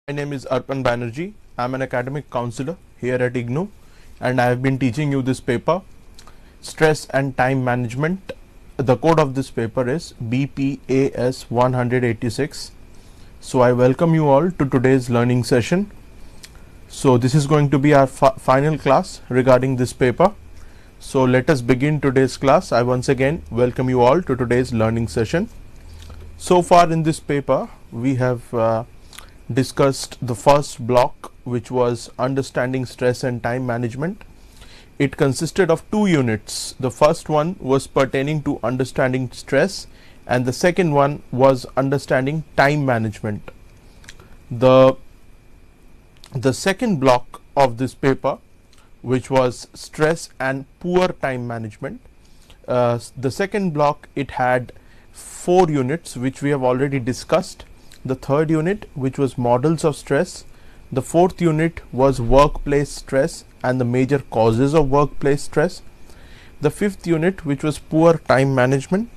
My name is Arpan Banerjee. I am an academic counselor here at IGNOU and I have been teaching you this paper, Stress and Time Management. The code of this paper is BPAS 186. So I welcome you all to today's learning session. So this is going to be our final class regarding this paper. So let us begin today's class. I once again welcome you all to today's learning session. So far in this paper we have discussed the first block, which was understanding stress and time management. It consisted of two units. The first one was pertaining to understanding stress and the second one was understanding time management. The second block of this paper, which was stress and poor time management, the second block, it had 4 units which we have already discussed. The third unit, which was models of stress. The fourth unit was workplace stress and the major causes of workplace stress. The fifth unit, which was poor time management,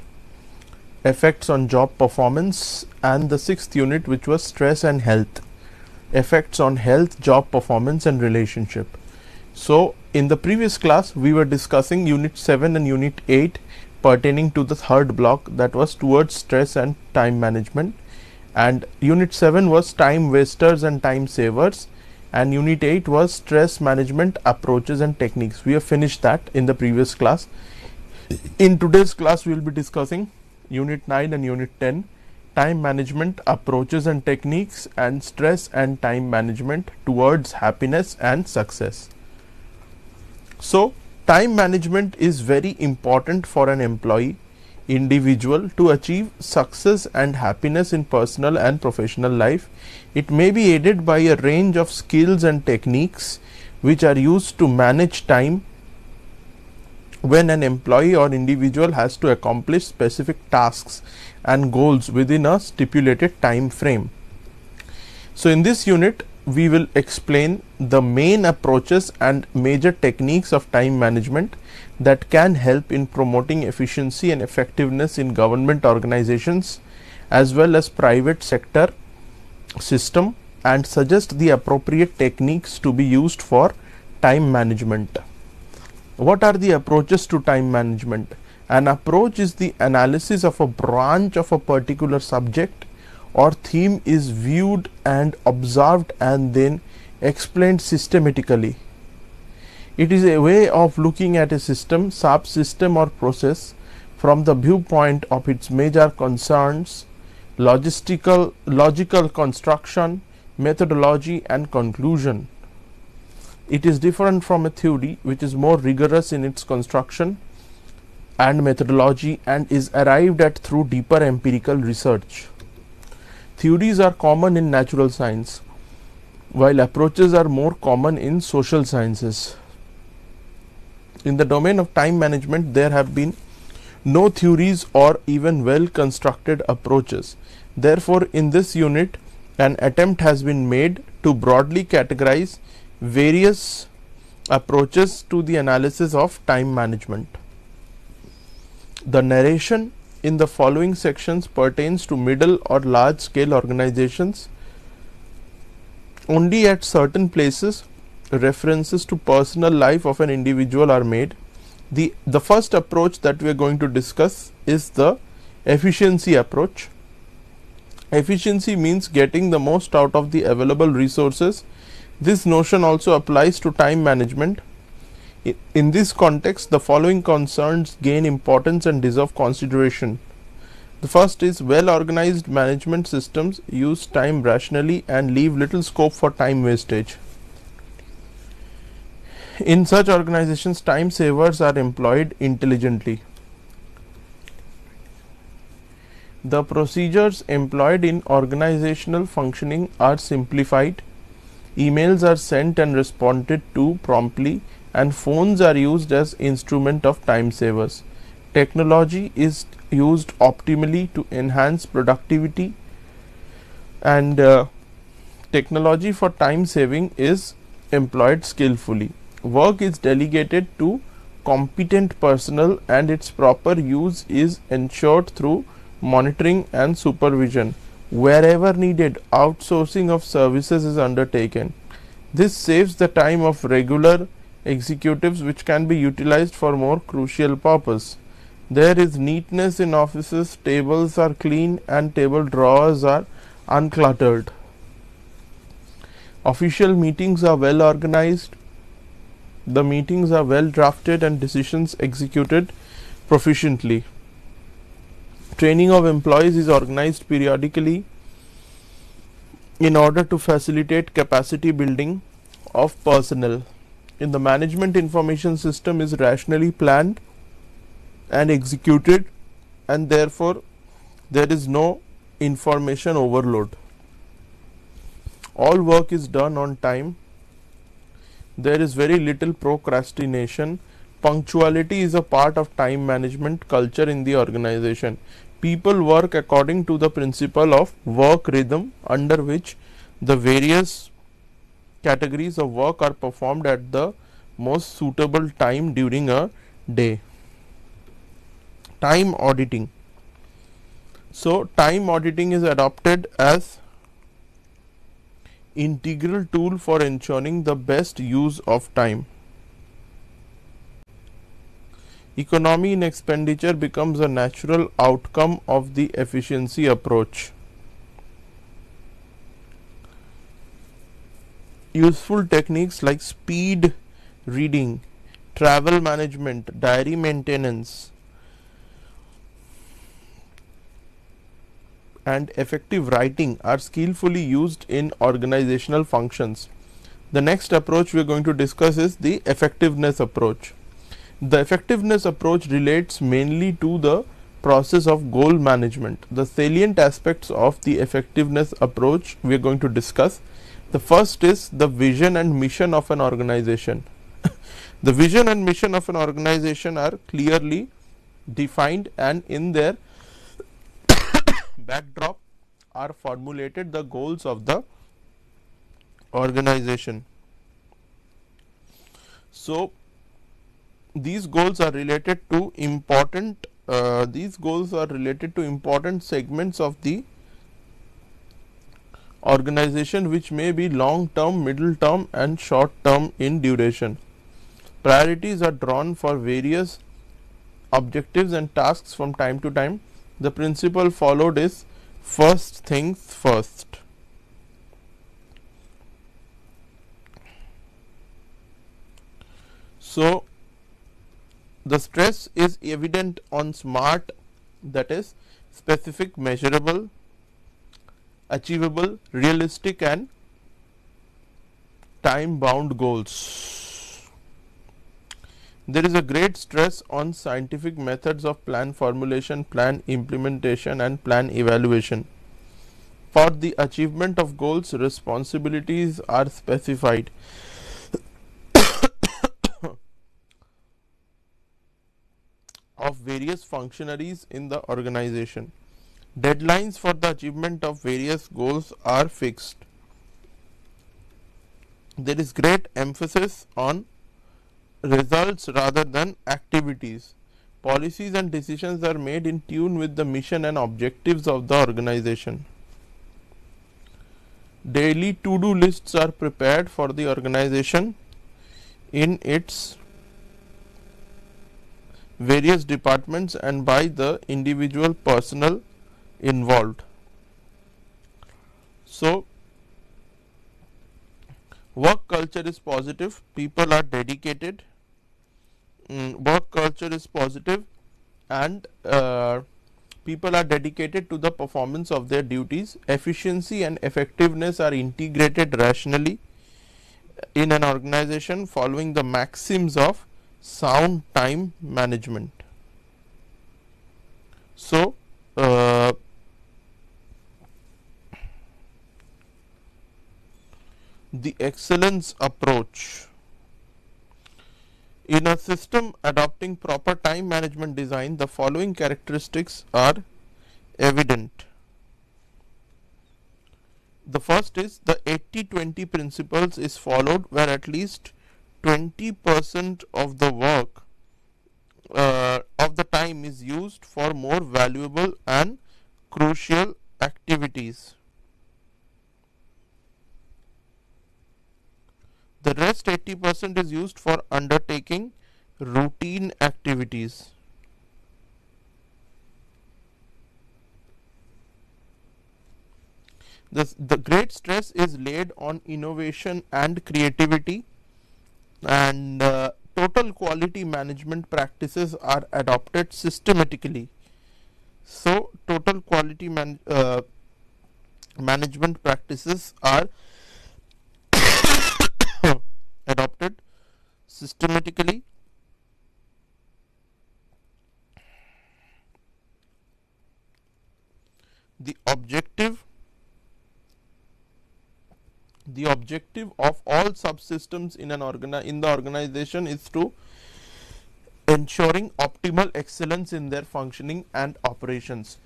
effects on job performance, and the sixth unit, which was stress and health, effects on health, job performance and relationship. So in the previous class we were discussing unit 7 and unit 8 pertaining to the third block, that was towards stress and time management, and unit 7 was time wasters and time savers, and unit 8 was stress management approaches and techniques. We have finished that in the previous class. In today's class we will be discussing unit 9 and unit 10, time management approaches and techniques, and stress and time management towards happiness and success. So time management is very important for an employee, individual, to achieve success and happiness in personal and professional life. It may be aided by a range of skills and techniques which are used to manage time when an employee or individual has to accomplish specific tasks and goals within a stipulated time frame. So in this unit we will explain the main approaches and major techniques of time management that can help in promoting efficiency and effectiveness in government organizations as well as private sector system, and suggest the appropriate techniques to be used for time management. What are the approaches to time management? An approach is the analysis of a branch of a particular subject or theme is viewed and observed and then explained systematically. It is a way of looking at a system, subsystem or process from the viewpoint of its major concerns, logical construction, methodology and conclusion. It is different from a theory which is more rigorous in its construction and methodology and is arrived at through deeper empirical research. Theories are common in natural science, while approaches are more common in social sciences. In the domain of time management, there have been no theories or even well constructed approaches. Therefore, in this unit, an attempt has been made to broadly categorize various approaches to the analysis of time management. The narration in the following sections pertains to middle or large scale organizations. Only at certain places references to personal life of an individual are made. The first approach that we are going to discuss is the efficiency approach. Efficiency means getting the most out of the available resources. This notion also applies to time management. In this context, the following concerns gain importance and deserve consideration. The first is well organized management systems use time rationally and leave little scope for time wastage. In such organizations, time savers are employed intelligently. The procedures employed in organizational functioning are simplified. Emails are sent and responded to promptly, and phones are used as instrument of time savers. Technology is used optimally to enhance productivity, and technology for time saving is employed skillfully. Work is delegated to competent personnel and its proper use is ensured through monitoring and supervision. Wherever needed, outsourcing of services is undertaken. This saves the time of regular executives, which can be utilized for more crucial purpose. There is neatness in offices, tables are clean and table drawers are uncluttered. Official meetings are well organized. The meetings are well drafted and decisions executed proficiently. Training of employees is organized periodically in order to facilitate capacity building of personnel. In the management information system is rationally planned and executed, and therefore there is no information overload. All work is done on time. There is very little procrastination. Punctuality is a part of time management culture in the organization. People work according to the principle of work rhythm, under which the various categories of work are performed at the most suitable time during a day. Time auditing. So, time auditing is adopted as integral tool for ensuring the best use of time. Economy in expenditure becomes a natural outcome of the efficiency approach. Useful techniques like speed reading, travel management, diary maintenance, and effective writing are skillfully used in organizational functions. The next approach we are going to discuss is the effectiveness approach. The effectiveness approach relates mainly to the process of goal management. The salient aspects of the effectiveness approach we are going to discuss. The first is the vision and mission of an organization. The vision and mission of an organization are clearly defined, and in their backdrop are formulated the goals of the organization. So, these goals are related to important segments of the organization, which may be long term, middle term and short term in duration. Priorities are drawn for various objectives and tasks from time to time. The principle followed is first things first. So, the stress is evident on SMART, that is specific, measurable, achievable, realistic and time bound goals. There is a great stress on scientific methods of plan formulation, plan implementation and plan evaluation. For the achievement of goals, responsibilities are specified. Of various functionaries in the organization. Deadlines for the achievement of various goals are fixed. There is great emphasis on results rather than activities. Policies and decisions are made in tune with the mission and objectives of the organization. Daily to-do lists are prepared for the organization in its various departments and by the individual personnel involved. So, work culture is positive, people are dedicated, work culture is positive and people are dedicated to the performance of their duties. Efficiency and effectiveness are integrated rationally in an organization following the maxims of sound time management. So, the excellence approach. In a system adopting proper time management design, the following characteristics are evident. The first is the 80-20 principles is followed, where at least 20% of the work of the time is used for more valuable and crucial activities. The rest 80% is used for undertaking routine activities. The great stress is laid on innovation and creativity, and total quality management practices are adopted systematically. So, total quality management practices are adopted systematically. The objective of all subsystems in the organization is to ensuring optimal excellence in their functioning and operations.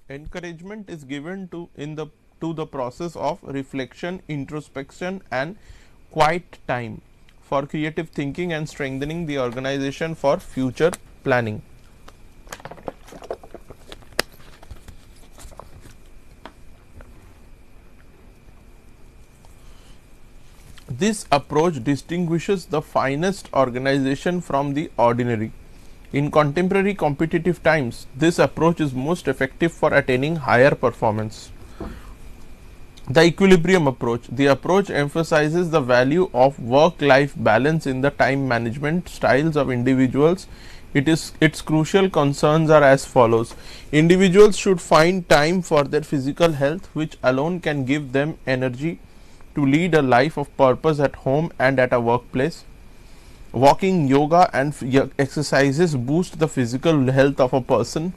Encouragement is given to the process of reflection, introspection, and quiet time for creative thinking and strengthening the organization for future planning. This approach distinguishes the finest organization from the ordinary. In contemporary competitive times, this approach is most effective for attaining higher performance. The equilibrium approach. The approach emphasizes the value of work-life balance in the time management styles of individuals. Its crucial concerns are as follows. Individuals should find time for their physical health, which alone can give them energy to lead a life of purpose at home and at a workplace. Walking, yoga, and exercises boost the physical health of a person.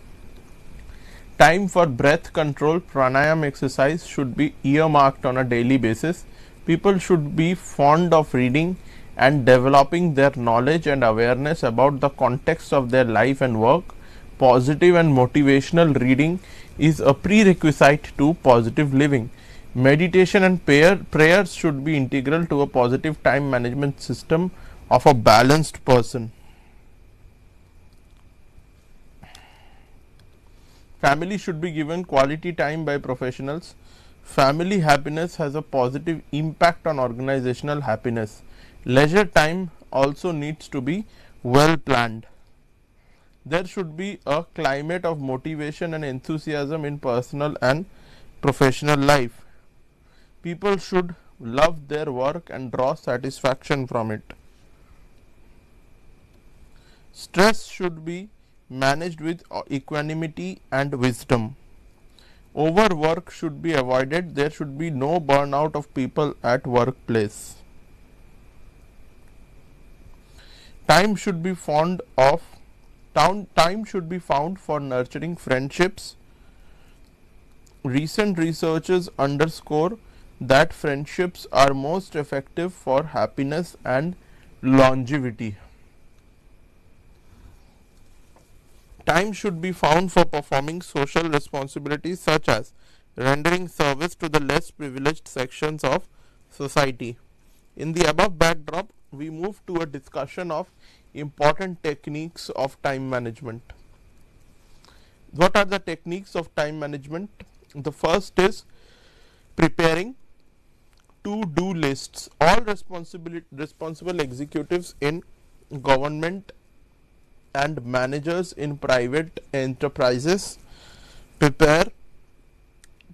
Time for breath control, pranayama exercise should be earmarked on a daily basis. People should be fond of reading and developing their knowledge and awareness about the context of their life and work. Positive and motivational reading is a prerequisite to positive living. Meditation and prayers should be integral to a positive time management system of a balanced person. Family should be given quality time by professionals. Family happiness has a positive impact on organizational happiness. Leisure time also needs to be well planned. There should be a climate of motivation and enthusiasm in personal and professional life. People should love their work and draw satisfaction from it. Stress should be managed with equanimity and wisdom. Overwork should be avoided. There should be no burnout of people at workplace. Time should be found for nurturing friendships. Recent researches underscore that friendships are most effective for happiness and longevity. Time should be found for performing social responsibilities such as rendering service to the less privileged sections of society. In the above backdrop, we move to a discussion of important techniques of time management. What are the techniques of time management? The first is preparing to-do lists. All responsible executives in government and managers in private enterprises prepare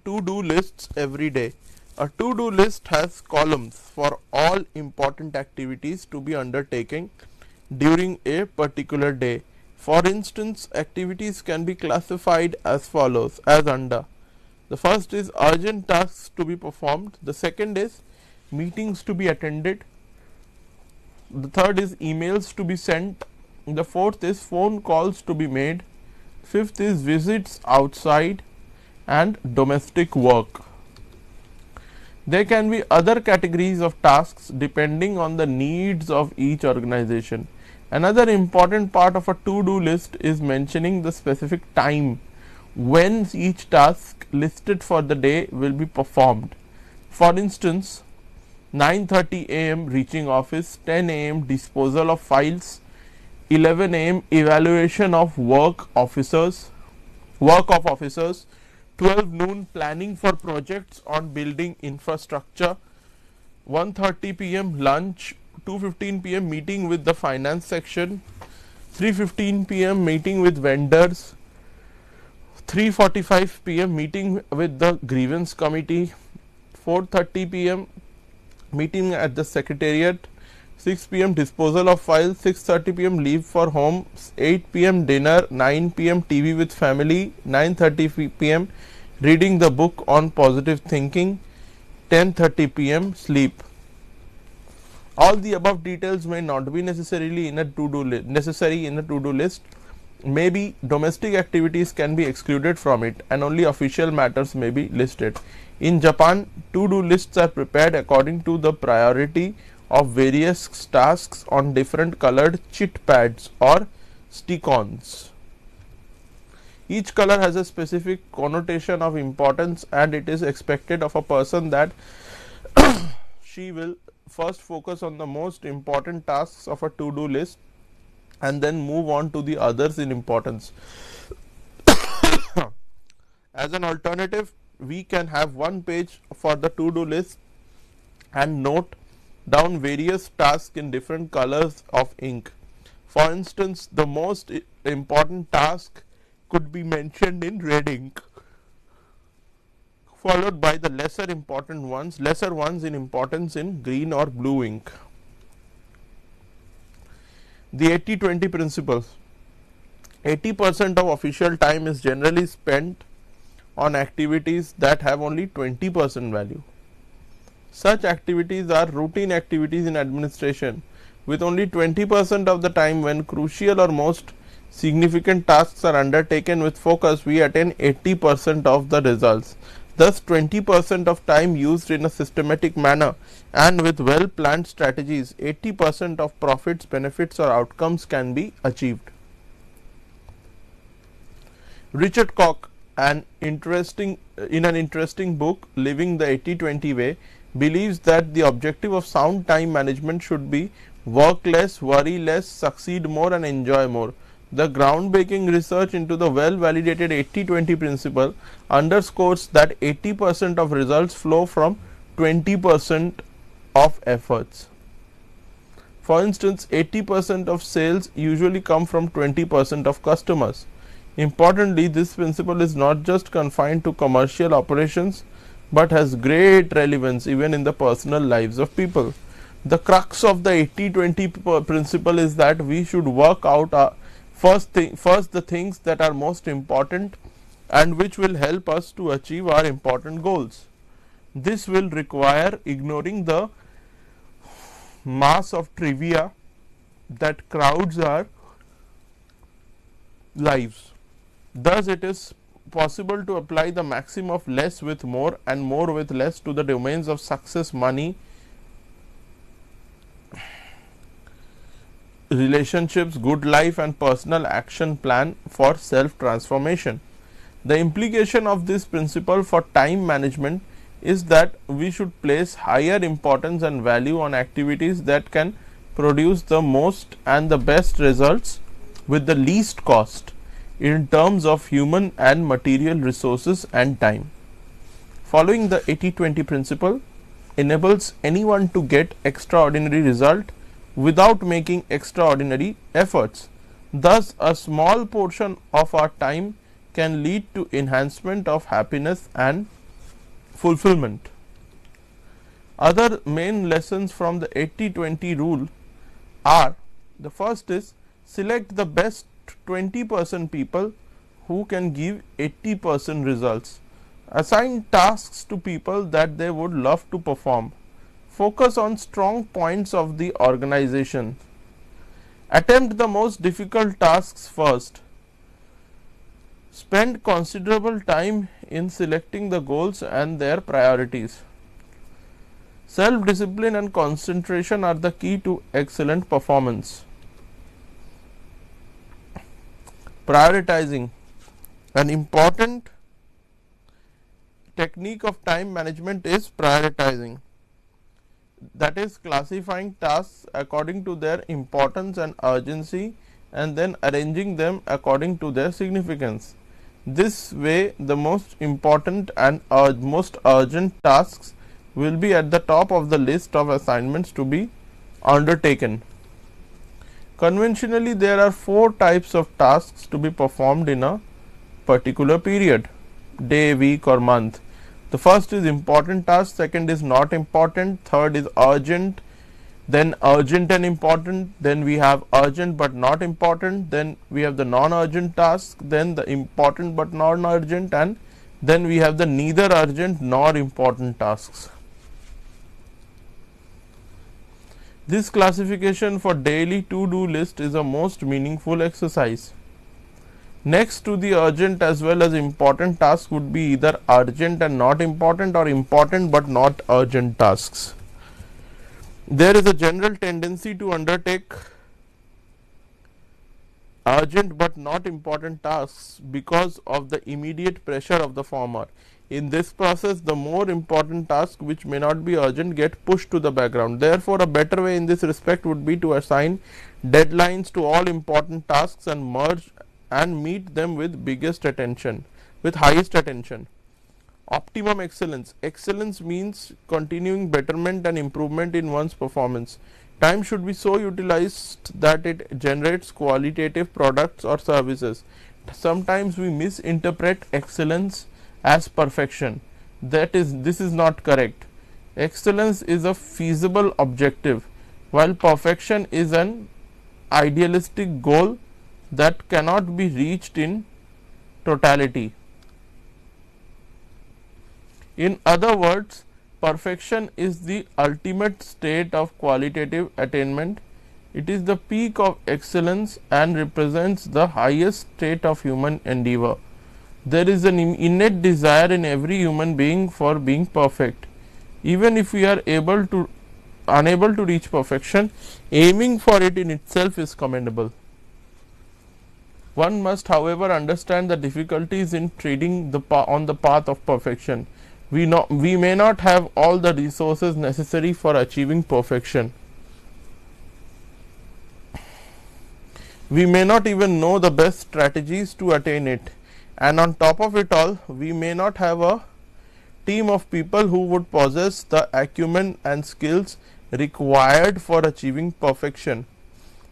to-do lists every day. A to-do list has columns for all important activities to be undertaken during a particular day. For instance, activities can be classified as follows, as under. The first is urgent tasks to be performed. The second is meetings to be attended. The third is emails to be sent. The fourth is phone calls to be made. Fifth is visits outside and domestic work. There can be other categories of tasks depending on the needs of each organization. Another important part of a to-do list is mentioning the specific time when each task listed for the day will be performed. For instance, 9:30 a.m. reaching office, 10 a.m. disposal of files, 11 a.m. evaluation of work officers, work of officers. 12 noon, planning for projects on building infrastructure. 1:30 p.m. lunch. 2:15 p.m. meeting with the finance section. 3:15 p.m. meeting with vendors. 3:45 p.m. meeting with the grievance committee. 4:30 p.m. meeting at the secretariat. 6 p.m. disposal of files. 6:30 p.m. leave for home. 8 p.m. dinner. 9 p.m. TV with family. 9:30 p.m. reading the book on positive thinking. 10:30 p.m. sleep. All the above details may not be necessarily in a to-do list. Maybe domestic activities can be excluded from it, and only official matters may be listed. In Japan, to-do lists are prepared according to the priority of various tasks on different colored chit pads or stick-ons. Each color has a specific connotation of importance, and it is expected of a person that she will first focus on the most important tasks of a to-do list and then move on to the others in importance. As an alternative, we can have one page for the to-do list and note down various tasks in different colors of ink. For instance, the most important task could be mentioned in red ink, followed by the lesser ones in importance in green or blue ink. The 80-20 principle. 80% of official time is generally spent on activities that have only 20% value. Such activities are routine activities in administration, with only 20% of the time. When crucial or most significant tasks are undertaken with focus, we attain 80% of the results. Thus, 20% of time used in a systematic manner and with well planned strategies, 80% of profits, benefits or outcomes can be achieved. Richard Koch, in an interesting book, Living the 80-20 Way, believes that the objective of sound time management should be work less, worry less, succeed more and enjoy more. The groundbreaking research into the well validated 80-20 principle underscores that 80% of results flow from 20% of efforts. For instance, 80% of sales usually come from 20% of customers. Importantly, this principle is not just confined to commercial operations, but has great relevance even in the personal lives of people. The crux of the 80-20 principle is that we should work out first the things that are most important and which will help us to achieve our important goals. This will require ignoring the mass of trivia that crowds our lives. Thus, it is possible to apply the maxim of less with more and more with less to the domains of success, money, relationships, good life and personal action plan for self transformation. The implication of this principle for time management is that we should place higher importance and value on activities that can produce the most and the best results with the least cost in terms of human and material resources and time. Following the 80-20 principle enables anyone to get extraordinary result without making extraordinary efforts. Thus, a small portion of our time can lead to enhancement of happiness and fulfillment. Other main lessons from the 80-20 rule are: the first is select the best 20% people who can give 80% results. Assign tasks to people that they would love to perform. Focus on strong points of the organization. Attempt the most difficult tasks first. Spend considerable time in selecting the goals and their priorities. Self-discipline and concentration are the key to excellent performance. Prioritizing. An important technique of time management is prioritizing, that is classifying tasks according to their importance and urgency and then arranging them according to their significance. This way, the most important and most urgent tasks will be at the top of the list of assignments to be undertaken. Conventionally, there are 4 types of tasks to be performed in a particular period: day, week, or month. The first is important task, second is not important, third is urgent, then urgent and important, then we have urgent but not important, then we have the non-urgent task, then the important but non-urgent, and then we have the neither urgent nor important tasks. This classification for daily to-do list is a most meaningful exercise. Next to the urgent as well as important tasks would be either urgent and not important or important but not urgent tasks. There is a general tendency to undertake urgent but not important tasks because of the immediate pressure of the former. In this process, the more important tasks which may not be urgent get pushed to the background. Therefore, a better way in this respect would be to assign deadlines to all important tasks and merge and meet them with highest attention. Optimum excellence. Excellence means continuing betterment and improvement in one's performance. Time should be so utilized that it generates qualitative products or services. Sometimes we misinterpret excellence as perfection. This is not correct. Excellence is a feasible objective, while perfection is an idealistic goal that cannot be reached in totality. In other words, perfection is the ultimate state of qualitative attainment. It is the peak of excellence and represents the highest state of human endeavor. There is an innate desire in every human being for being perfect. Even if we are unable to reach perfection, aiming for it in itself is commendable. One must, however, understand the difficulties in treading on the path of perfection. We may not have all the resources necessary for achieving perfection. We may not even know the best strategies to attain it, and on top of it all, we may not have a team of people who would possess the acumen and skills required for achieving perfection.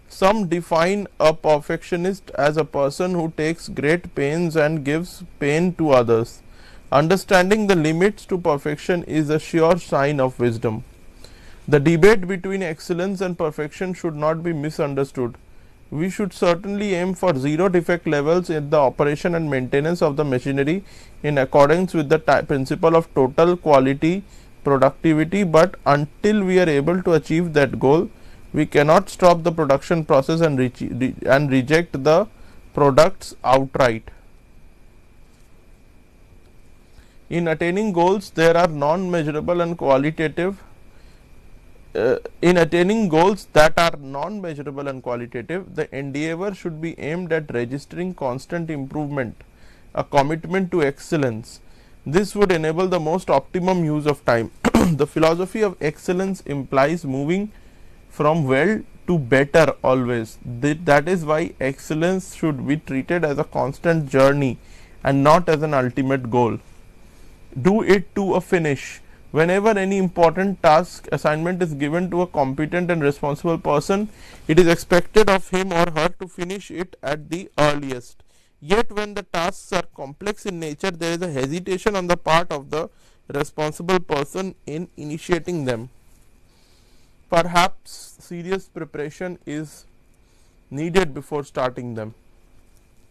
Some define a perfectionist as a person who takes great pains and gives pain to others. Understanding the limits to perfection is a sure sign of wisdom. The debate between excellence and perfection should not be misunderstood. We should certainly aim for zero defect levels in the operation and maintenance of the machinery in accordance with the principle of total quality productivity, but until we are able to achieve that goal, we cannot stop the production process and reject the products outright. In attaining goals, there are non-measurable and qualitative. In attaining goals that are non-measurable and qualitative, the endeavor should be aimed at registering constant improvement, a commitment to excellence. This would enable the most optimum use of time. The philosophy of excellence implies moving from well to better always. That is why excellence should be treated as a constant journey and not as an ultimate goal. Do it to a finish. Whenever any important task assignment is given to a competent and responsible person, it is expected of him or her to finish it at the earliest. Yet when the tasks are complex in nature, there is a hesitation on the part of the responsible person in initiating them. Perhaps serious preparation is needed before starting them.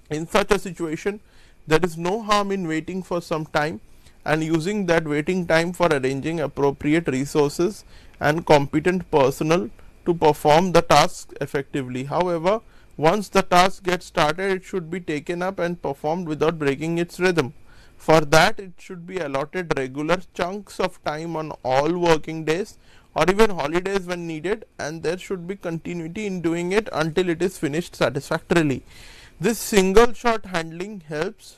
In such a situation, there is no harm in waiting for some time and using that waiting time for arranging appropriate resources and competent personnel to perform the task effectively. However, once the task gets started, it should be taken up and performed without breaking its rhythm. For that, it should be allotted regular chunks of time on all working days or even holidays when needed, and there should be continuity in doing it until it is finished satisfactorily. This single shot handling helps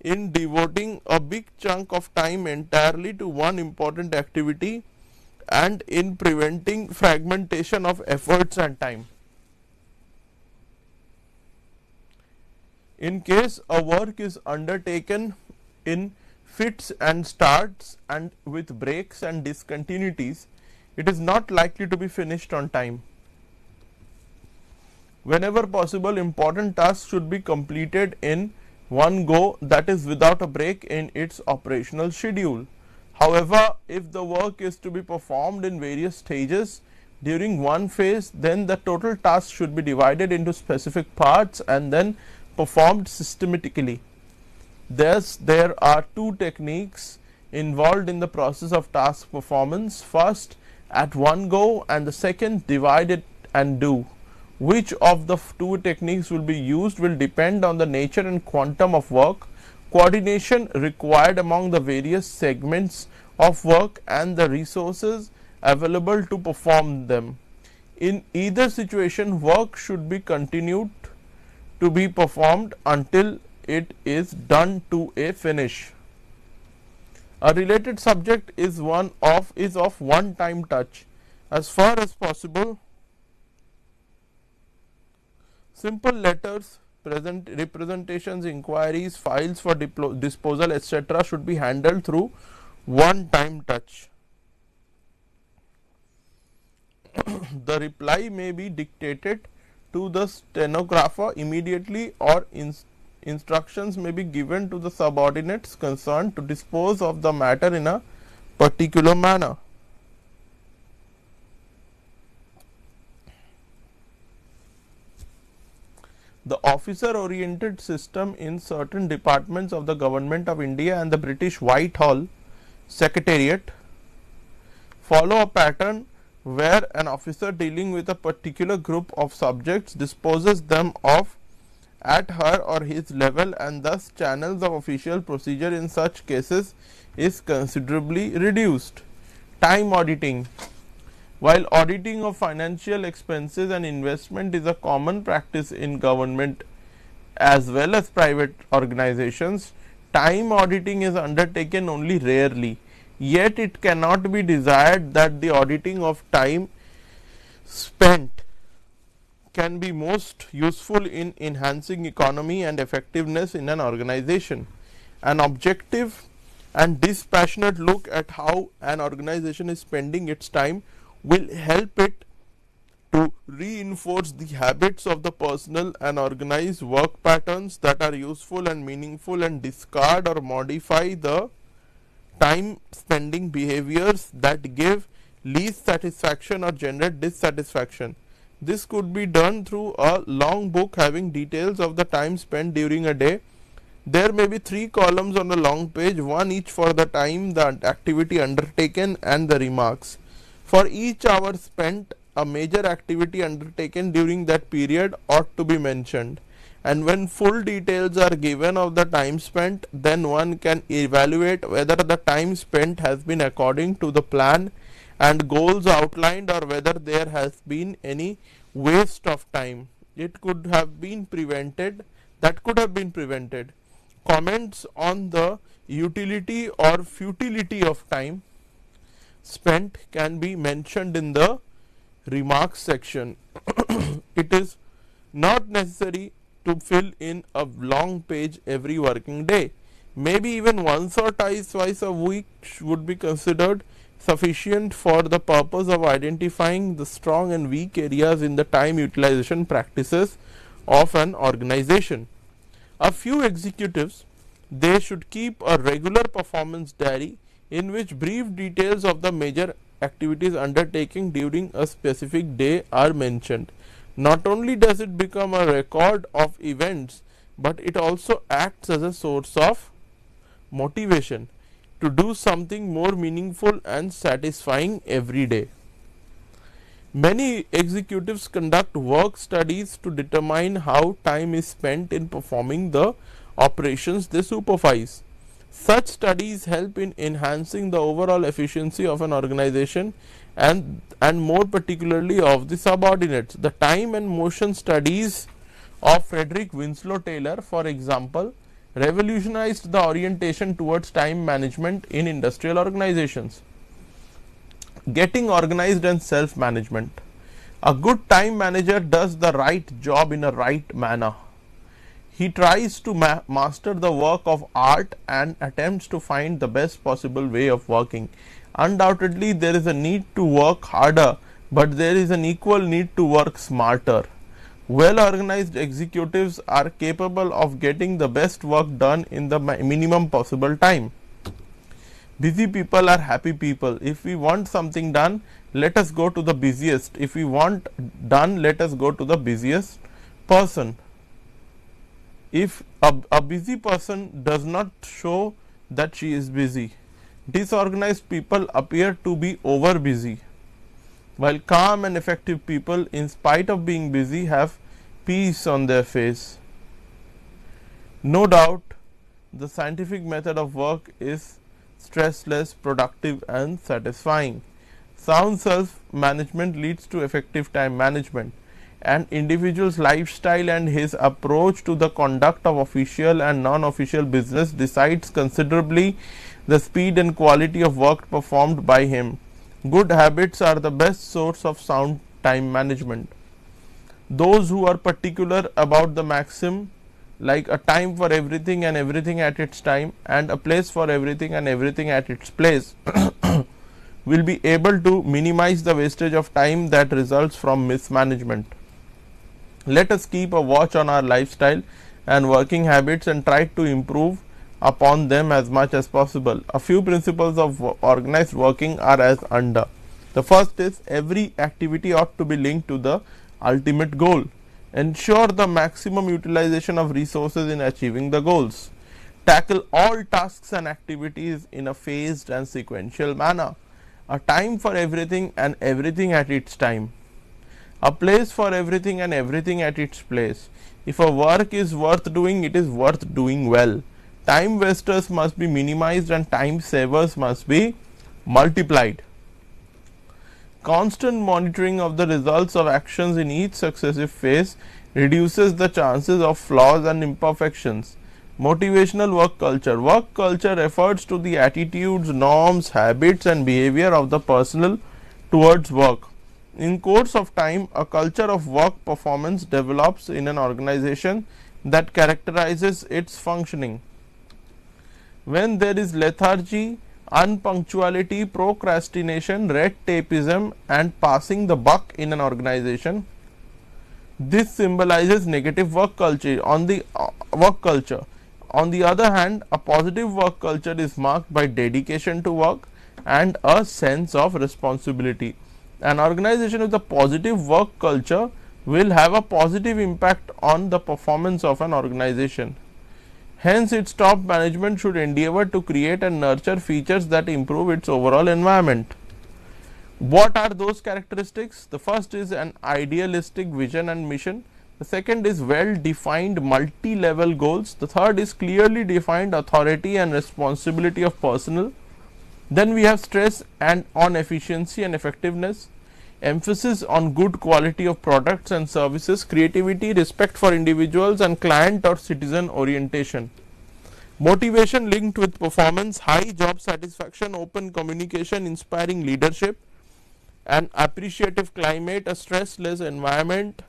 in devoting a big chunk of time entirely to one important activity and in preventing fragmentation of efforts and time. In case a work is undertaken in fits and starts and with breaks and discontinuities, it is not likely to be finished on time. Whenever possible, important tasks should be completed in one go, that is without a break in its operational schedule. However, if the work is to be performed in various stages during one phase, then the total task should be divided into specific parts and then performed systematically. Thus, there are two techniques involved in the process of task performance: first at one go and the second divide it and do. Which of the two techniques will be used will depend on the nature and quantum of work, coordination required among the various segments of work, and the resources available to perform them. In either situation, work should be continued to be performed until it is done to a finish. A related subject is of one time touch. As far as possible, simple letters, representations, inquiries, files for disposal, etc. should be handled through one time touch. The reply may be dictated to the stenographer immediately, or instructions may be given to the subordinates concerned to dispose of the matter in a particular manner. The officer oriented system in certain departments of the Government of India and the British Whitehall Secretariat follow a pattern where an officer dealing with a particular group of subjects disposes them of at her or his level, and thus channels of official procedure in such cases is considerably reduced. Time auditing. While auditing of financial expenses and investment is a common practice in government as well as private organizations, time auditing is undertaken only rarely. Yet it cannot be desired that the auditing of time spent can be most useful in enhancing economy and effectiveness in an organization. An objective and dispassionate look at how an organization is spending its time will help it to reinforce the habits of the personnel and organize work patterns that are useful and meaningful, and discard or modify the time spending behaviors that give least satisfaction or generate dissatisfaction. This could be done through a long book having details of the time spent during a day. There may be 3 columns on a long page, one each for the time, the activity undertaken, and the remarks. For each hour spent, a major activity undertaken during that period ought to be mentioned, and when full details are given of the time spent, then one can evaluate whether the time spent has been according to the plan and goals outlined, or whether there has been any waste of time. It could have been prevented, that could have been prevented. Comments on the utility or futility of time spent can be mentioned in the remarks section. It is not necessary to fill in a long page every working day. Maybe even once or twice a week would be considered sufficient for the purpose of identifying the strong and weak areas in the time utilization practices of an organization. A few executives, they should keep a regular performance diary in which brief details of the major activities undertaken during a specific day are mentioned. Not only does it become a record of events, but it also acts as a source of motivation to do something more meaningful and satisfying every day. Many executives conduct work studies to determine how time is spent in performing the operations they supervise. Such studies help in enhancing the overall efficiency of an organization and more particularly of the subordinates. The time and motion studies of Frederick Winslow Taylor, for example, revolutionized the orientation towards time management in industrial organizations. Getting organized and self management. A good time manager does the right job in a right manner. He tries to master the work of art and attempts to find the best possible way of working. Undoubtedly, there is a need to work harder, but there is an equal need to work smarter. Well organized executives are capable of getting the best work done in the minimum possible time. Busy people are happy people. If we want something done, let us go to the busiest. If we want done, let us go to the busiest person. If a busy person does not show that she is busy, disorganized people appear to be over busy, while calm and effective people, in spite of being busy, have peace on their face. No doubt, the scientific method of work is stressless, productive, and satisfying. Sound self management leads to effective time management. An individual's lifestyle and his approach to the conduct of official and non-official business decides considerably the speed and quality of work performed by him. Good habits are the best source of sound time management. Those who are particular about the maxim, like a time for everything and everything at its time, and a place for everything and everything at its place, will be able to minimize the wastage of time that results from mismanagement. Let us keep a watch on our lifestyle and working habits and try to improve upon them as much as possible. A few principles of organized working are as under. The first is, every activity ought to be linked to the ultimate goal. Ensure the maximum utilization of resources in achieving the goals. Tackle all tasks and activities in a phased and sequential manner. A time for everything and everything at its time. A place for everything and everything at its place. If a work is worth doing, it is worth doing well. Time wasters must be minimized and time savers must be multiplied. Constant monitoring of the results of actions in each successive phase reduces the chances of flaws and imperfections. Motivational work culture. Work culture refers to the attitudes, norms, habits, and behavior of the personnel towards work. In course of time, a culture of work performance develops in an organization that characterizes its functioning. When there is lethargy, unpunctuality, procrastination, red tapeism, and passing the buck in an organization, this symbolizes negative work culture. On the other hand, a positive work culture is marked by dedication to work and a sense of responsibility. An organization with a positive work culture will have a positive impact on the performance of an organization. Hence, its top management should endeavor to create and nurture features that improve its overall environment. What are those characteristics? The first is an idealistic vision and mission. The second is well defined multi-level goals. The third is clearly defined authority and responsibility of personnel. Then we have stress and on efficiency and effectiveness, emphasis on good quality of products and services, creativity, respect for individuals, and client or citizen orientation. Motivation linked with performance, high job satisfaction, open communication, inspiring leadership, an appreciative climate, a stressless environment,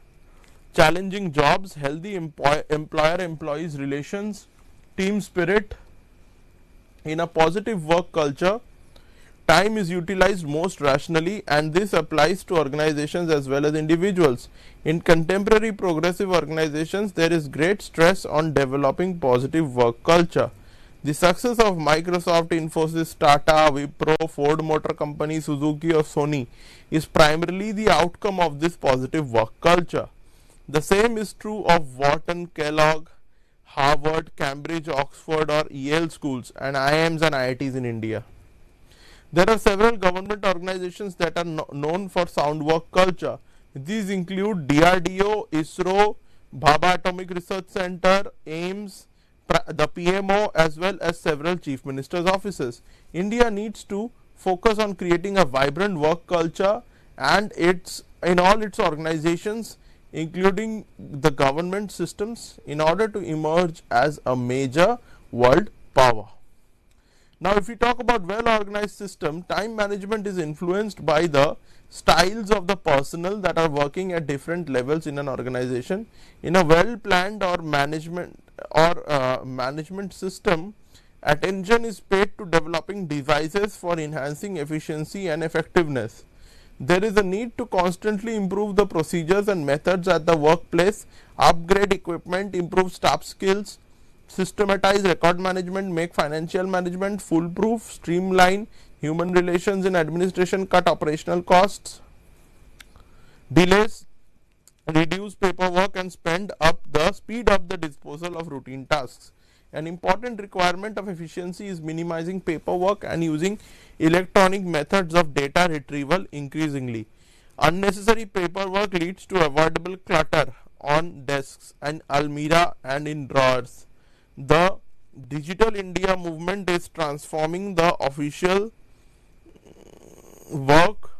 challenging jobs, healthy employer-employees relations, team spirit. In a positive work culture, time is utilized most rationally, and this applies to organizations as well as individuals. In contemporary progressive organizations, there is great stress on developing positive work culture. The success of Microsoft, Infosys, Tata, Wipro, Ford Motor Company, Suzuki or Sony is primarily the outcome of this positive work culture. The same is true of Wharton, Kellogg, Harvard, Cambridge, Oxford or Yale schools and IIMs and IITs in India. There are several government organizations that are known for sound work culture. These include DRDO, ISRO, Bhabha Atomic Research Center, AIMS, the PMO, as well as several chief ministers' offices. India needs to focus on creating a vibrant work culture and in all its organizations, including the government systems, in order to emerge as a major world power. Now, if we talk about well organized system, time management is influenced by the styles of the personnel that are working at different levels in an organization. In a well planned or management system, attention is paid to developing devices for enhancing efficiency and effectiveness. There is a need to constantly improve the procedures and methods at the workplace, upgrade equipment, improve staff skills, systematize record management, make financial management foolproof, streamline human relations in administration, cut operational costs, delays, reduce paperwork and speed up the disposal of routine tasks. An important requirement of efficiency is minimizing paperwork and using electronic methods of data retrieval increasingly. Unnecessary paperwork leads to avoidable clutter on desks and almirah and in drawers. The Digital India movement is transforming the official work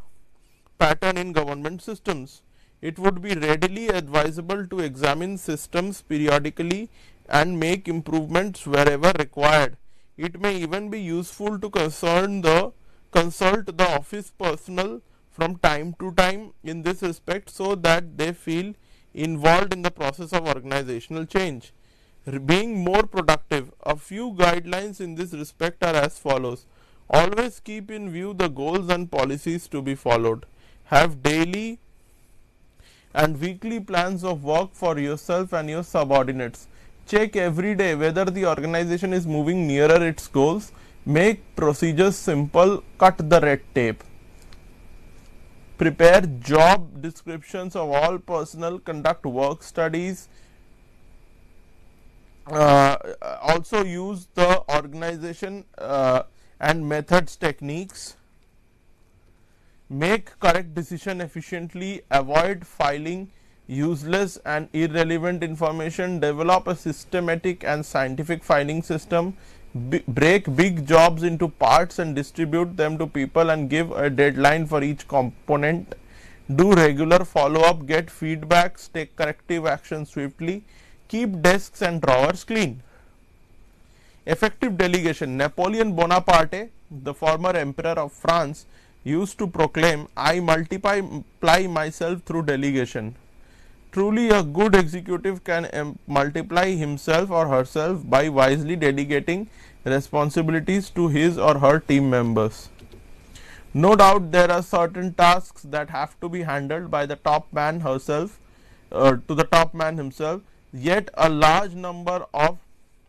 pattern in government systems. It would be readily advisable to examine systems periodically and make improvements wherever required. It may even be useful to consult the office personnel from time to time in this respect, so that they feel involved in the process of organizational change. Being more productive, a few guidelines in this respect are as follows. Always keep in view the goals and policies to be followed. Have daily and weekly plans of work for yourself and your subordinates. Check every day whether the organization is moving nearer its goals. Make procedures simple, cut the red tape. Prepare job descriptions of all personnel, conduct work studies. Also use the organization and methods techniques. Make correct decision efficiently, avoid filing useless and irrelevant information, develop a systematic and scientific filing system, break big jobs into parts and distribute them to people and give a deadline for each component, do regular follow up, get feedbacks, take corrective action swiftly, keep desks and drawers clean. Effective delegation. Napoleon Bonaparte, the former emperor of France, used to proclaim, I multiply myself through delegation. Truly, a good executive can multiply himself or herself by wisely delegating responsibilities to his or her team members. No doubt there are certain tasks that have to be handled by the top man herself, to the top man himself, yet a large number of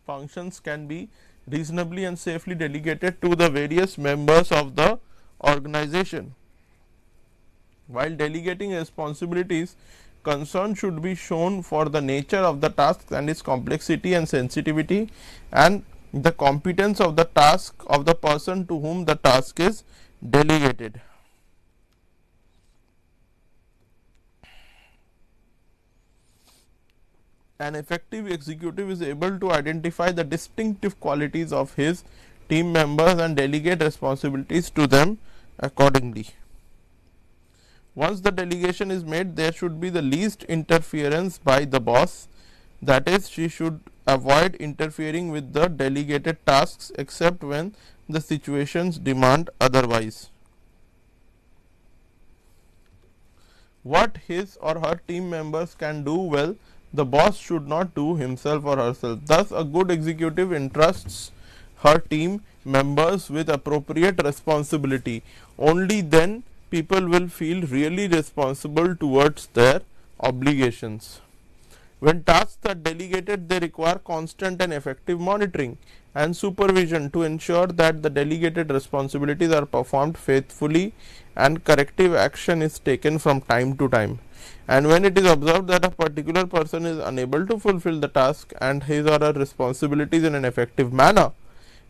functions can be reasonably and safely delegated to the various members of the organization. While delegating responsibilities, concern should be shown for the nature of the task and its complexity and sensitivity, and the competence of the task of the person to whom the task is delegated. An effective executive is able to identify the distinctive qualities of his team members and delegate responsibilities to them accordingly. Once the delegation is made, there should be the least interference by the boss, that is, she should avoid interfering with the delegated tasks except when the situations demand otherwise. What his or her team members can do well, the boss should not do himself or herself. Thus, a good executive entrusts her team members with appropriate responsibility. Only then people will feel really responsible towards their obligations. When tasks are delegated, they require constant and effective monitoring and supervision to ensure that the delegated responsibilities are performed faithfully and corrective action is taken from time to time. And when it is observed that a particular person is unable to fulfill the task and his or her responsibilities in an effective manner,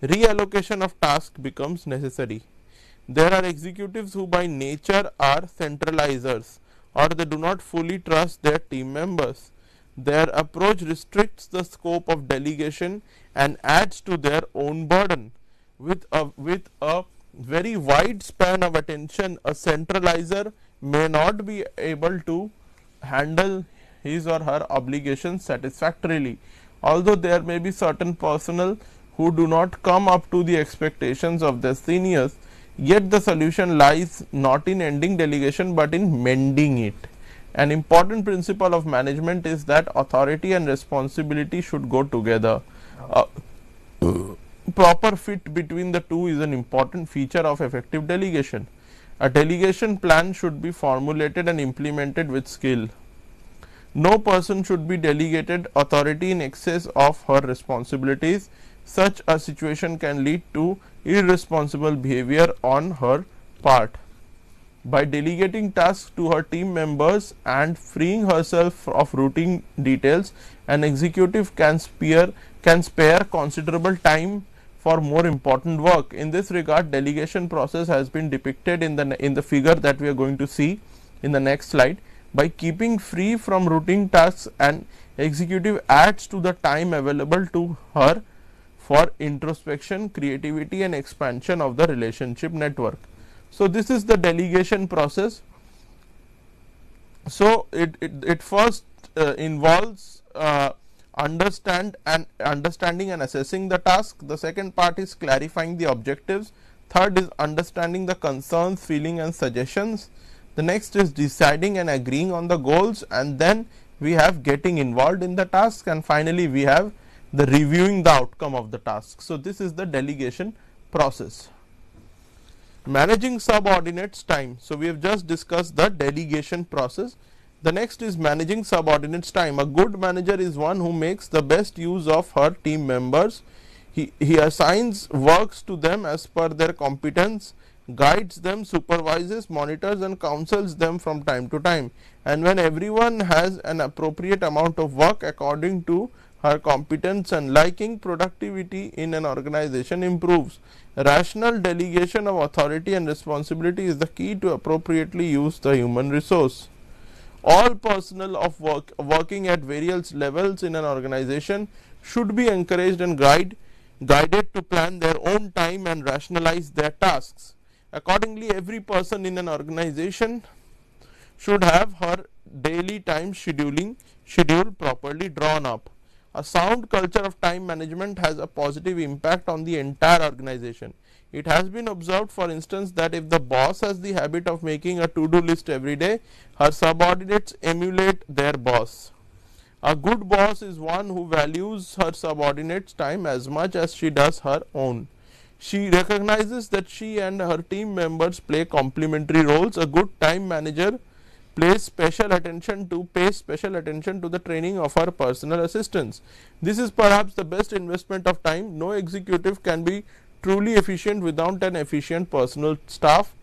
reallocation of task becomes necessary. There are executives who by nature are centralizers, or they do not fully trust their team members. Their approach restricts the scope of delegation and adds to their own burden. With a very wide span of attention, a centralizer may not be able to handle his or her obligations satisfactorily. Although there may be certain personnel who do not come up to the expectations of their seniors, yet the solution lies not in ending delegation, but in mending it. An important principle of management is that authority and responsibility should go together. Proper fit between the two is an important feature of effective delegation. A delegation plan should be formulated and implemented with skill. No person should be delegated authority in excess of her responsibilities. Such a situation can lead to irresponsible behavior on her part. By delegating tasks to her team members and freeing herself of routine details, an executive can spare considerable time for more important work. In this regard, delegation process has been depicted in the figure that we are going to see in the next slide. By keeping free from routine tasks, an executive adds to the time available to her for introspection, creativity and expansion of the relationship network. So, this is the delegation process. So, it first involves understanding and assessing the task. The second part is clarifying the objectives. Third is understanding the concerns, feeling and suggestions. The next is deciding and agreeing on the goals, and then we have getting involved in the task, and finally we have the reviewing the outcome of the task. So, this is the delegation process. Managing subordinates time. So, we have just discussed the delegation process. The next is managing subordinates time. A good manager is one who makes the best use of her team members. He assigns works to them as per their competence, guides them, supervises, monitors and counsels them from time to time, and when everyone has an appropriate amount of work according to her competence and liking, productivity in an organization improves. Rational delegation of authority and responsibility is the key to appropriately use the human resource. All personnel of working at various levels in an organization should be encouraged and guided to plan their own time and rationalize their tasks. Accordingly, every person in an organization should have her daily time schedule properly drawn up. A sound culture of time management has a positive impact on the entire organization. It has been observed, for instance, that if the boss has the habit of making a to-do list every day, her subordinates emulate their boss. A good boss is one who values her subordinates' time as much as she does her own. She recognizes that she and her team members play complementary roles. A good time manager pays special attention to the training of her personal assistants. This is perhaps the best investment of time. No executive can be truly efficient without an efficient personal staff.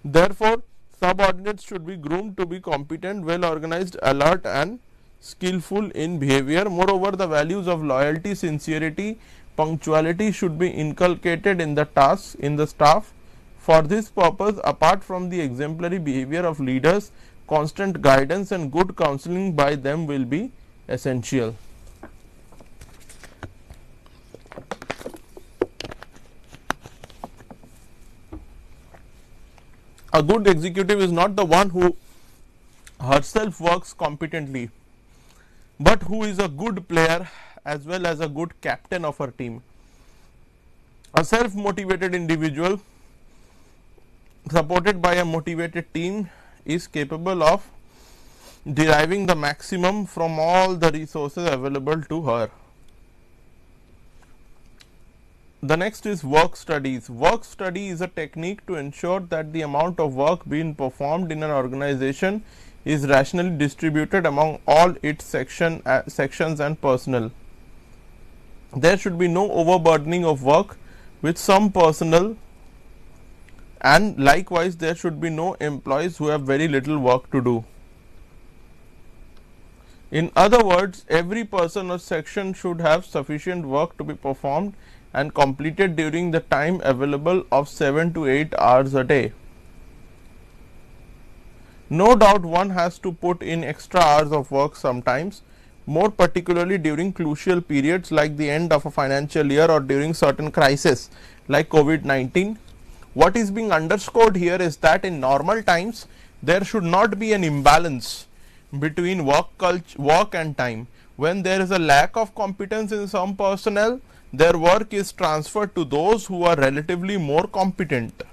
Therefore, subordinates should be groomed to be competent, well organized, alert and skillful in behavior. Moreover, the values of loyalty, sincerity, punctuality should be inculcated in the staff. For this purpose, apart from the exemplary behavior of leaders, constant guidance and good counseling by them will be essential. A good executive is not the one who herself works competently, but who is a good player as well as a good captain of her team. A self-motivated individual supported by a motivated team is capable of deriving the maximum from all the resources available to her. The next is work studies. Work study is a technique to ensure that the amount of work being performed in an organization is rationally distributed among all its sections and personnel. There should be no overburdening of work with some personnel, and likewise there should be no employees who have very little work to do. In other words, every person or section should have sufficient work to be performed and completed during the time available of 7 to 8 hours a day. No doubt one has to put in extra hours of work sometimes, more particularly during crucial periods like the end of a financial year or during certain crises like COVID-19. What is being underscored here is that in normal times there should not be an imbalance between work and time. When there is a lack of competence in some personnel, their work is transferred to those who are relatively more competent.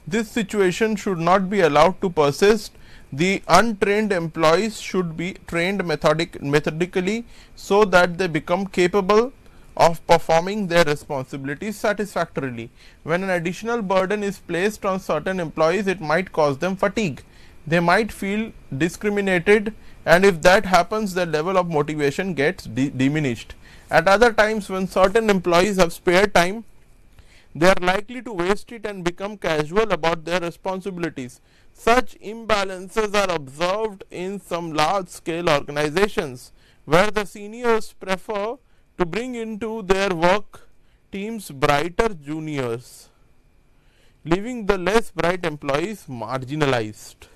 This situation should not be allowed to persist. The untrained employees should be trained methodically so that they become capable of performing their responsibilities satisfactorily. When an additional burden is placed on certain employees, it might cause them fatigue. They might feel discriminated, and if that happens, their level of motivation gets diminished. At other times, when certain employees have spare time, they are likely to waste it and become casual about their responsibilities. Such imbalances are observed in some large scale organizations, where the seniors prefer to bring into their work teams brighter juniors, leaving the less bright employees marginalized.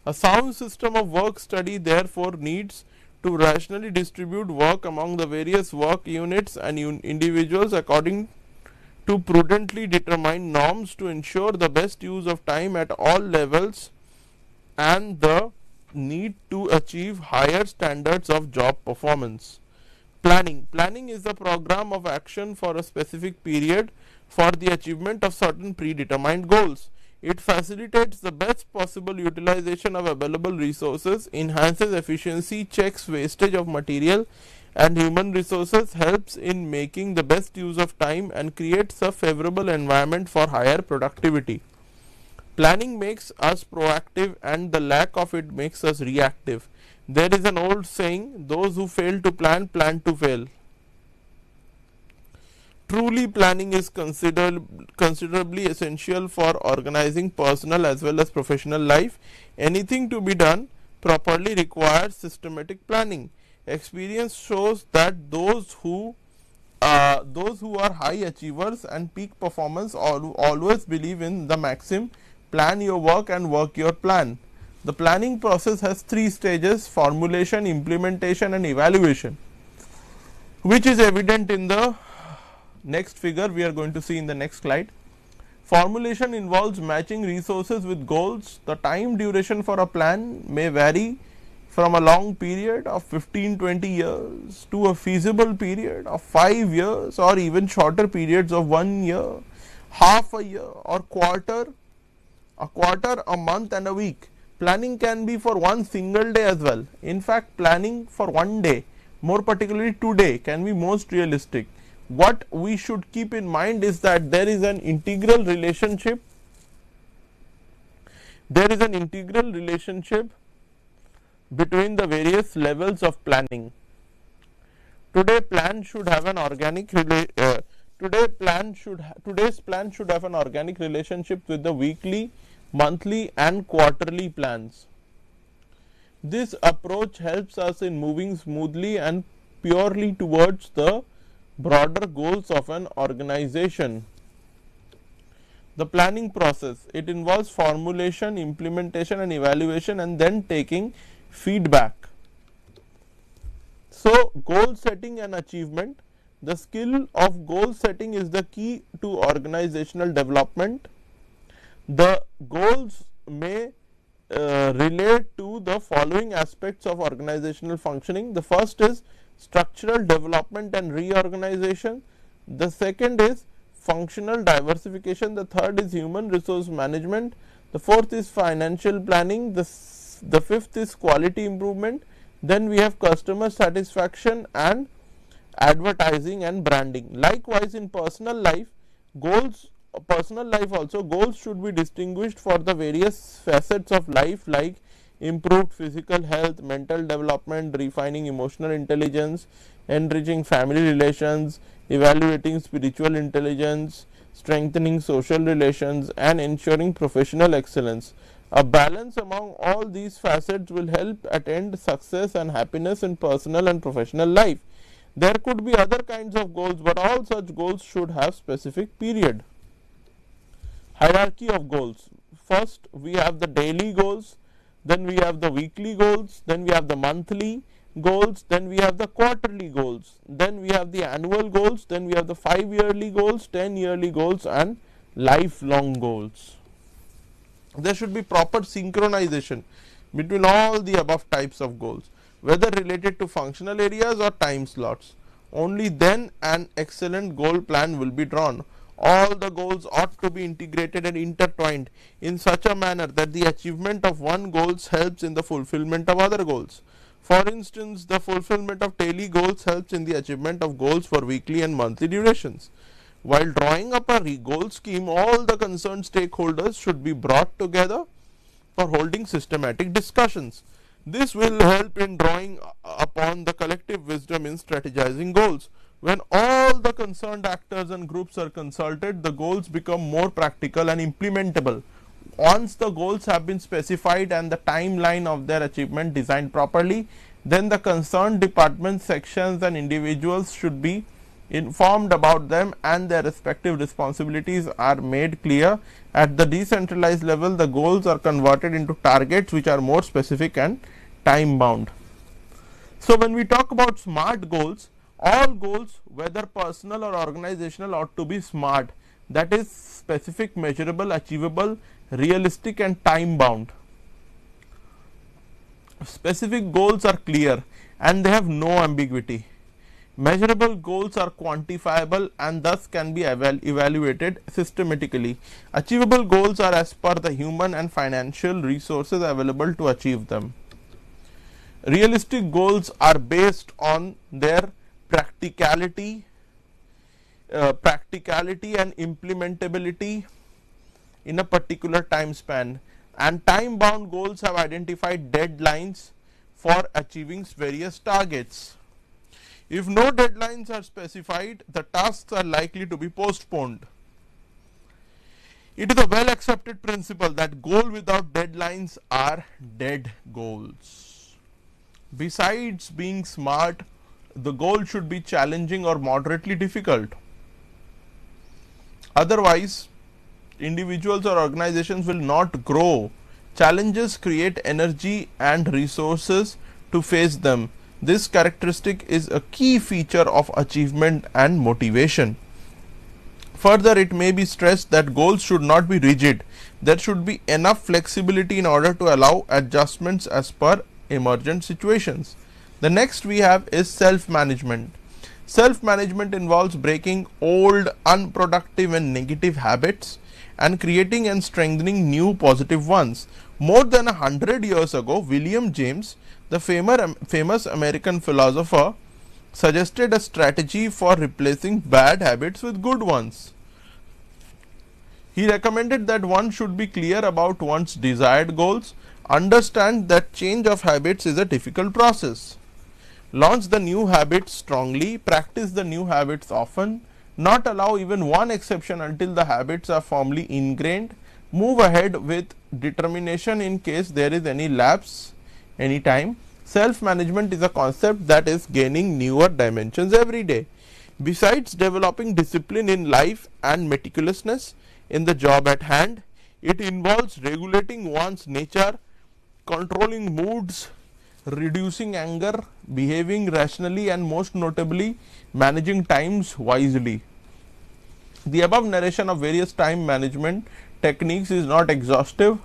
A sound system of work study therefore needs to rationally distribute work among the various work units and individuals according to prudently determine norms to ensure the best use of time at all levels and the need to achieve higher standards of job performance. Planning is the program of action for a specific period for the achievement of certain predetermined goals. It facilitates the best possible utilization of available resources, enhances efficiency, checks wastage of material and human resources, helps in making the best use of time, and creates a favorable environment for higher productivity. Planning makes us proactive, and the lack of it makes us reactive. There is an old saying, those who fail to plan to fail. Truly, planning is considerably essential for organizing personal as well as professional life. Anything to be done properly requires systematic planning. Experience shows that those who are high achievers and peak performance always believe in the maxim, plan your work and work your plan. The planning process has three stages: formulation, implementation and evaluation, which is evident in the next figure we are going to see in the next slide. Formulation involves matching resources with goals. The time duration for a plan may vary from a long period of 15-20 years to a feasible period of 5 years, or even shorter periods of 1 year, half a year or quarter, a month and a week. Planning can be for one single day as well. In fact, planning for one day, more particularly today, can be most realistic. What we should keep in mind is that there is an integral relationship between the various levels of planning. Today's plan should have an organic relationship with the weekly, monthly and quarterly plans. This approach helps us in moving smoothly and purely towards the broader goals of an organization. The planning process, it involves formulation, implementation and evaluation, and then taking feedback. So, goal setting and achievement. The skill of goal setting is the key to organizational development. The goals may relate to the following aspects of organizational functioning. The first is structural development and reorganization. The second is functional diversification. The third is human resource management. The fourth is financial planning. The fifth is quality improvement. Then we have customer satisfaction and advertising and branding. Likewise, in personal life also, goals should be distinguished for the various facets of life, like improved physical health, mental development, refining emotional intelligence, enriching family relations, evaluating spiritual intelligence, strengthening social relations and ensuring professional excellence. A balance among all these facets will help attain success and happiness in personal and professional life. There could be other kinds of goals, but all such goals should have specific period. Hierarchy of goals. First, we have the daily goals, then we have the weekly goals, then we have the monthly goals, then we have the quarterly goals, then we have the annual goals, then we have the 5-yearly goals, 10-yearly goals and lifelong goals. There should be proper synchronization between all the above types of goals, whether related to functional areas or time slots. only then an excellent goal plan will be drawn. All the goals ought to be integrated and intertwined in such a manner that the achievement of one goal helps in the fulfillment of other goals. For instance, the fulfillment of daily goals helps in the achievement of goals for weekly and monthly durations. While drawing up a goal scheme, all the concerned stakeholders should be brought together for holding systematic discussions. This will help in drawing upon the collective wisdom in strategizing goals. When all the concerned actors and groups are consulted, the goals become more practical and implementable. Once the goals have been specified and the timeline of their achievement designed properly, then the concerned departments, sections and individuals should be informed about them and their respective responsibilities are made clear. At the decentralized level, the goals are converted into targets which are more specific and time bound. So, when we talk about SMART goals, all goals, whether personal or organizational, ought to be SMART, that is specific, measurable, achievable, realistic and time bound. Specific goals are clear and they have no ambiguity. Measurable goals are quantifiable and thus can be evaluated systematically. Achievable goals are as per the human and financial resources available to achieve them. Realistic goals are based on their practicality and implementability in a particular time span, and time bound goals have identified deadlines for achieving various targets. If no deadlines are specified, the tasks are likely to be postponed. It is a well accepted principle that goals without deadlines are dead goals. Besides being SMART, the goal should be challenging or moderately difficult. Otherwise, individuals or organizations will not grow. Challenges create energy and resources to face them. This characteristic is a key feature of achievement and motivation. Further, it may be stressed that goals should not be rigid. There should be enough flexibility in order to allow adjustments as per emergent situations. The next we have is self-management. Self-management involves breaking old, unproductive and negative habits and creating and strengthening new positive ones. More than 100 years ago, William James, the famous American philosopher, suggested a strategy for replacing bad habits with good ones. He recommended that one should be clear about one's desired goals, understand that change of habits is a difficult process, launch the new habits strongly, practice the new habits often, not allow even one exception until the habits are firmly ingrained, move ahead with determination in case there is any lapse anytime. Self-management is a concept that is gaining newer dimensions every day. Besides developing discipline in life and meticulousness in the job at hand, it involves regulating one's nature, controlling moods, reducing anger, behaving rationally and most notably managing times wisely. The above narration of various time management techniques is not exhaustive.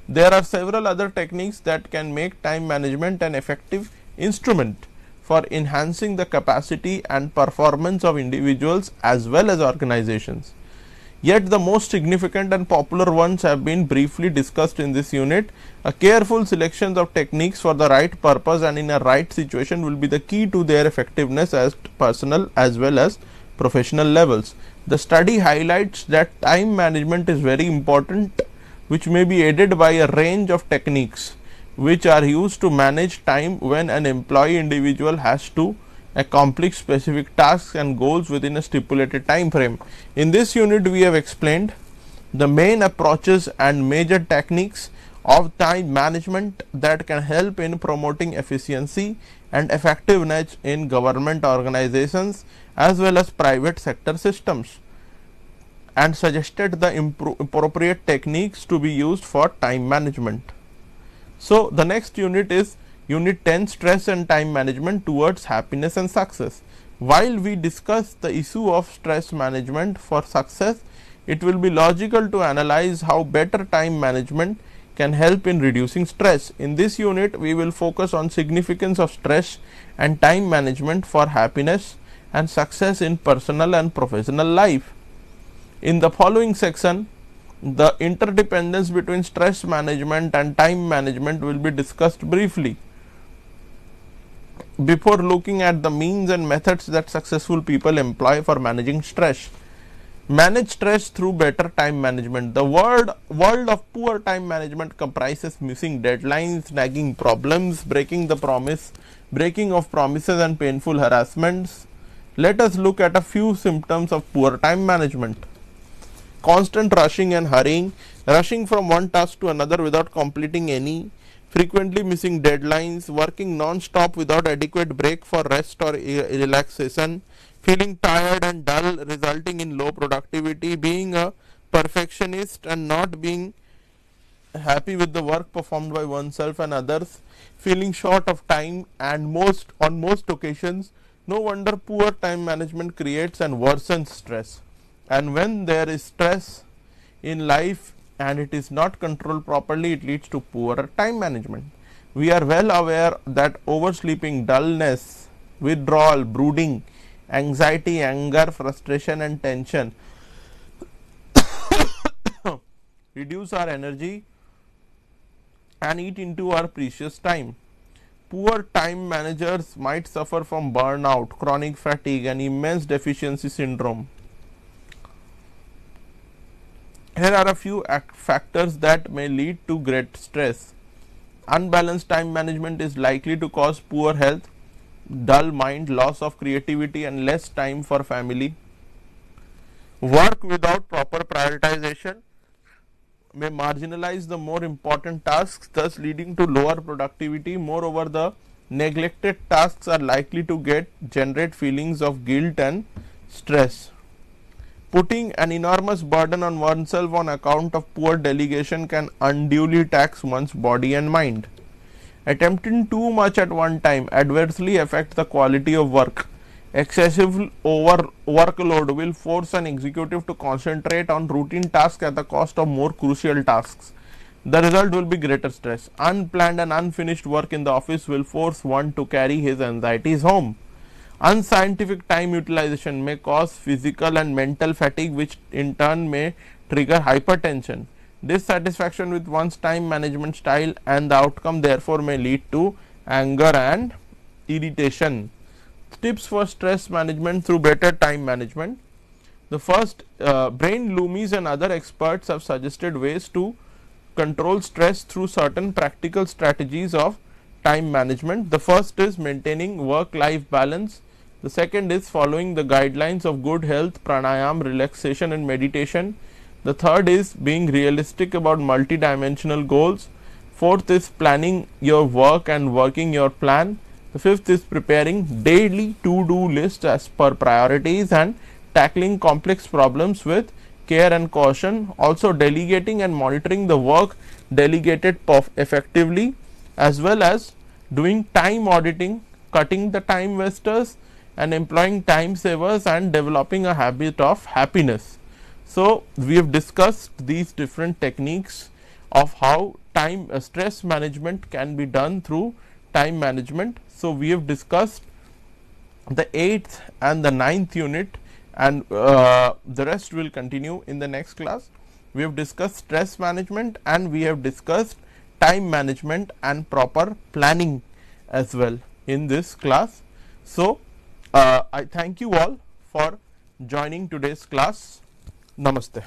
There are several other techniques that can make time management an effective instrument for enhancing the capacity and performance of individuals as well as organizations. Yet the most significant and popular ones have been briefly discussed in this unit. A careful selection of techniques for the right purpose and in a right situation will be the key to their effectiveness at personal as well as professional levels. The study highlights that time management is very important, which may be aided by a range of techniques which are used to manage time when an employee individual has to accomplish specific tasks and goals within a stipulated time frame. In this unit, we have explained the main approaches and major techniques of time management that can help in promoting efficiency and effectiveness in government organizations as well as private sector systems, and suggested the appropriate techniques to be used for time management. So, the next unit is Unit 10, Stress and Time Management towards Happiness and Success. While we discuss the issue of stress management for success, it will be logical to analyze how better time management can help in reducing stress. In this unit, we will focus on significance of stress and time management for happiness and success in personal and professional life. In the following section, the interdependence between stress management and time management will be discussed briefly. Before looking at the means and methods that successful people employ for managing stress, manage stress through better time management. The world of poor time management comprises missing deadlines, nagging problems, breaking of promises and painful harassments. Let us look at a few symptoms of poor time management. Constant rushing and hurrying, rushing from one task to another without completing any, frequently missing deadlines, working non-stop without adequate break for rest or relaxation, feeling tired and dull resulting in low productivity, being a perfectionist and not being happy with the work performed by oneself and others, feeling short of time, and on most occasions, no wonder poor time management creates and worsens stress. And when there is stress in life and it is not controlled properly, it leads to poor time management. We are well aware that oversleeping, dullness, withdrawal, brooding, anxiety, anger, frustration and tension reduce our energy and eat into our precious time. Poor time managers might suffer from burnout, chronic fatigue and immense deficiency syndrome. Here are a few factors that may lead to great stress. Unbalanced time management is likely to cause poor health, dull mind, loss of creativity and less time for family. Work without proper prioritization may marginalize the more important tasks, thus leading to lower productivity. Moreover, the neglected tasks are likely to generate feelings of guilt and stress. Putting an enormous burden on oneself on account of poor delegation can unduly tax one's body and mind. Attempting too much at one time adversely affects the quality of work. Excessive workload will force an executive to concentrate on routine tasks at the cost of more crucial tasks. The result will be greater stress. Unplanned and unfinished work in the office will force one to carry his anxieties home. Unscientific time utilization may cause physical and mental fatigue, which in turn may trigger hypertension. Dissatisfaction with one's time management style and the outcome therefore may lead to anger and irritation. Tips for stress management through better time management. The first, Brain Loomis and other experts have suggested ways to control stress through certain practical strategies of time management. The first is maintaining work life balance. The second is following the guidelines of good health, pranayam, relaxation and meditation. The third is being realistic about multidimensional goals. Fourth is planning your work and working your plan. The fifth is preparing daily to-do lists as per priorities and tackling complex problems with care and caution. Also delegating and monitoring the work delegated effectively, as well as doing time auditing, cutting the time wasters and employing time savers and developing a habit of happiness. So, we have discussed these different techniques of how time stress management can be done through time management. So, we have discussed the 8th and the 9th unit, and the rest will continue in the next class. We have discussed stress management and we have discussed time management and proper planning as well in this class. So, I thank you all for joining today's class. Namaste.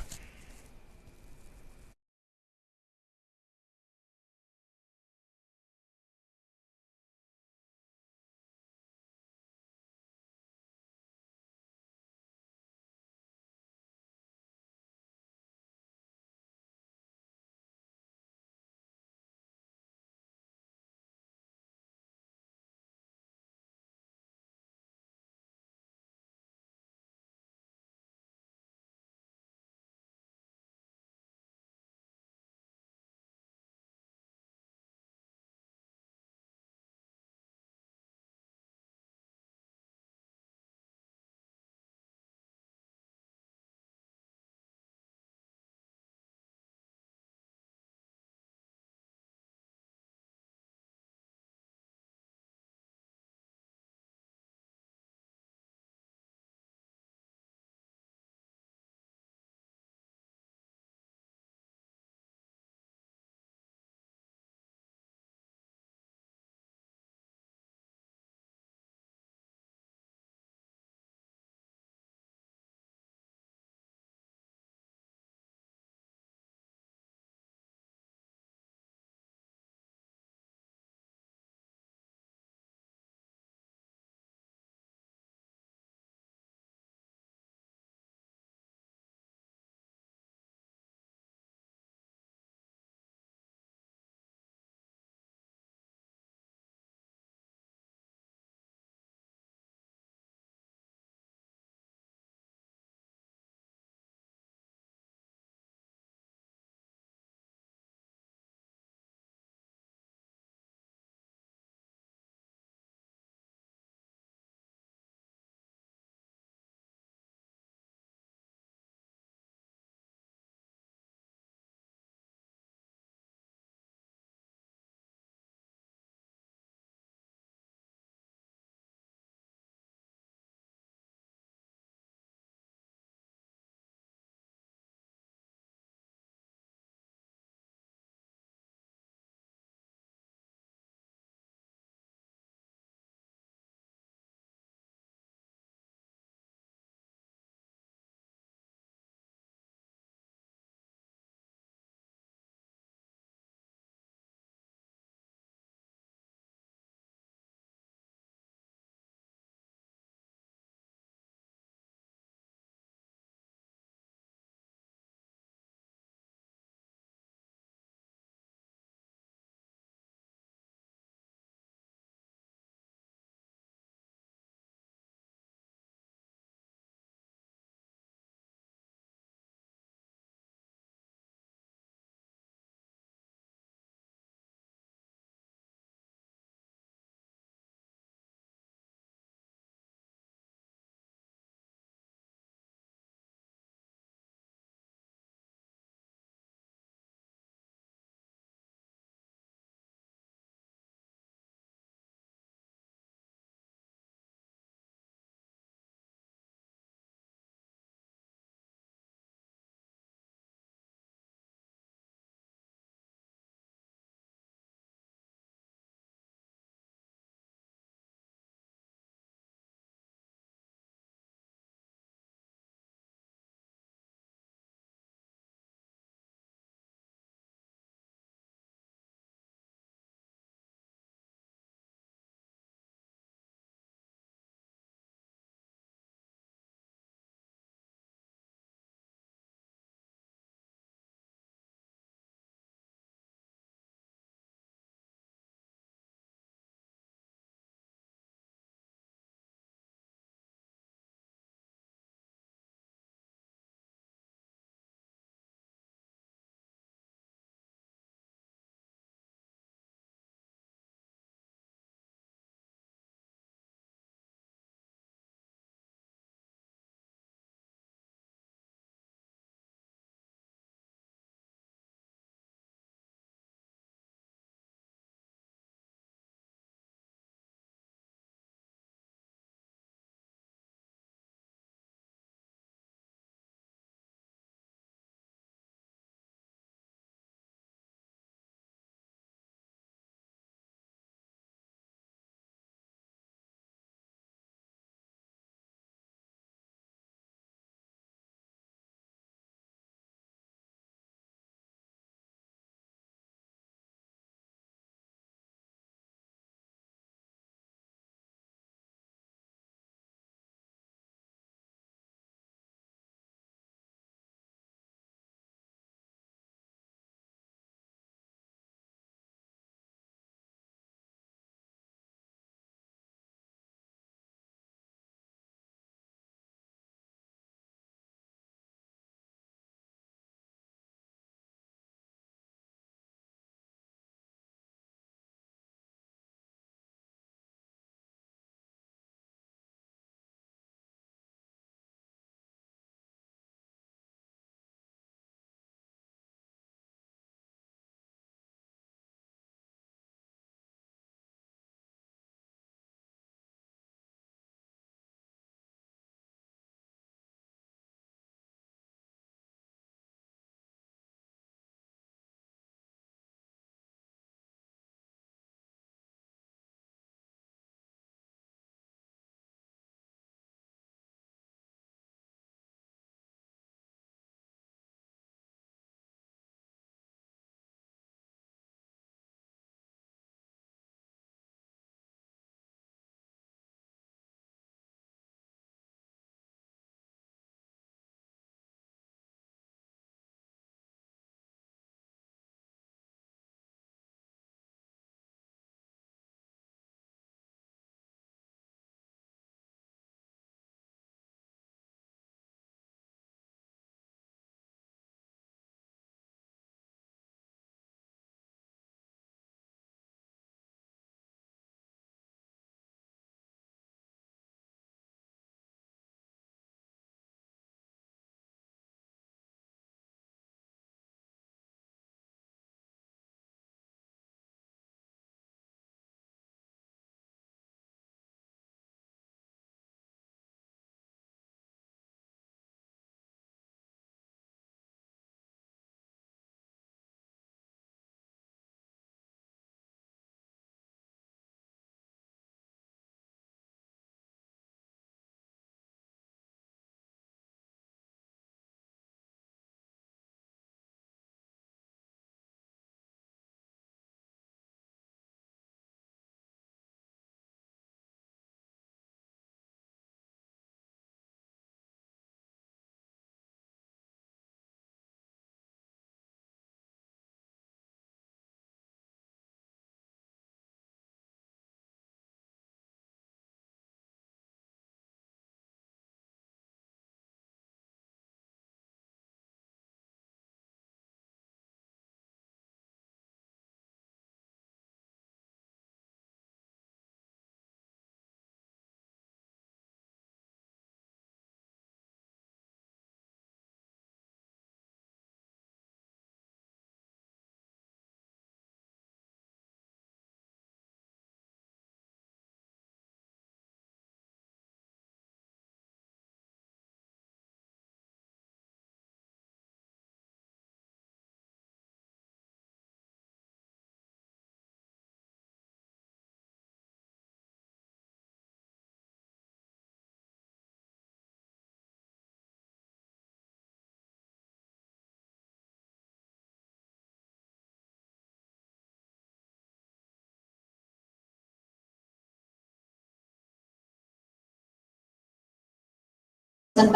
కోసం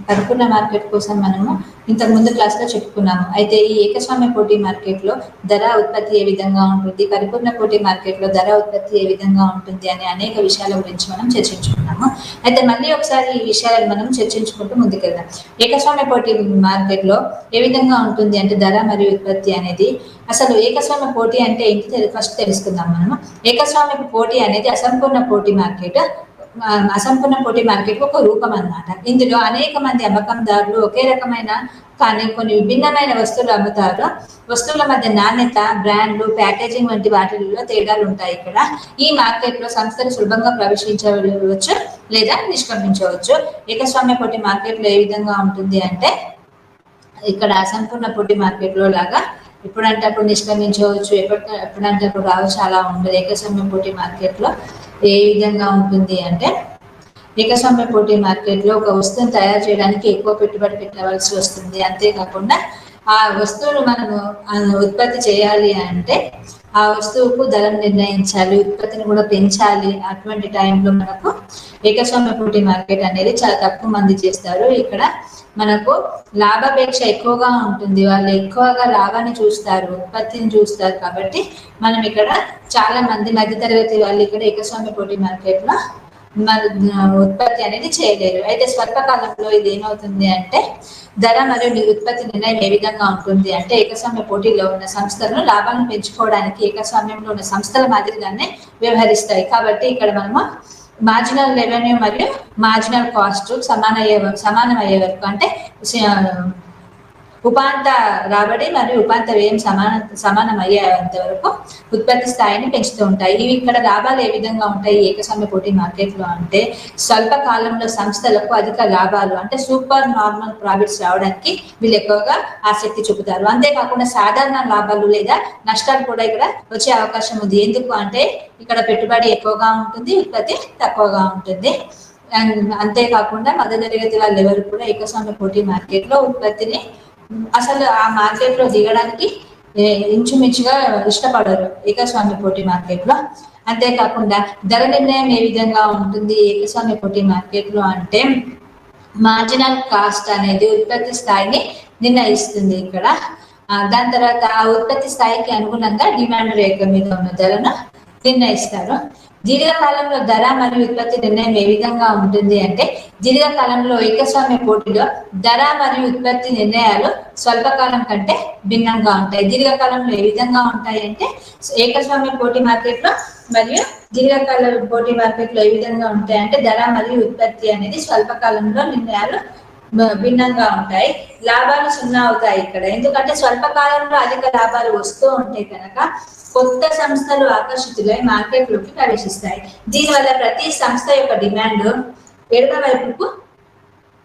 పరిపూర్ణ market కోసం మనము ఇంతకు ముందు క్లాస్లో చెప్పుకున్నాము. అయితే ఈ ఏకస్వామ్య పోటీ మార్కెట్లో ధర ఉత్పత్తి ఏ విధంగా ఉంటుంది, పరిపూర్ణ పోటీ మార్కెట్లో ధర ఉత్పత్తి ఏ విధంగా ఉంటుంది అనే అనేక విషయాల గురించి మనం చర్చించుకున్నాము. అయితే మళ్ళీ ఒకసారి ఈ విషయాలను మనం చర్చించుకుంటూ ముందుకెళ్దాం. ఏకస్వామ్య పోటీ మార్కెట్లో ఏ విధంగా ఉంటుంది అంటే ధర మరియు ఉత్పత్తి అనేది. అసలు ఏకస్వామ్య పోటీ అంటే ఏంటి ఫస్ట్ తెలుసుకుందాం మనము. ఏకస్వామ్య పోటీ అనేది అసంపూర్ణ పోటీ మార్కెట్. అసంపూర్ణ పోటీ మార్కెట్ ఒక రూపం అన్నమాట. ఇందులో అనేక మంది అమ్మకందారులు ఒకే రకమైన కానీ కొన్ని విభిన్నమైన వస్తువులు అమ్ముతారు. వస్తువుల మధ్య నాణ్యత, బ్రాండ్లు, ప్యాకేజింగ్ వంటి వాటిల్లో తేడాలు ఉంటాయి. ఇక్కడ ఈ మార్కెట్ లో సంస్థలు సులభంగా ప్రవేశించవచ్చు లేదా నిష్క్రమించవచ్చు. ఏకస్వామ్య పోటీ మార్కెట్ లో ఏ విధంగా ఉంటుంది అంటే ఇక్కడ అసంపూర్ణ పోటీ మార్కెట్ లో లాగా ఎప్పుడంటే అప్పుడు నిష్క్రమించవచ్చు, ఎప్పుడంటే అప్పుడు రావచ్చు, అలా ఉండదు. ఏకస్వామ్య పోటీ మార్కెట్ లో ఏ విధంగా ఉంటుంది అంటే ఏకస్వామ్య పోటీ మార్కెట్లో ఒక వస్తువును తయారు చేయడానికి ఎక్కువ పెట్టుబడి పెట్టవలసి వస్తుంది. అంతేకాకుండా ఆ వస్తువును మనము ఉత్పత్తి చేయాలి అంటే ఆ వస్తువుకు ధరను నిర్ణయించాలి, ఉత్పత్తిని కూడా పెంచాలి. అటువంటి టైంలో మనకు ఏకస్వామ్య పోటీ మార్కెట్ అనేది చాలా తక్కువ మంది చేస్తారు. ఇక్కడ మనకు లాభాపేక్ష ఎక్కువగా ఉంటుంది. వాళ్ళు ఎక్కువగా లాభాన్ని చూస్తారు, ఉత్పత్తిని చూస్తారు. కాబట్టి మనం ఇక్కడ చాలా మంది మధ్యతరగతి వాళ్ళు ఇక్కడ ఏకస్వామ్య పోటీ మార్కెట్లో ఉత్పత్తి అనేది చేయలేరు. అయితే స్వల్పకాలంలో ఇది ఏమవుతుంది అంటే ధర మరియు ఉత్పత్తి నిర్ణయం ఏ విధంగా ఉంటుంది అంటే ఏకస్వామ్య పోటీలో ఉన్న సంస్థలను లాభాలను పెంచుకోవడానికి ఏకస్వామ్యంలో ఉన్న సంస్థల మాదిరిగానే వ్యవహరిస్తాయి. కాబట్టి ఇక్కడ మనము మార్జినల్ రెవెన్యూ మరియు మార్జినల్ కాస్ట్ సమానం అయ్యే వరకు అంటే ఉపాంత రాబడి మరియు ఉపాంత వ్యయం సమానం అయ్యేంత వరకు ఉత్పత్తి స్థాయిని పెంచుతూ ఉంటాయి. ఇవి ఇక్కడ లాభాలు ఏ విధంగా ఉంటాయి ఏకస్వామ్య పోటీ మార్కెట్లో అంటే స్వల్ప కాలంలో సంస్థలకు అధిక లాభాలు అంటే సూపర్ నార్మల్ ప్రాఫిట్స్ రావడానికి వీళ్ళు ఎక్కువగా ఆసక్తి చూపుతారు. అంతేకాకుండా సాధారణ లాభాలు లేదా నష్టాలు కూడా ఇక్కడ వచ్చే అవకాశం ఉంది. ఎందుకు అంటే ఇక్కడ పెట్టుబడి ఎక్కువగా ఉంటుంది, ఉత్పత్తి తక్కువగా ఉంటుంది. అంతేకాకుండా మధ్యతరగతి వాళ్ళు ఎవరు కూడా ఏకస్వామ్య పోటీ మార్కెట్లో ఉత్పత్తిని అసలు ఆ మార్కెట్ లో దిగడానికి ఇంచుమించుగా ఇష్టపడరు ఏకస్వామ్య పోటీ మార్కెట్ లో. అంతేకాకుండా ధర నిర్ణయం ఏ విధంగా ఉంటుంది ఏకస్వామ్య పోటీ మార్కెట్ లో అంటే మార్జినల్ కాస్ట్ అనేది ఉత్పత్తి స్థాయిని నిర్ణయిస్తుంది. ఇక్కడ దాని తర్వాత ఆ ఉత్పత్తి స్థాయికి అనుగుణంగా డిమాండ్ రేఖ మీద ఉన్న ధరను నిర్ణయిస్తారు. దీర్ఘకాలంలో ధర మరియు ఉత్పత్తి నిర్ణయం ఏ విధంగా ఉంటుంది అంటే దీర్ఘకాలంలో ఏకస్వామ్య పోటీలో ధర మరియు ఉత్పత్తి నిర్ణయాలు స్వల్పకాలం కంటే భిన్నంగా ఉంటాయి. దీర్ఘకాలంలో ఏ విధంగా ఉంటాయి అంటే ఏకస్వామ్య పోటీ మార్కెట్లో మరియు దీర్ఘకాల పోటీ మార్కెట్లో ఏ విధంగా ఉంటాయి అంటే ధర మరియు ఉత్పత్తి అనేది స్వల్పకాలంలో నిర్ణయాలు భిన్నంగా ఉంటాయి. లాభాలు 0 అవుతాయి ఇక్కడ. ఎందుకంటే స్వల్పకాలంలో అధిక లాభాలు వస్తూ ఉంటాయి కనుక కొత్త సంస్థలు ఆకర్షితులై మార్కెట్లోకి ప్రవేశిస్తాయి. దీనివల్ల ప్రతి సంస్థ యొక్క డిమాండ్ ఎడమ వైపుకు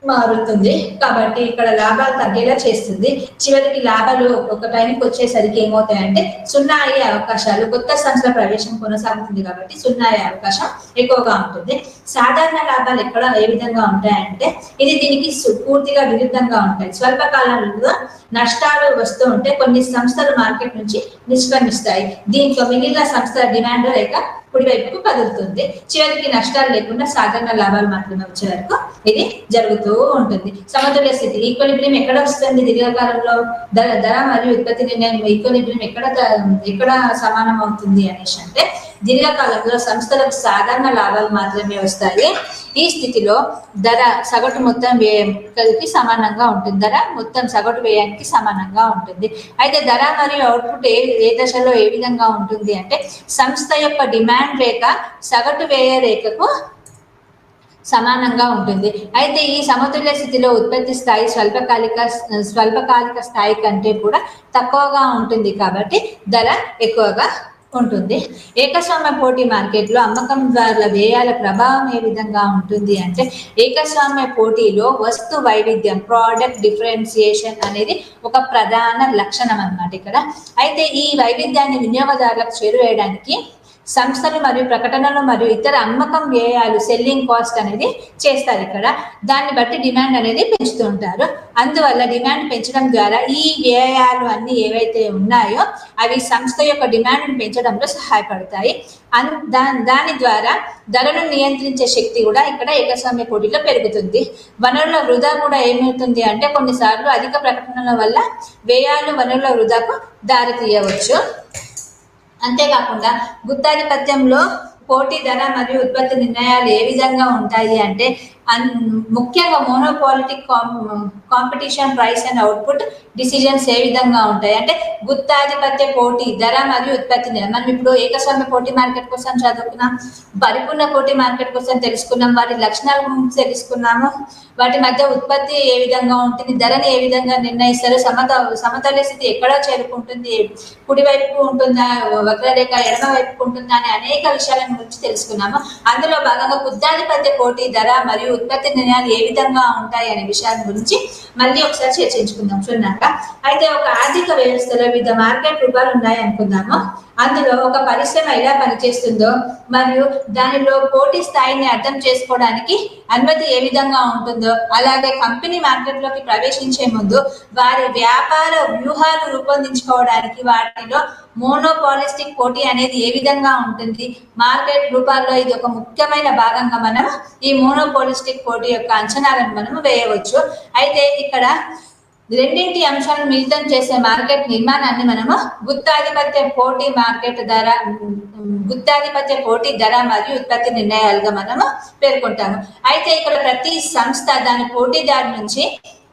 మారుతుంది. కాబట్టి ఇక్కడ లాభాలు తగ్గేలా చేస్తుంది. చివరికి లాభాలు ఒక టైంకి వచ్చేసరికి ఏమవుతాయంటే 0 అయ్యే అవకాశాలు, కొత్త సంస్థల ప్రవేశం కొనసాగుతుంది కాబట్టి 0 అయ్యే అవకాశం ఎక్కువగా ఉంటుంది. సాధారణ లాభాలు ఎక్కడ ఏ విధంగా ఉంటాయంటే ఇది దీనికి పూర్తిగా విరుద్ధంగా ఉంటాయి. స్వల్పకాలంలో నష్టాలు వస్తూ ఉంటే కొన్ని సంస్థలు మార్కెట్ నుంచి నిష్క్రమిస్తాయి. దీంతో మిగిలిన సంస్థల డిమాండ్ లేక కుడివైపుకు కదులుతుంది. చివరికి నష్టాలు లేకుండా సాధారణ లాభాలు మాత్రమే వచ్చే వరకు ఇది జరుగుతూ ఉంటుంది. సమతుల్య స్థితి ఈక్విలిబ్రియం ఎక్కడ వస్తుంది దీర్ఘకాలంలో ధర మరియు ఉత్పత్తి నిర్ణయం ఈక్విలిబ్రియం ఎక్కడ సమానం అవుతుంది అనేసి అంటే దీర్ఘకాలంలో సంస్థలకు సాధారణ లాభాలు మాత్రమే వస్తాయి. ఈ స్థితిలో ధర సగటు మొత్తం వ్యయానికి సమానంగా ఉంటుంది. ధర మొత్తం సగటు వ్యయానికి సమానంగా ఉంటుంది. అయితే ధర మరియు అవుట్పుట్ ఏ దశలో ఏ విధంగా ఉంటుంది అంటే సంస్థ యొక్క డిమాండ్ రేఖ సగటు వ్యయ రేఖకు సమానంగా ఉంటుంది. అయితే ఈ సమతుల్య స్థితిలో ఉత్పత్తి స్థాయి స్వల్పకాలిక స్థాయి కంటే కూడా తక్కువగా ఉంటుంది. కాబట్టి ధర ఎక్కువగా ఉంటుంది. ఏకస్వామ్య పోటీ మార్కెట్లో అమ్మకందారుల వ్యయాల ప్రభావం ఏ విధంగా ఉంటుంది అంటే ఏకస్వామ్య పోటీలో వస్తు వైవిధ్యం ప్రోడక్ట్ డిఫరెన్సియేషన్ అనేది ఒక ప్రధాన లక్షణం అన్నమాట ఇక్కడ. అయితే ఈ వైవిధ్యాన్ని వినియోగదారులకు చేరువేయడానికి సంస్థలు మరియు ప్రకటనలు మరియు ఇతర అమ్మకం వ్యయాలు సెల్లింగ్ కాస్ట్ అనేది చేస్తారు ఇక్కడ. దాన్ని బట్టి డిమాండ్ అనేది పెంచుతూ ఉంటారు. అందువల్ల డిమాండ్ పెంచడం ద్వారా ఈ వ్యయాలు అన్ని ఏవైతే ఉన్నాయో అవి సంస్థ యొక్క డిమాండ్ పెంచడంలో సహాయపడతాయి. దాని ద్వారా ధరను నియంత్రించే శక్తి కూడా ఇక్కడ ఏకస్వామ్య పోటీలో పెరుగుతుంది. వనరుల వృధా కూడా ఏమవుతుంది అంటే కొన్నిసార్లు అధిక ప్రకటనల వల్ల వ్యయాలు వనరుల వృధాకు దారి తీయవచ్చు. అంతేకాకుండా గుత్తాధిపత్యంలో పోటీ ధర మరియు ఉత్పత్తి నిర్ణయాలు ఏ విధంగా ఉంటాయి అంటే ముఖ్యంగా monopolistic competition price and output decisions ఏ విధంగా ఉంటాయి అంటే గుత్తాధిపత్య పోటీ ధర మరియు ఉత్పత్తి. మనం ఇప్పుడు ఏకస్వామ్య పోటీ మార్కెట్ కోసం చదువుకున్నాం, పరిపూర్ణ పోటీ మార్కెట్ కోసం తెలుసుకున్నాం, వాటి లక్షణాల గురించి తెలుసుకున్నాము, వాటి మధ్య ఉత్పత్తి ఏ విధంగా ఉంటుంది, ధరని ఏ విధంగా నిర్ణయిస్తారు, సమతౌల్య స్థితి ఎక్కడో చేరుకుంటుంది, కుడివైపు ఉంటుందా వక్రరేఖ ఎడమ వైపు ఉంటుందా అనే అనేక విషయాల గురించి తెలుసుకున్నాము. అందులో భాగంగా గుత్తాధిపత్య పోటీ ధర మరియు ఉత్పత్తి నిర్ణయాలు ఏ విధంగా ఉంటాయి అనే విషయాల గురించి మళ్ళీ ఒకసారి చర్చించుకుందాం. చూన్నాక అయితే ఒక ఆర్థిక వ్యవస్థలో వివిధ మార్కెట్ రూపాలు ఉన్నాయి అనుకుందాము. అందులో ఒక పరిశ్రమ ఎలా పనిచేస్తుందో మరియు దానిలో పోటీ స్థాయిని అర్థం చేసుకోవడానికి అనుమతి ఏ విధంగా ఉంటుందో, అలాగే కంపెనీ మార్కెట్లోకి ప్రవేశించే ముందు వారి వ్యాపార వ్యూహాలు రూపొందించుకోవడానికి వాటిలో మోనోపాలిస్టిక్ పోటీ అనేది ఏ విధంగా ఉంటుంది, మార్కెట్ రూపాల్లో ఇది ఒక ముఖ్యమైన భాగంగా మనం ఈ మోనోపాలిస్టిక్ పోటీ యొక్క అంచనాలను మనం వేయవచ్చు. అయితే ఇక్కడ రెండింటి అంశాలను మిళితం చేసే మార్కెట్ నిర్మాణాన్ని మనము గుత్తాధిపత్య పోటీ ధర మరియు ఉత్పత్తి నిర్ణయాలుగా మనము పేర్కొంటాము. అయితే ఇక్కడ ప్రతి సంస్థ దాని పోటీదారు నుంచి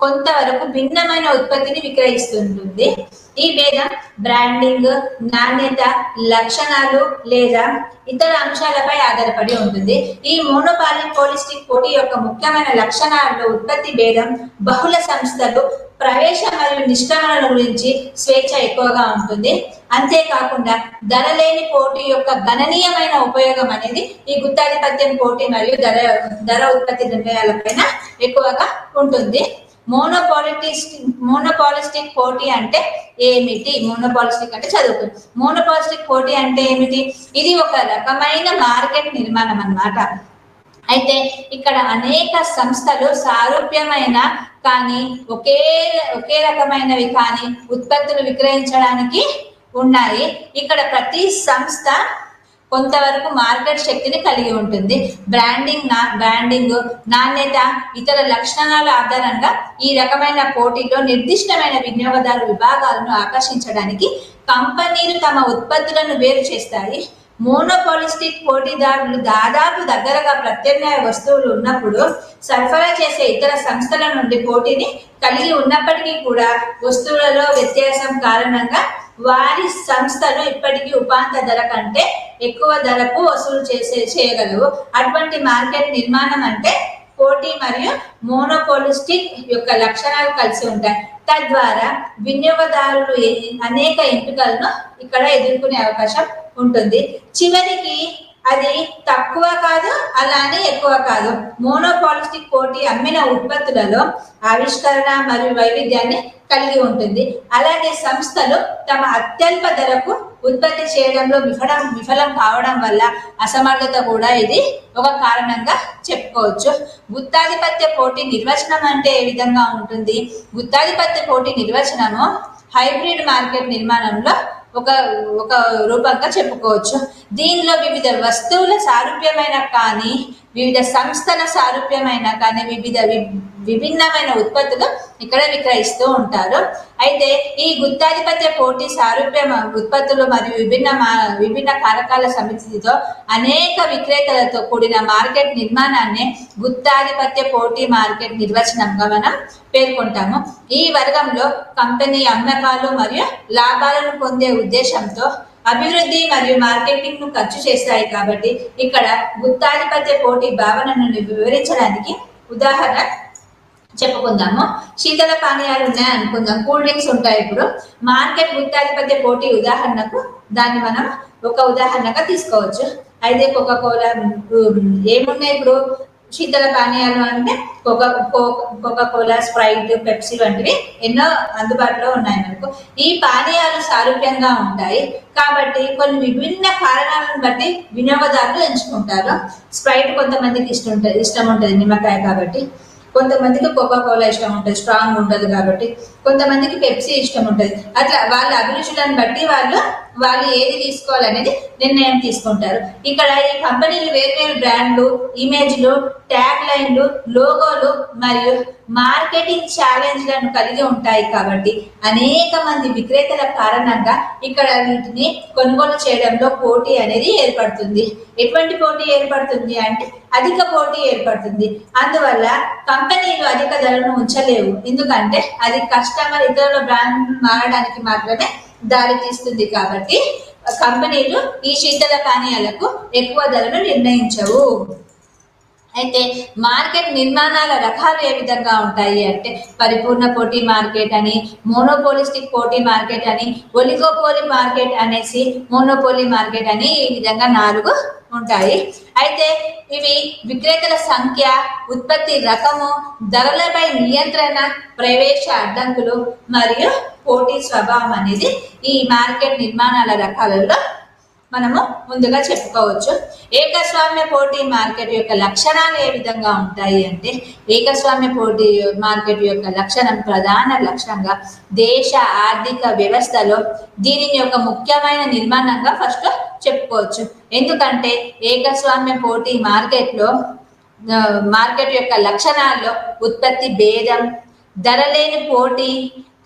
కొంతవరకు భిన్నమైన ఉత్పత్తిని విక్రయిస్తుంటుంది. ఈ భేదం బ్రాండింగ్, నాణ్యత, లక్షణాలు లేదా ఇతర అంశాలపై ఆధారపడి ఉంటుంది. ఈ మోనోపాలిస్టిక్ పోటీ యొక్క ముఖ్యమైన లక్షణాల్లో ఉత్పత్తి భేదం, బహుళ సంస్థలు, ప్రవేశ మరియు నిష్క్రమణల గురించి స్వేచ్ఛ ఎక్కువగా ఉంటుంది. అంతేకాకుండా ధర లేని పోటీ యొక్క గణనీయమైన ఉపయోగం అనేది ఈ గుత్తాధిపత్యం పోటీ మరియు ధర ఉత్పత్తి నిర్ణయాలపైన ఎక్కువగా ఉంటుంది. మోనోపాలిస్టిక్ పోటీ అంటే ఏమిటి? మోనోపాలిస్టిక్ అంటే చదువుతుంది. మోనోపాలిస్టిక్ పోటీ అంటే ఏమిటి? ఇది ఒక రకమైన మార్కెట్ నిర్మాణం అన్నమాట. అయితే ఇక్కడ అనేక సంస్థలు సారూప్యమైన కానీ ఒకే రకమైనవి కానీ ఉత్పత్తులు విక్రయించడానికి ఉన్నాయి. ఇక్కడ ప్రతి సంస్థ కొంతవరకు మార్కెట్ శక్తిని కలిగి ఉంటుంది. బ్రాండింగ్, నాణ్యత, ఇతర లక్షణాల ఆధారంగా ఈ రకమైన పోటీలో నిర్దిష్టమైన వినియోగదారు విభాగాలను ఆకర్షించడానికి కంపెనీలు తమ ఉత్పత్తులను వేరు చేస్తాయి. మోనోపాలిస్టిక్ పోటీదారులు దాదాపు దగ్గరగా ప్రత్యామ్నాయ వస్తువులు ఉన్నప్పుడు సరఫరా చేసే ఇతర సంస్థల నుండి పోటీని కలిగి ఉన్నప్పటికీ కూడా వస్తువులలో వ్యత్యాసం కారణంగా వారి సంస్థలు ఇప్పటికీ ఉపాంత ధర కంటే ఎక్కువ ధరకు వసూలు చేయగలవు. అటువంటి మార్కెట్ నిర్మాణం అంటే పోటీ మరియు మోనోపాలిస్టిక్ యొక్క లక్షణాలు కలిసి ఉంటాయి. తద్వారా వినియోగదారులు అనేక ఎంపికలను ఇక్కడ ఎదుర్కొనే అవకాశం ఉంటుంది. చివరికి అది తక్కువ కాదు, అలానే ఎక్కువ కాదు. మోనోపాలిస్టిక్ పోటీ అమ్మిన ఉత్పత్తులలో ఆవిష్కరణ మరియు వైవిధ్యాన్ని కలిగి ఉంటుంది. అలాగే సంస్థలు తమ అత్యల్ప ధరకు ఉత్పత్తి చేయడంలో విఫలం కావడం వల్ల అసమర్థత కూడా ఇది ఒక కారణంగా చెప్పుకోవచ్చు. గుత్తాధిపత్య పోటీ నిర్వచనం అంటే ఏ విధంగా ఉంటుంది? గుత్తాధిపత్య పోటీ నిర్వచనము హైబ్రిడ్ మార్కెట్ నిర్మాణంలో ఒక రూపంగా చెప్పుకోవచ్చు. దీనిలో వివిధ వస్తువుల సారూప్యమైన కానీ వివిధ సంస్థల సారూప్యమైన కానీ విభిన్నమైన ఉత్పత్తులు ఇక్కడ విక్రయిస్తూ ఉంటారు. అయితే ఈ గుత్తాధిపత్య పోటీ సారూప్య ఉత్పత్తులు మరియు విభిన్న కారకాల సమితితో అనేక విక్రేతలతో కూడిన మార్కెట్ నిర్మాణాన్ని గుత్తాధిపత్య పోటీ మార్కెట్ నిర్వచనంగా మనం పేర్కొంటాము. ఈ వర్గంలో కంపెనీ అమ్మకాలు మరియు లాభాలను పొందే ఉద్దేశంతో అభివృద్ధి మరియు మార్కెటింగ్ ను ఖర్చు చేస్తాయి. కాబట్టి ఇక్కడ గుత్తాధిపత్య పోటీ భావనను వివరించడానికి ఉదాహరణ చెప్పుకుందాము. శీతల పానీయాలు ఉన్నాయి అనుకుందాం, కూల్ డ్రింక్స్ ఉంటాయి. ఇప్పుడు మార్కెట్ గుత్తాధిపత్య పోటీ ఉదాహరణకు దాన్ని మనం ఒక ఉదాహరణగా తీసుకోవచ్చు. అయితే కోకా కోలా ఏమున్నాయి? ఇప్పుడు శీతల పానీయాలు అంటే కోకా కోలా, స్ప్రైట్, పెప్సీ వంటివి ఎన్నో అందుబాటులో ఉన్నాయి మనకు. ఈ పానీయాలు సారూప్యంగా ఉంటాయి కాబట్టి కొన్ని విభిన్న కారణాలను బట్టి వినియోగదారులు ఎంచుకుంటారు. స్ప్రైట్ కొంతమందికి ఇష్టం ఉంటుంది నిమ్మకాయ కాబట్టి, కొంతమందికి కోకా కోలా ఇష్టం ఉంటుంది స్ట్రాంగ్ ఉంటుంది కాబట్టి, కొంతమందికి పెప్సీ ఇష్టం ఉంటుంది. అట్లా వాళ్ళ అభిరుచులను బట్టి వాళ్ళు ఏది తీసుకోవాలనేది నిర్ణయం తీసుకుంటారు. ఇక్కడ ఈ కంపెనీలు వేర్వేరు బ్రాండ్లు, ఇమేజ్లు, ట్యాగ్ లైన్లు, లోగోలు మరియు మార్కెటింగ్ ఛాలెంజ్లను కలిగి ఉంటాయి కాబట్టి అనేక మంది విక్రేతల కారణంగా ఇక్కడ వీటిని కొనుగోలు చేయడంలో పోటీ అనేది ఏర్పడుతుంది. ఎటువంటి పోటీ ఏర్పడుతుంది అంటే అధిక పోటీ ఏర్పడుతుంది. అందువల్ల కంపెనీలు అధిక ధరలను ఉంచలేవు, ఎందుకంటే అది కస్టమర్ ఇతరుల బ్రాండ్ మారడానికి మాత్రమే దారి తీస్తుంది. కాబట్టి కంపెనీలు ఈ శీతల పానీయాలకు ఎక్కువ ధరను నిర్ణయించవు. అయితే మార్కెట్ నిర్మాణాల రకాలు ఏ విధంగా ఉంటాయి అంటే పరిపూర్ణ పోటీ మార్కెట్ అని, మోనోపోలిస్టిక్ పోటీ మార్కెట్ అని, ఒలిగోపోలి మార్కెట్ అనేసి, మోనోపోలి మార్కెట్ అని ఈ విధంగా 4 ఉంటాయి. అయితే ఇవి విక్రేతల సంఖ్య, ఉత్పత్తి రకము, ధరలపై నియంత్రణ, ప్రవేశ అడ్డంకులు మరియు పోటీ స్వభావం అనేది ఈ మార్కెట్ నిర్మాణాల రకాలలో మనము ముందుగా చెప్పుకోవచ్చు. ఏకస్వామ్య పోటీ మార్కెట్ యొక్క లక్షణాలు ఏ విధంగా ఉంటాయి అంటే ఏకస్వామ్య పోటీ మార్కెట్ యొక్క ప్రధాన లక్ష్యంగా దేశ ఆర్థిక వ్యవస్థలో దీనిని యొక్క ముఖ్యమైన నిర్మాణంగా ఫస్ట్ చెప్పుకోవచ్చు. ఎందుకంటే ఏకస్వామ్య పోటీ మార్కెట్ యొక్క లక్షణాల్లో ఉత్పత్తి భేదం, ధరలేని పోటీ,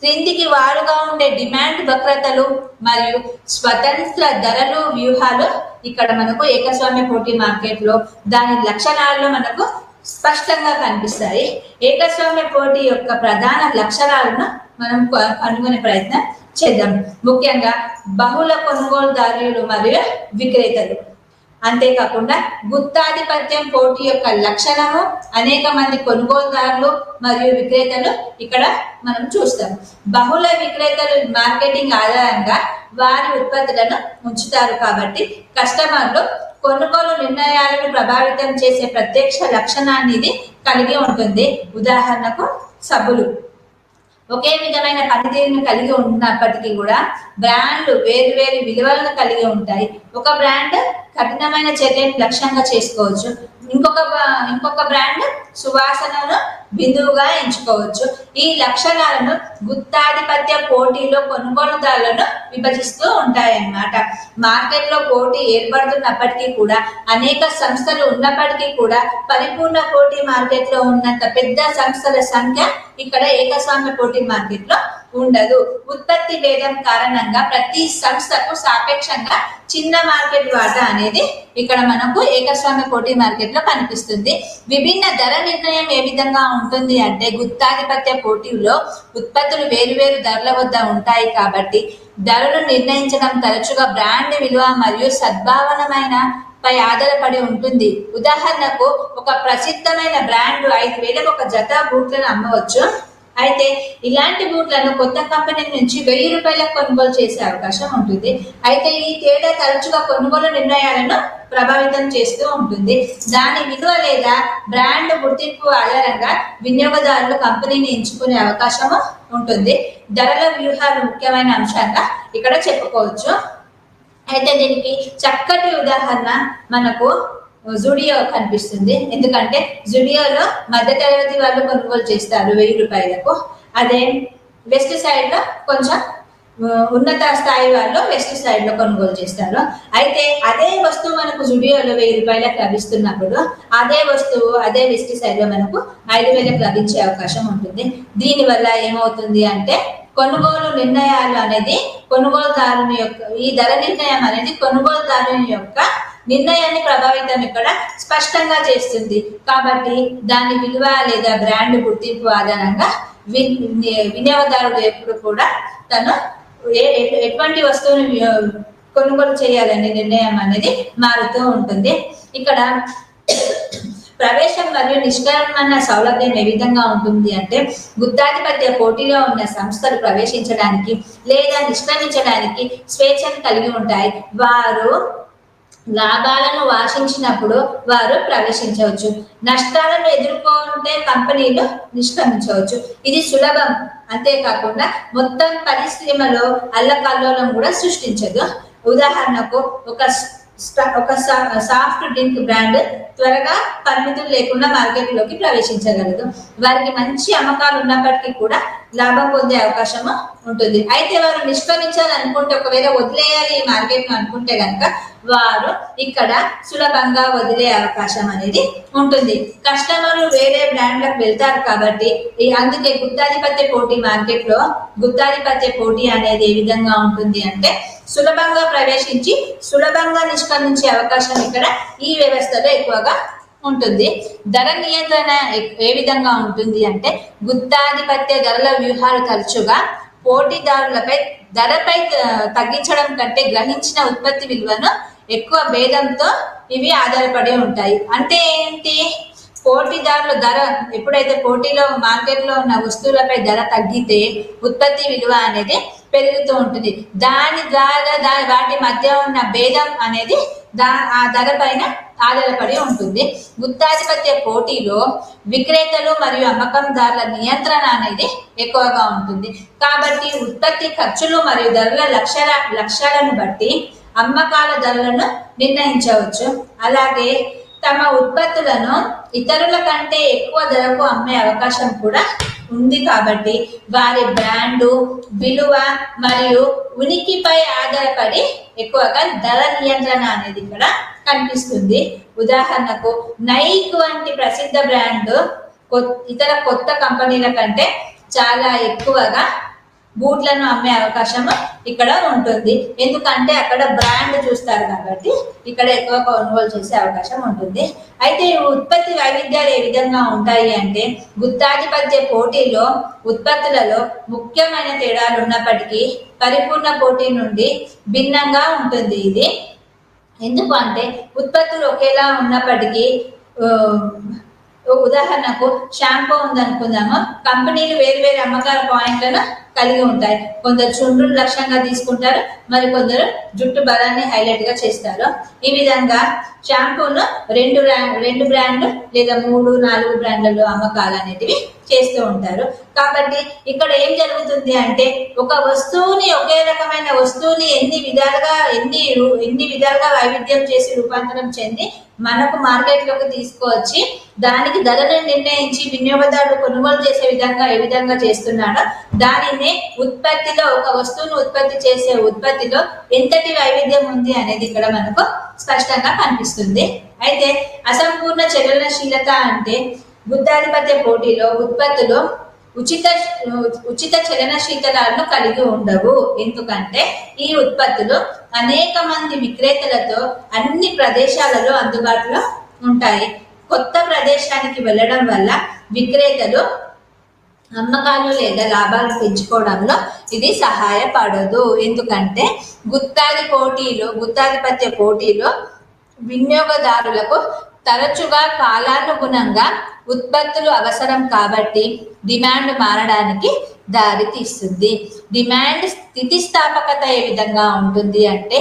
క్రిందికి వారుగా ఉండే డిమాండ్ వక్రతలు మరియు స్వతంత్ర ధరలు వ్యూహాలు ఇక్కడ మనకు ఏకస్వామ్య పోటీ మార్కెట్లో దాని లక్షణాల్లో మనకు స్పష్టంగా కనిపిస్తాయి. ఏకస్వామ్య పోటీ యొక్క ప్రధాన లక్షణాలను మనం కనుగొనే ప్రయత్నం చేద్దాం. ముఖ్యంగా బహుళ కొనుగోలుదారులు మరియు విక్రేతలు, అంతేకాకుండా గుత్తాధిపత్యం పోటీ యొక్క లక్షణము, అనేక మంది కొనుగోలుదారులు మరియు విక్రేతలు ఇక్కడ మనం చూస్తాం. బహుళ విక్రేతలు మార్కెటింగ్ ఆధారంగా వారి ఉత్పత్తులను ఉంచుతారు కాబట్టి కస్టమర్లు కొనుగోలు నిర్ణయాలను ప్రభావితం చేసే ప్రత్యక్ష లక్షణాన్ని ఇది కలిగి ఉంటుంది. ఉదాహరణకు సబ్బులు ఒకే విధమైన పనితీరును కలిగి ఉన్నప్పటికీ కూడా బ్రాండ్లు వేరు విలువలను కలిగి ఉంటాయి. ఒక బ్రాండ్ కఠినమైన చర్యను లక్ష్యంగా చేసుకోవచ్చు, ఇంకొక బ్రాండ్ సువాసనను బిందువుగా ఎంచుకోవచ్చు. ఈ లక్షణాలను గుత్తాధిపత్య పోటీలో కొనుగోలుదారులను విభజిస్తూ ఉంటాయన్నమాట. మార్కెట్లో పోటీ ఏర్పడుతున్నప్పటికీ కూడా, అనేక సంస్థలు ఉన్నప్పటికీ కూడా పరిపూర్ణ పోటీ మార్కెట్లో ఉన్నంత పెద్ద సంస్థల సంఖ్య ఇక్కడ ఏకస్వామ్య పోటీ మార్కెట్లో ఉండదు. ఉత్పత్తి భేదం కారణంగా ప్రతి సంస్థకు సాపేక్షంగా చిన్న మార్కెట్ వాటా అనేది ఇక్కడ మనకు ఏకస్వామ్య పోటీ మార్కెట్ లో కనిపిస్తుంది. విభిన్న ధర నిర్ణయం ఏ విధంగా ఉంటుంది అంటే గుత్తాధిపత్య పోటీలో ఉత్పత్తులు వేరు ధరల వద్ద ఉంటాయి కాబట్టి ధరలు నిర్ణయించడం తరచుగా బ్రాండ్ విలువ మరియు సద్భావనమైన పై ఆధారపడి ఉంటుంది. ఉదాహరణకు ఒక ప్రసిద్ధమైన బ్రాండ్ 5,000 ఒక జత బూట్లను అమ్మవచ్చు. అయితే ఇలాంటి బూట్లను కొత్త కంపెనీ నుంచి 1,000 రూపాయలకు కొనుగోలు చేసే అవకాశం ఉంటుంది. అయితే ఈ తేడా తరచుగా కొనుగోలు నిర్ణయాలను ప్రభావితం చేస్తూ ఉంటుంది. దాని విలువ లేదా బ్రాండ్ గుర్తింపు ఆధారంగా వినియోగదారులు కంపెనీని ఎంచుకునే అవకాశము ఉంటుంది. ధరల వ్యూహాలు ముఖ్యమైన అంశంగా ఇక్కడ చెప్పుకోవచ్చు. అయితే దీనికి చక్కటి ఉదాహరణ మనకు జుడియో కనిపిస్తుంది. ఎందుకంటే జుడియోలో మధ్యతరగతి వాళ్ళు కొనుగోలు చేస్తారు 1,000 రూపాయలకు. అదే వెస్ట్ సైడ్ లో కొంచెం ఉన్నత స్థాయి వాళ్ళు వెస్ట్ సైడ్ లో కొనుగోలు చేస్తారు. అయితే అదే వస్తువు మనకు జుడియోలో 1,000 రూపాయలకు లభిస్తున్నప్పుడు అదే వస్తువు అదే వెస్ట్ సైడ్ లో మనకు 5,000కు లభించే అవకాశం ఉంటుంది. దీనివల్ల ఏమవుతుంది అంటే కొనుగోలు నిర్ణయాలు అనేది కొనుగోలుదారుని యొక్క ఈ ధర నిర్ణయం అనేది కొనుగోలుదారుని యొక్క నిర్ణయాన్ని ప్రభావితం ఇక్కడ స్పష్టంగా చేస్తుంది. కాబట్టి దాని విలువ లేదా బ్రాండ్ గుర్తింపు ఆధారంగా వినియోగదారుడు ఎప్పుడు కూడా తను ఎటువంటి వస్తువుని కొనుగోలు చేయాలనే నిర్ణయం అనేది మారుతూ ఉంటుంది. ఇక్కడ ప్రవేశం మరియు నిష్క్రమణ సౌలభ్యం ఏ విధంగా ఉంటుంది అంటే గుత్తాధిపత్య పోటీలో ఉన్న సంస్థలు ప్రవేశించడానికి లేదా నిష్క్రమించడానికి స్వేచ్ఛను కలిగి ఉంటాయి. వారు లాభాలను ఆశించినప్పుడు వారు ప్రవేశించవచ్చు, నష్టాలను ఎదుర్కొంటే కంపెనీలు నిష్క్రమించవచ్చు. ఇది సులభం, అంతేకాకుండా మొత్తం పరిశ్రమలో అల్లకల్లోలం కూడా సృష్టించదు. ఉదాహరణకు ఒక సాఫ్ట్ డ్రింక్ బ్రాండ్ త్వరగా పరిమితులు లేకుండా మార్కెట్లోకి ప్రవేశించగలదు. వారికి మంచి అమ్మకాలు ఉన్నప్పటికీ కూడా లాభం పొందే అవకాశం ఉంటుంది. అయితే వారు నిష్క్రమించాలి అనుకుంటే, ఒకవేళ వదిలేయాలి ఈ మార్కెట్ ను అనుకుంటే కనుక వారు ఇక్కడ సులభంగా వదిలే అవకాశం అనేది ఉంటుంది. కస్టమర్లు వేరే బ్రాండ్లకు వెళ్తారు కాబట్టి అందుకే గుత్తాధిపత్య పోటీ మార్కెట్ లో గుత్తాధిపత్య పోటీ అనేది ఏ విధంగా ఉంటుంది అంటే సులభంగా ప్రవేశించి సులభంగా నిష్క్రమించే అవకాశం ఇక్కడ ఈ వ్యవస్థలో ఎక్కువగా ఉంటుంది. ధర నియంత్రణ ఏ విధంగా ఉంటుంది అంటే గుత్తాధిపత్య ధరల వ్యూహాలు తరచుగా పోటీదారులపై ధరపై తగ్గించడం కంటే గ్రహించిన ఉత్పత్తి విలువను ఎక్కువ భేదంతో ఇవి ఆధారపడి ఉంటాయి. అంటే ఏంటి? పోటీదారుల ధర ఎప్పుడైతే పోటీలో మార్కెట్లో ఉన్న వస్తువులపై ధర తగ్గితే ఉత్పత్తి విలువ అనేది పెరుగుతూ ఉంటుంది. దాని ద్వారా వాటి మధ్య ఉన్న భేదం అనేది ఆ ధర పైన ఆధారపడి ఉంటుంది. గుత్తాధిపత్య పోటీలో విక్రేతలు మరియు అమ్మకందారుల నియంత్రణ అనేది ఎక్కువగా ఉంటుంది. కాబట్టి ఉత్పత్తి ఖర్చులు మరియు ధరల లక్ష్యాలను బట్టి అమ్మకాల ధరలను నిర్ణయించవచ్చు. అలాగే తమ ఉత్పత్తులను ఇతరుల కంటే ఎక్కువ ధరకు అమ్మే అవకాశం కూడా ఉంది. కాబట్టి వారి బ్రాండు విలువ మరియు ఉనికిపై ఆధారపడి ఎక్కువగా ధర నియంత్రణ అనేది ఇక్కడ కనిపిస్తుంది. ఉదాహరణకు నైక్ వంటి ప్రసిద్ధ బ్రాండ్ ఇతర కొత్త కంపెనీల కంటే చాలా ఎక్కువగా బూట్లను అమ్మే అవకాశం ఇక్కడ ఉంటుంది. ఎందుకంటే అక్కడ బ్రాండ్ చూస్తారు కాబట్టి ఇక్కడ ఎక్కువ కొనుగోలు చేసే అవకాశం ఉంటుంది. అయితే ఉత్పత్తి వైవిధ్యాలు ఏ విధంగా ఉంటాయి అంటే గుత్తాధిపత్య పోటీలో ఉత్పత్తులలో ముఖ్యమైన తేడాలు ఉన్నప్పటికీ పరిపూర్ణ పోటీ నుండి భిన్నంగా ఉంటుంది. ఇది ఎందుకు అంటే ఉత్పత్తులు ఒకేలా ఉన్నప్పటికీ ఉదాహరణకు షాంపూ ఉందనుకుందాము, కంపెనీలు వేరు వేరు అమ్మకాల పాయింట్లను కలిగి ఉంటాయి. కొందరు చుండ్రును లక్ష్యంగా తీసుకుంటారు, మరి కొందరు జుట్టు బలాన్ని హైలైట్ గా చేస్తారు. ఈ విధంగా షాంపూను రెండు బ్రాండ్లు లేదా 3-4 బ్రాండ్లలో అమ్మకాలు అనేటివి చేస్తూ ఉంటారు. కాబట్టి ఇక్కడ ఏం జరుగుతుంది అంటే ఒక వస్తువుని, ఒకే రకమైన వస్తువుని ఎన్ని విధాలుగా వైవిధ్యం చేసి రూపాంతరం చెంది మనకు మార్కెట్లోకి తీసుకువచ్చి దానికి ధరను నిర్ణయించి వినియోగదారులు కొనుగోలు చేసే విధంగా ఏ విధంగా చేస్తున్నాడో దానిని ఉత్పత్తిలో, ఒక వస్తువును ఉత్పత్తి చేసే ఉత్పత్తిలో ఎంతటి వైవిధ్యం ఉంది అనేది ఇక్కడ మనకు స్పష్టంగా కనిపిస్తుంది. అయితే అసంపూర్ణ చలనశీలత అంటే గుత్తాధిపత్య పోటీలో ఉత్పత్తులు ఉచిత చలనశీతలను కలిగి ఉండవు. ఎందుకంటే ఈ ఉత్పత్తులు అనేక మంది విక్రేతలతో అన్ని ప్రదేశాలలో అందుబాటులో ఉంటాయి. కొత్త ప్రదేశానికి వెళ్ళడం వల్ల విక్రేతలు అమ్మకాలు లేదా లాభాలు పెంచుకోవడంలో ఇది సహాయపడదు. ఎందుకంటే గుత్తాధిపత్య పోటీలో వినియోగదారులకు తరచుగా కాలానుగుణంగా ఉత్పత్తులు అవసరం కాబట్టి డిమాండ్ మారడానికి దారి తీస్తుంది. డిమాండ్ స్థితిస్థాపకత ఏ విధంగా ఉంటుంది అంటే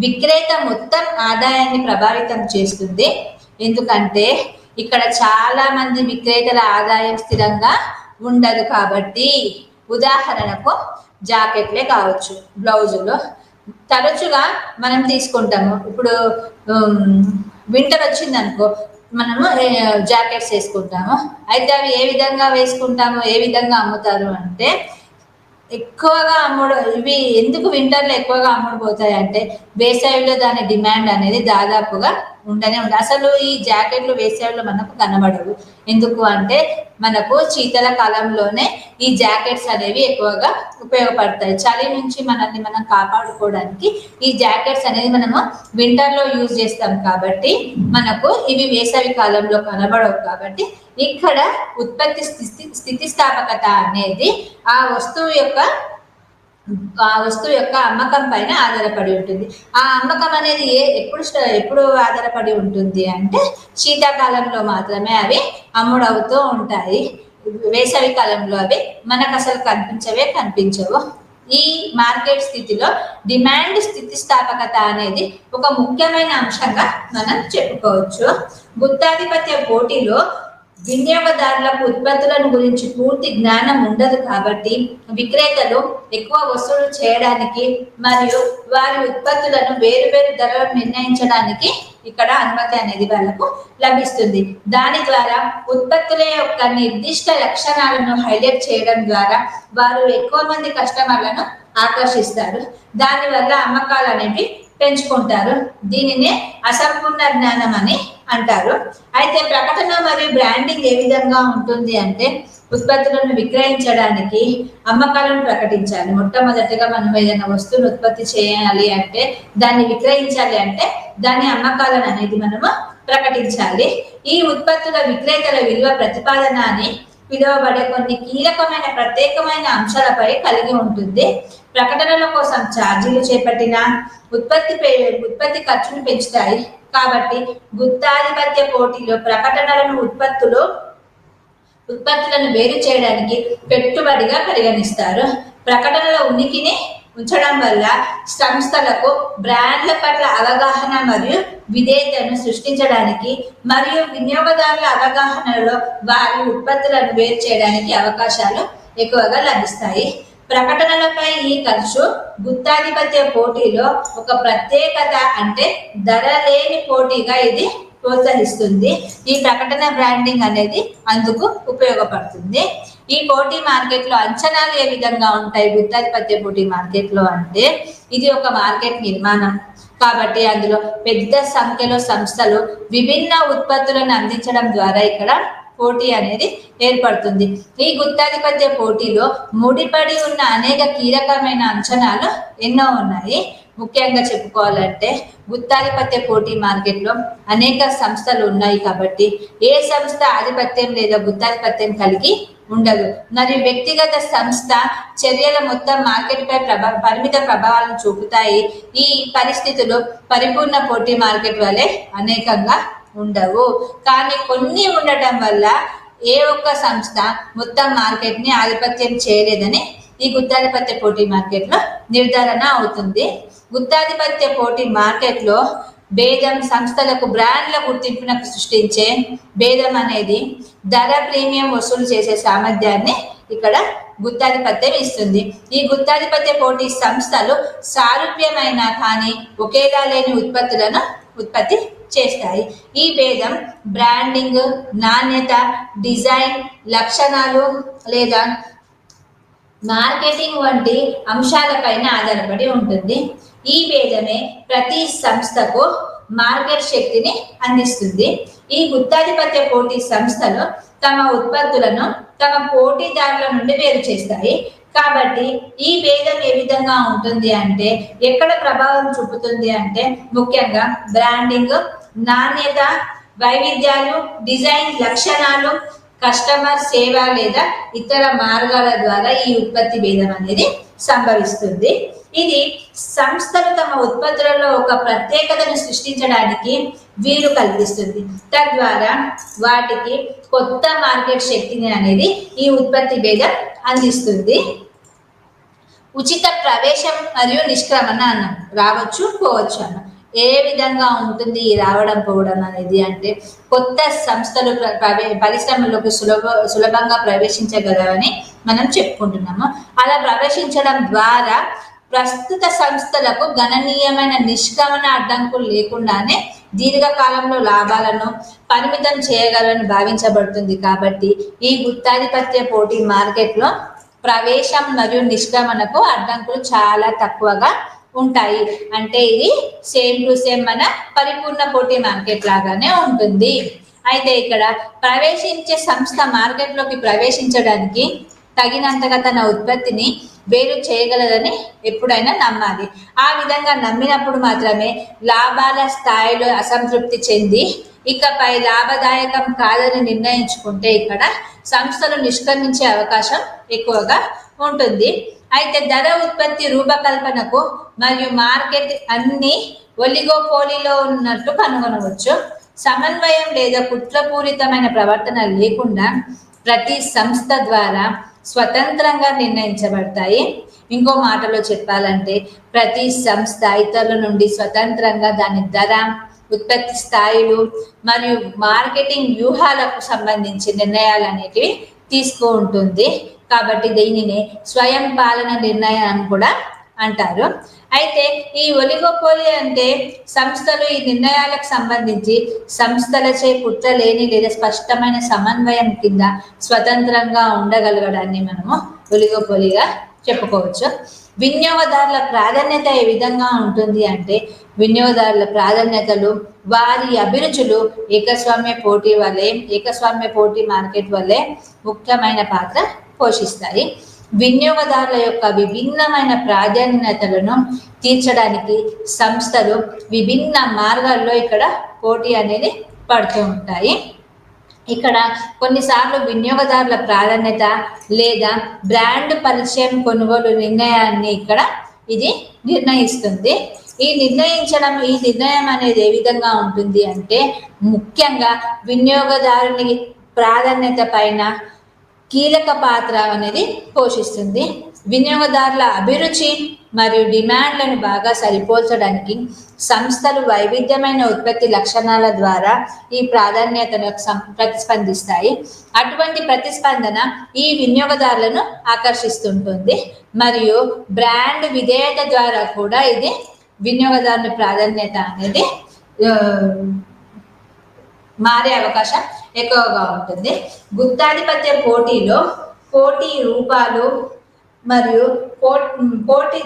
విక్రేత మొత్తం ఆదాయాన్ని ప్రభావితం చేస్తుంది. ఎందుకంటే ఇక్కడ చాలా మంది విక్రేతల ఆదాయం స్థిరంగా ఉండదు కాబట్టి. ఉదాహరణకు జాకెట్లే కావచ్చు, బ్లౌజులు తరచుగా మనం తీసుకుంటాము. ఇప్పుడు వింటర్ వచ్చింది అనుకో, మనము జాకెట్స్ వేసుకుంటాము. అయితే అవి ఏ విధంగా వేసుకుంటాము, ఏ విధంగా అమ్ముతారు అంటే ఎక్కువగా ఇవి ఎందుకు వింటర్లో ఎక్కువగా అమ్ముడుపోతాయి అంటే వేసవిలో దాని డిమాండ్ అనేది దాదాపుగా ఉండనే ఉంది. అసలు ఈ జాకెట్లు వేసవిలో మనకు కనబడవు. ఎందుకు అంటే మనకు శీతల కాలంలోనే ఈ జాకెట్స్ అనేవి ఎక్కువగా ఉపయోగపడతాయి. చలి నుంచి మనల్ని మనం కాపాడుకోవడానికి ఈ జాకెట్స్ అనేది మనము వింటర్లో యూజ్ చేస్తాం కాబట్టి మనకు ఇవి వేసవి కాలంలో కనబడవు. కాబట్టి ఇక్కడ ఉత్పత్తి స్థితిస్థాపకత అనేది ఆ వస్తువు యొక్క అమ్మకం పైన ఆధారపడి ఉంటుంది. ఆ అమ్మకం అనేది ఎప్పుడు ఆధారపడి ఉంటుంది అంటే శీతాకాలంలో మాత్రమే అవి అమ్ముడవుతూ ఉంటాయి. వేసవి కాలంలో అవి మనకు అసలు కనిపించవు. ఈ మార్కెట్ స్థితిలో డిమాండ్ స్థితిస్థాపకత అనేది ఒక ముఖ్యమైన అంశంగా మనం చెప్పుకోవచ్చు. గుత్తాధిపత్య పోటీలో వినియోగదారులకు ఉత్పత్తులను గురించి పూర్తి జ్ఞానం ఉండదు కాబట్టి విక్రేతలు ఎక్కువ వసూలు చేయడానికి మరియు వారి ఉత్పత్తులను వేరు ధరలు నిర్ణయించడానికి ఇక్కడ అనుమతి అనేది వాళ్ళకు లభిస్తుంది. దాని ద్వారా ఉత్పత్తుల యొక్క నిర్దిష్ట లక్షణాలను హైలైట్ చేయడం ద్వారా వారు ఎక్కువ మంది కస్టమర్లను ఆకర్షిస్తారు. దానివల్ల అమ్మకాలు అనేవి పెంచుకుంటారు. దీనినే అసంపూర్ణ జ్ఞానం అని అంటారు. అయితే ప్రకటన మరియు బ్రాండింగ్ ఏ విధంగా ఉంటుంది అంటే ఉత్పత్తులను విక్రయించడానికి అమ్మకాలను ప్రకటించాలి. మొట్టమొదటిగా మనం ఏదైనా వస్తువును ఉత్పత్తి చేయాలి అంటే దాన్ని విక్రయించాలి అంటే దాని అమ్మకాలను అనేది మనము ప్రకటించాలి. ఈ ఉత్పత్తుల విక్రేతల విలువ ప్రతిపాదన అని పిలువబడే కొన్ని కీలకమైన ప్రత్యేకమైన అంశాలపై కలిగి ఉంటుంది. ప్రకటనల కోసం ఛార్జీలు చేపట్టిన ఉత్పత్తి ఖర్చును పెంచుతాయి. కాబట్టి గుత్తాధిపత్య పోటీలో ప్రకటనలను ఉత్పత్తులను వేరు చేయడానికి పెట్టుబడిగా పరిగణిస్తారు. ప్రకటనల ఉనికిని ఉంచడం వల్ల సంస్థలకు బ్రాండ్ల పట్ల అవగాహన మరియు విధేయతను సృష్టించడానికి మరియు వినియోగదారుల అవగాహనలో వారి ఉత్పత్తులను వేరు చేయడానికి అవకాశాలు ఎక్కువగా లభిస్తాయి. ప్రకటనలపై ఈ ఖర్చు గుత్తాధిపత్య పోటీలో ఒక ప్రత్యేకత అంటే ధర లేని పోటీగా ఇది ప్రోత్సహిస్తుంది. ఈ ప్రకటన బ్రాండింగ్ అనేది అందుకు ఉపయోగపడుతుంది. ఈ పోటీ మార్కెట్లో అంచనాలు ఏ విధంగా ఉంటాయి గుత్తాధిపత్య పోటీ మార్కెట్లో అంటే ఇది ఒక మార్కెట్ నిర్మాణం కాబట్టి అందులో పెద్ద సంఖ్యలో సంస్థలు విభిన్న ఉత్పత్తులను అందించడం ద్వారా ఇక్కడ పోటీ అనేది ఏర్పడుతుంది. ఈ గుత్తాధిపత్య పోటీలో ముడిపడి ఉన్న అనేక కీలకమైన అంచనాలు ఎన్నో ఉన్నాయి. ముఖ్యంగా చెప్పుకోవాలంటే గుత్తాధిపత్య పోటీ మార్కెట్లో అనేక సంస్థలు ఉన్నాయి కాబట్టి ఏ సంస్థ ఆధిపత్యం లేదా గుత్తాధిపత్యం కలిగి ఉండదు. మరియు వ్యక్తిగత సంస్థ చర్యల మొత్తం మార్కెట్ పై పరిమిత ప్రభావాలను చూపుతాయి. ఈ పరిస్థితులు పరిపూర్ణ పోటీ మార్కెట్ వలె అనేకంగా ఉండవు. కానీ కొన్ని ఉండటం వల్ల ఏ ఒక్క సంస్థ మొత్తం మార్కెట్ ని ఆధిపత్యం చేయలేదని ఈ గుత్తాధిపత్య పోటీ మార్కెట్ లో నిర్ధారణ అవుతుంది. గుత్తాధిపత్య పోటీ మార్కెట్ లో భేదం సంస్థలకు బ్రాండ్ల గుర్తింపును సృష్టించే భేదం అనేది ధర ప్రీమియం వసూలు చేసే సామర్థ్యాన్ని ఇక్కడ గుత్తాధిపత్యం ఇస్తుంది. ఈ గుత్తాధిపత్య పోటీ సంస్థలు సారూప్యమైన కానీ ఒకేలా లేని ఉత్పత్తులను ఉత్పత్తి చేస్తాయి. ఈ భేదం బ్రాండింగ్, నాణ్యత, డిజైన్, లక్షణాలు లేదా మార్కెటింగ్ వంటి అంశాలపైన ఆధారపడి ఉంటుంది. ఈ భేదమే ప్రతి సంస్థకు మార్కెట్ శక్తిని అందిస్తుంది. ఈ గుత్తాధిపత్య పోటీ సంస్థలు తమ ఉత్పత్తులను తమ పోటీదారుల నుండి వేరు చేస్తాయి. కాబట్టి ఈ భేదం ఏ విధంగా ఉంటుంది అంటే ఎక్కడ ప్రభావం చూపుతుంది అంటే ముఖ్యంగా బ్రాండింగ్, నాణ్యత, వైవిధ్యాలు, డిజైన్ లక్షణాలు, కస్టమర్ సేవ లేదా ఇతర మార్గాల ద్వారా ఈ ఉత్పత్తి భేదం అనేది సంభవిస్తుంది. ఇది సంస్థలు తమ ఉత్పత్తులలో ఒక ప్రత్యేకతను సృష్టించడానికి వీలు కల్పిస్తుంది. తద్వారా వాటికి కొత్త మార్కెట్ శక్తిని అనేది ఈ ఉత్పత్తి భేదం అందిస్తుంది. ఉచిత ప్రవేశం మరియు నిష్క్రమణ అన్నాం. రావచ్చు పోవచ్చు అన్నాం. ఏ విధంగా ఉంటుంది ఈ రావడం పోవడం అనేది అంటే కొత్త సంస్థలు పరిశ్రమలోకి సులభంగా ప్రవేశించగలవని మనం చెప్పుకుంటున్నాము. అలా ప్రవేశించడం ద్వారా ప్రస్తుత సంస్థలకు గణనీయమైన నిష్క్రమణ అడ్డంకులు లేకుండానే దీర్ఘకాలంలో లాభాలను పరిమితం చేయగలని భావించబడుతుంది. కాబట్టి ఈ గుత్తాధిపత్య పోటీ మార్కెట్లో ప్రవేశం మరియు నిష్క్రమణకు అడ్డంకులు చాలా తక్కువగా ఉంటాయి. అంటే ఇది సేమ్ టు సేమ్ మన పరిపూర్ణ పోటీ మార్కెట్ లాగానే ఉంటుంది. అయితే ఇక్కడ ప్రవేశించే సంస్థ మార్కెట్లోకి ప్రవేశించడానికి తగినంతగా తన ఉత్పత్తిని వేరు చేయగలదని ఎప్పుడైనా నమ్మాలి. ఆ విధంగా నమ్మినప్పుడు మాత్రమే లాభాల స్థాయిలో అసంతృప్తి చెంది ఇకపై లాభదాయకం కాదని నిర్ణయించుకుంటే ఇక్కడ సంస్థలు నిష్క్రమించే అవకాశం ఎక్కువగా ఉంటుంది. అయితే ధర ఉత్పత్తి రూపకల్పనకు మరియు మార్కెట్ అన్ని ఒలిగోపోలీలో ఉన్నట్టు కనుగొనవచ్చు. సమన్వయం లేదా కుట్రపూరితమైన ప్రవర్తన లేకుండా ప్రతి సంస్థ ద్వారా స్వతంత్రంగా నిర్ణయించబడతాయి. ఇంకో మాటలో చెప్పాలంటే ప్రతి సంస్థ ఇతరుల నుండి స్వతంత్రంగా దాని ధర, ఉత్పత్తి స్థాయిలు మరియు మార్కెటింగ్ వ్యూహాలకు సంబంధించి నిర్ణయాలు అనేటివి తీసుకుంటుంది. కాబట్టి దీనిని స్వయం పాలన నిర్ణయం కూడా అంటారు. అయితే ఈ ఒలిగోపోలి అంటే సంస్థలు ఈ నిర్ణయాలకు సంబంధించి సంస్థలచే కుట్రలేని లేదా స్పష్టమైన సమన్వయం కింద స్వతంత్రంగా ఉండగలగడాన్ని మనము ఒలిగోపోలిగా చెప్పుకోవచ్చు. వినియోగదారుల ప్రాధాన్యత ఏ విధంగా ఉంటుంది అంటే వినియోగదారుల ప్రాధాన్యతలు వారి అభిరుచులు ఏకస్వామ్య పోటీ మార్కెట్ వల్లే ముఖ్యమైన పాత్ర పోషిస్తాయి. వినియోగదారుల యొక్క విభిన్నమైన ప్రాధాన్యతలను తీర్చడానికి సంస్థలు విభిన్న మార్గాల్లో ఇక్కడ పోటీ అనేది పడుతూ ఉంటాయి. ఇక్కడ కొన్నిసార్లు వినియోగదారుల ప్రాధాన్యత లేదా బ్రాండ్ పరిచయం కొనుగోలు నిర్ణయాన్ని ఇక్కడ ఇది నిర్ణయిస్తుంది. ఈ నిర్ణయం అనేది ఏ విధంగా ఉంటుంది అంటే ముఖ్యంగా వినియోగదారుని ప్రాధాన్యత పైన కీలక పాత్ర అనేది పోషిస్తుంది. వినియోగదారుల అభిరుచి మరియు డిమాండ్లను బాగా సరిపోల్చడానికి సంస్థలు వైవిధ్యమైన ఉత్పత్తి లక్షణాల ద్వారా ఈ ప్రాధాన్యతను ప్రతిస్పందిస్తాయి. అటువంటి ప్రతిస్పందన ఈ వినియోగదారులను ఆకర్షిస్తుంటుంది మరియు బ్రాండ్ విధేయత ద్వారా కూడా ఇది వినియోగదారుల ప్రాధాన్యత అనేది మారే అవకాశం ఎక్కువగా ఉంటుంది. గుత్తాధిపత్య పోటీలో పోటీ రూపాలు మరియు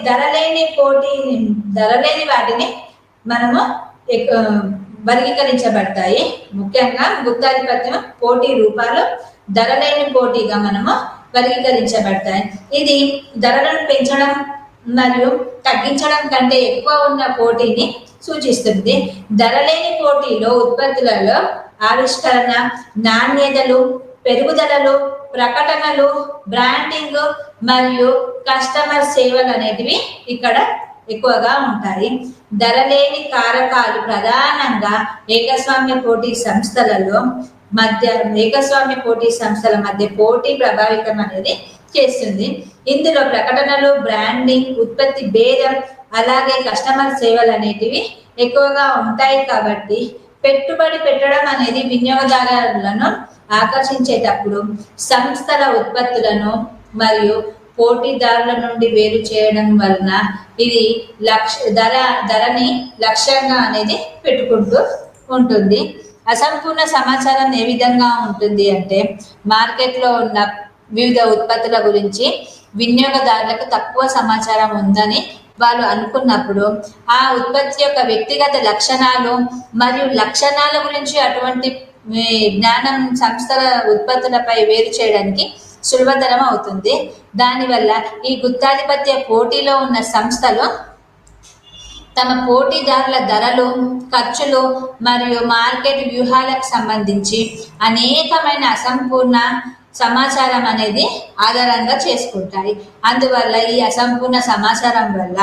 ధరలేని వాటిని మనము వర్గీకరించబడతాయి. ముఖ్యంగా గుత్తాధిపత్యం పోటీ రూపాలు ధరలేని పోటీగా మనము వర్గీకరించబడతాయి. ఇది ధరలను పెంచడం మరియు తగ్గించడం కంటే ఎక్కువ ఉన్న పోటీని సూచిస్తుంది. ధరలేని పోటీలో ఉత్పత్తులలో ఆవిష్కరణ, నాణ్యతలు, పెరుగుదలలు, ప్రకటనలు, బ్రాండింగ్ మరియు కస్టమర్ సేవలు అనేటివి ఇక్కడ ఎక్కువగా ఉంటాయి. ధరలేని కారకాలు ప్రధానంగా ఏకస్వామ్య పోటీ సంస్థల మధ్య పోటీ ప్రభావితం అనేది చేస్తుంది. ఇందులో ప్రకటనలు, బ్రాండింగ్, ఉత్పత్తి భేదం అలాగే కస్టమర్ సేవలు అనేటివి ఎక్కువగా ఉంటాయి. కాబట్టి పెట్టుబడి పెట్టడం అనేది వినియోగదారులను ఆకర్షించేటప్పుడు సంస్థల ఉత్పత్తులను మరియు పోటీదారుల నుండి వేరు చేయడం వలన ఇది ధరని లక్ష్యంగా అనేది పెట్టుకుంటూ ఉంటుంది. అసంపూర్ణ సమాచారం ఏ విధంగా ఉంటుంది అంటే మార్కెట్లో ఉన్న వివిధ ఉత్పత్తుల గురించి వినియోగదారులకు తక్కువ సమాచారం ఉందని వాళ్ళు అనుకున్నప్పుడు ఆ ఉత్పత్తి యొక్క వ్యక్తిగత లక్షణాలు మరియు లక్షణాల గురించి అటువంటి జ్ఞానం సంస్థల ఉత్పత్తులపై వేరు చేయడానికి సులభతరం అవుతుంది. దానివల్ల ఈ గుత్తాధిపత్య పోటీలో ఉన్న సంస్థలు తమ పోటీదారుల ధరలు, ఖర్చులు మరియు మార్కెట్ వ్యూహాలకు సంబంధించి అనేకమైన అసంపూర్ణ సమాచారం అనేది ఆధారంగా చేసుకుంటాయి. అందువల్ల ఈ అసంపూర్ణ సమాచారం వల్ల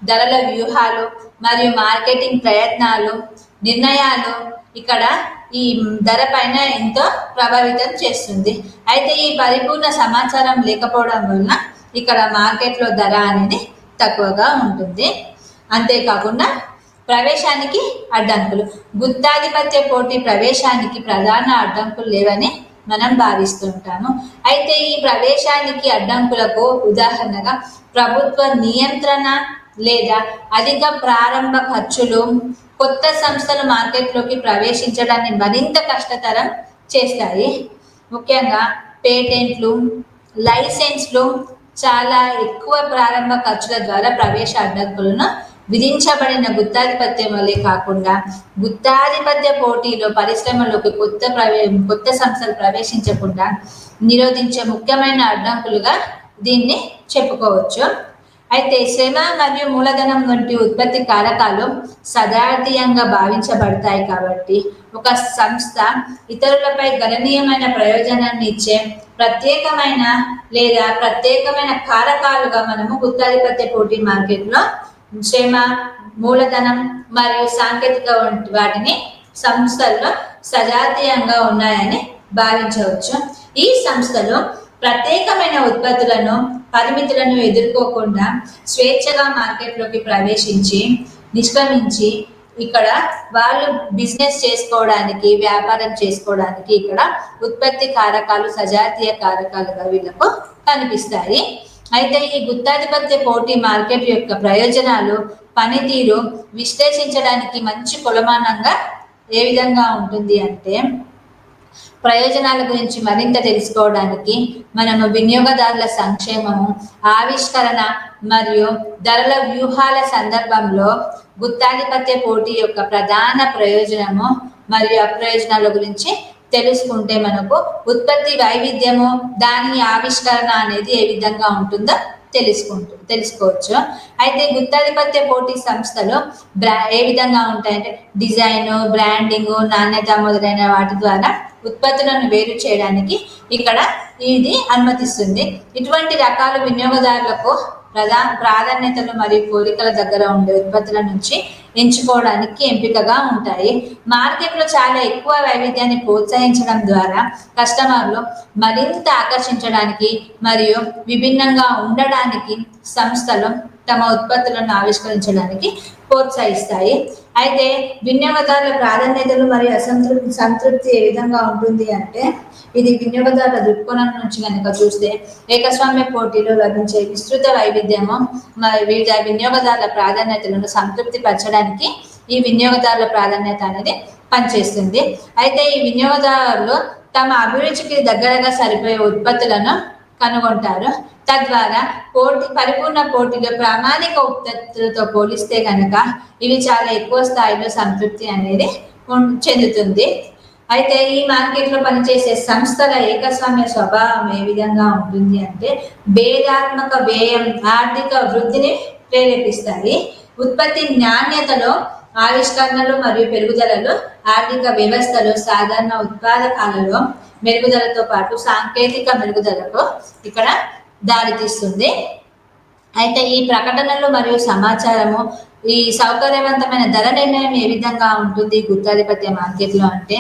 ధరల వ్యూహాలు మరియు మార్కెటింగ్ ప్రయత్నాలు, నిర్ణయాలు ఇక్కడ ఈ ధర పైన ఎంతో ప్రభావితం చేస్తుంది. అయితే ఈ పరిపూర్ణ సమాచారం లేకపోవడం వల్ల ఇక్కడ మార్కెట్లో ధర అనేది తక్కువగా ఉంటుంది. అంతేకాకుండా ప్రవేశానికి అడ్డంకులు, గుత్తాధిపత్య పోటీ ప్రవేశానికి ప్రధాన అడ్డంకులు లేవని మనం భావిస్తుంటాము. అయితే ఈ ప్రవేశానికి అడ్డంకులకు ఉదాహరణగా ప్రభుత్వ నియంత్రణ లేదా అధిక ప్రారంభ ఖర్చులు కొత్త సంస్థలు మార్కెట్లోకి ప్రవేశించడాన్ని మరింత కష్టతరం చేస్తాయి. ముఖ్యంగా పేటెంట్లు, లైసెన్స్లు చాలా ఎక్కువ ప్రారంభ ఖర్చుల ద్వారా ప్రవేశ అడ్డంకులను విధించబడిన గుత్తాధిపత్యం వల్లే కాకుండా గుత్తాధిపత్య పోటీలో పరిశ్రమలోకి కొత్త సంస్థలు ప్రవేశించకుండా నిరోధించే ముఖ్యమైన అడ్డంకులుగా దీన్ని చెప్పుకోవచ్చు. అయితే శ్రమ మరియు మూలధనం వంటి ఉత్పత్తి కారకాలు సజాతీయంగా భావించబడతాయి. కాబట్టి ఒక సంస్థ ఇతరులపై గణనీయమైన ప్రయోజనాన్ని ఇచ్చే ప్రత్యేకమైన కారకాలుగా మనము గుత్తాధిపత్య పోటీ మార్కెట్లో శ్రమ, మూలధనం మరియు సాంకేతిక వంటి వాటిని సంస్థల్లో సజాతీయంగా ఉన్నాయని భావించవచ్చు. ఈ సంస్థలు ప్రత్యేకమైన ఉత్పత్తులను పరిమితులను ఎదుర్కోకుండా స్వేచ్ఛగా మార్కెట్లోకి ప్రవేశించి నిష్క్రమించి ఇక్కడ వాళ్ళు బిజినెస్ చేసుకోవడానికి, వ్యాపారం చేసుకోవడానికి ఇక్కడ ఉత్పత్తి కారకాలు సజాతీయ కారకాలుగా వీళ్ళకు కనిపిస్తాయి. అయితే ఈ గుత్తాధిపత్య పోటీ మార్కెట్ యొక్క ప్రయోజనాలు, పనితీరు విశ్లేషించడానికి మంచి కొలమానంగా ఏ విధంగా ఉంటుంది అంటే, ప్రయోజనాల గురించి మరింత తెలుసుకోవడానికి మనము వినియోగదారుల సంక్షేమము, ఆవిష్కరణ మరియు ధరల వ్యూహాల సందర్భంలో గుత్తాధిపత్య పోటీ యొక్క ప్రధాన ప్రయోజనము మరియు అప్రయోజనాల గురించి తెలుసుకుంటే మనకు ఉత్పత్తి వైవిధ్యము, దాని ఆవిష్కరణ అనేది ఏ విధంగా ఉంటుందో తెలుసుకోవచ్చు. అయితే గుత్తాధిపత్య పోటీ సంస్థలు ఏ విధంగా ఉంటాయంటే డిజైన్, బ్రాండింగ్, నాణ్యత మొదలైన వాటి ద్వారా ఉత్పత్తులను వేరు చేయడానికి ఇక్కడ ఇది అనుమతిస్తుంది. ఇటువంటి రకాల వినియోగదారులకు ప్రాధాన్యతలు మరియు కోరికల దగ్గర ఉండే ఉత్పత్తుల నుంచి ఎంచుకోవడానికి ఎంపికగా ఉంటాయి. మార్కెట్లో చాలా ఎక్కువ వైవిధ్యాన్ని ప్రోత్సహించడం ద్వారా కస్టమర్లు మరింత ఆకర్షించడానికి మరియు విభిన్నంగా ఉండడానికి సంస్థలు తమ ఉత్పత్తులను ఆవిష్కరించడానికి ప్రోత్సహిస్తాయి. అయితే వినియోగదారుల ప్రాధాన్యతలు మరియు సంతృప్తి ఏ విధంగా ఉంటుంది అంటే, ఇది వినియోగదారుల దృక్కోణం నుంచి కనుక చూస్తే ఏకస్వామ్య పోటీలో లభించే విస్తృత వైవిధ్యము వివిధ వినియోగదారుల ప్రాధాన్యతలను సంతృప్తి పరచడానికి ఈ వినియోగదారుల ప్రాధాన్యత అనేది పనిచేస్తుంది. అయితే ఈ వినియోగదారులు తమ అభిరుచికి దగ్గరగా సరిపోయే ఉత్పత్తులను కనుగొంటారు. తద్వారా పరిపూర్ణ పోటీలో ప్రామాణిక ఉత్పత్తులతో పోలిస్తే కనుక ఇవి చాలా ఎక్కువ స్థాయిలో సంతృప్తి అనేది చెందుతుంది. అయితే ఈ మార్కెట్లో పనిచేసే సంస్థల ఏకస్వామ్య స్వభావం ఏ విధంగా ఉంటుంది అంటే, భేదాత్మక వ్యయం ఆర్థిక వృద్ధిని ప్రేరేపిస్తాయి. ఉత్పత్తి నాణ్యతలో ఆవిష్కరణలు మరియు పెరుగుదలలో, ఆర్థిక వ్యవస్థలో సాధారణ ఉత్పాదకాలలో మెరుగుదలతో పాటు సాంకేతిక మెరుగుదలకు ఇక్కడ దారితీస్తుంది. అయితే ఈ ప్రకటనలు మరియు సమాచారము, ఈ సౌకర్యవంతమైన ధర నిర్ణయం ఏ విధంగా ఉంటుంది గుత్తాధిపత్య మార్కెట్లో అంటే,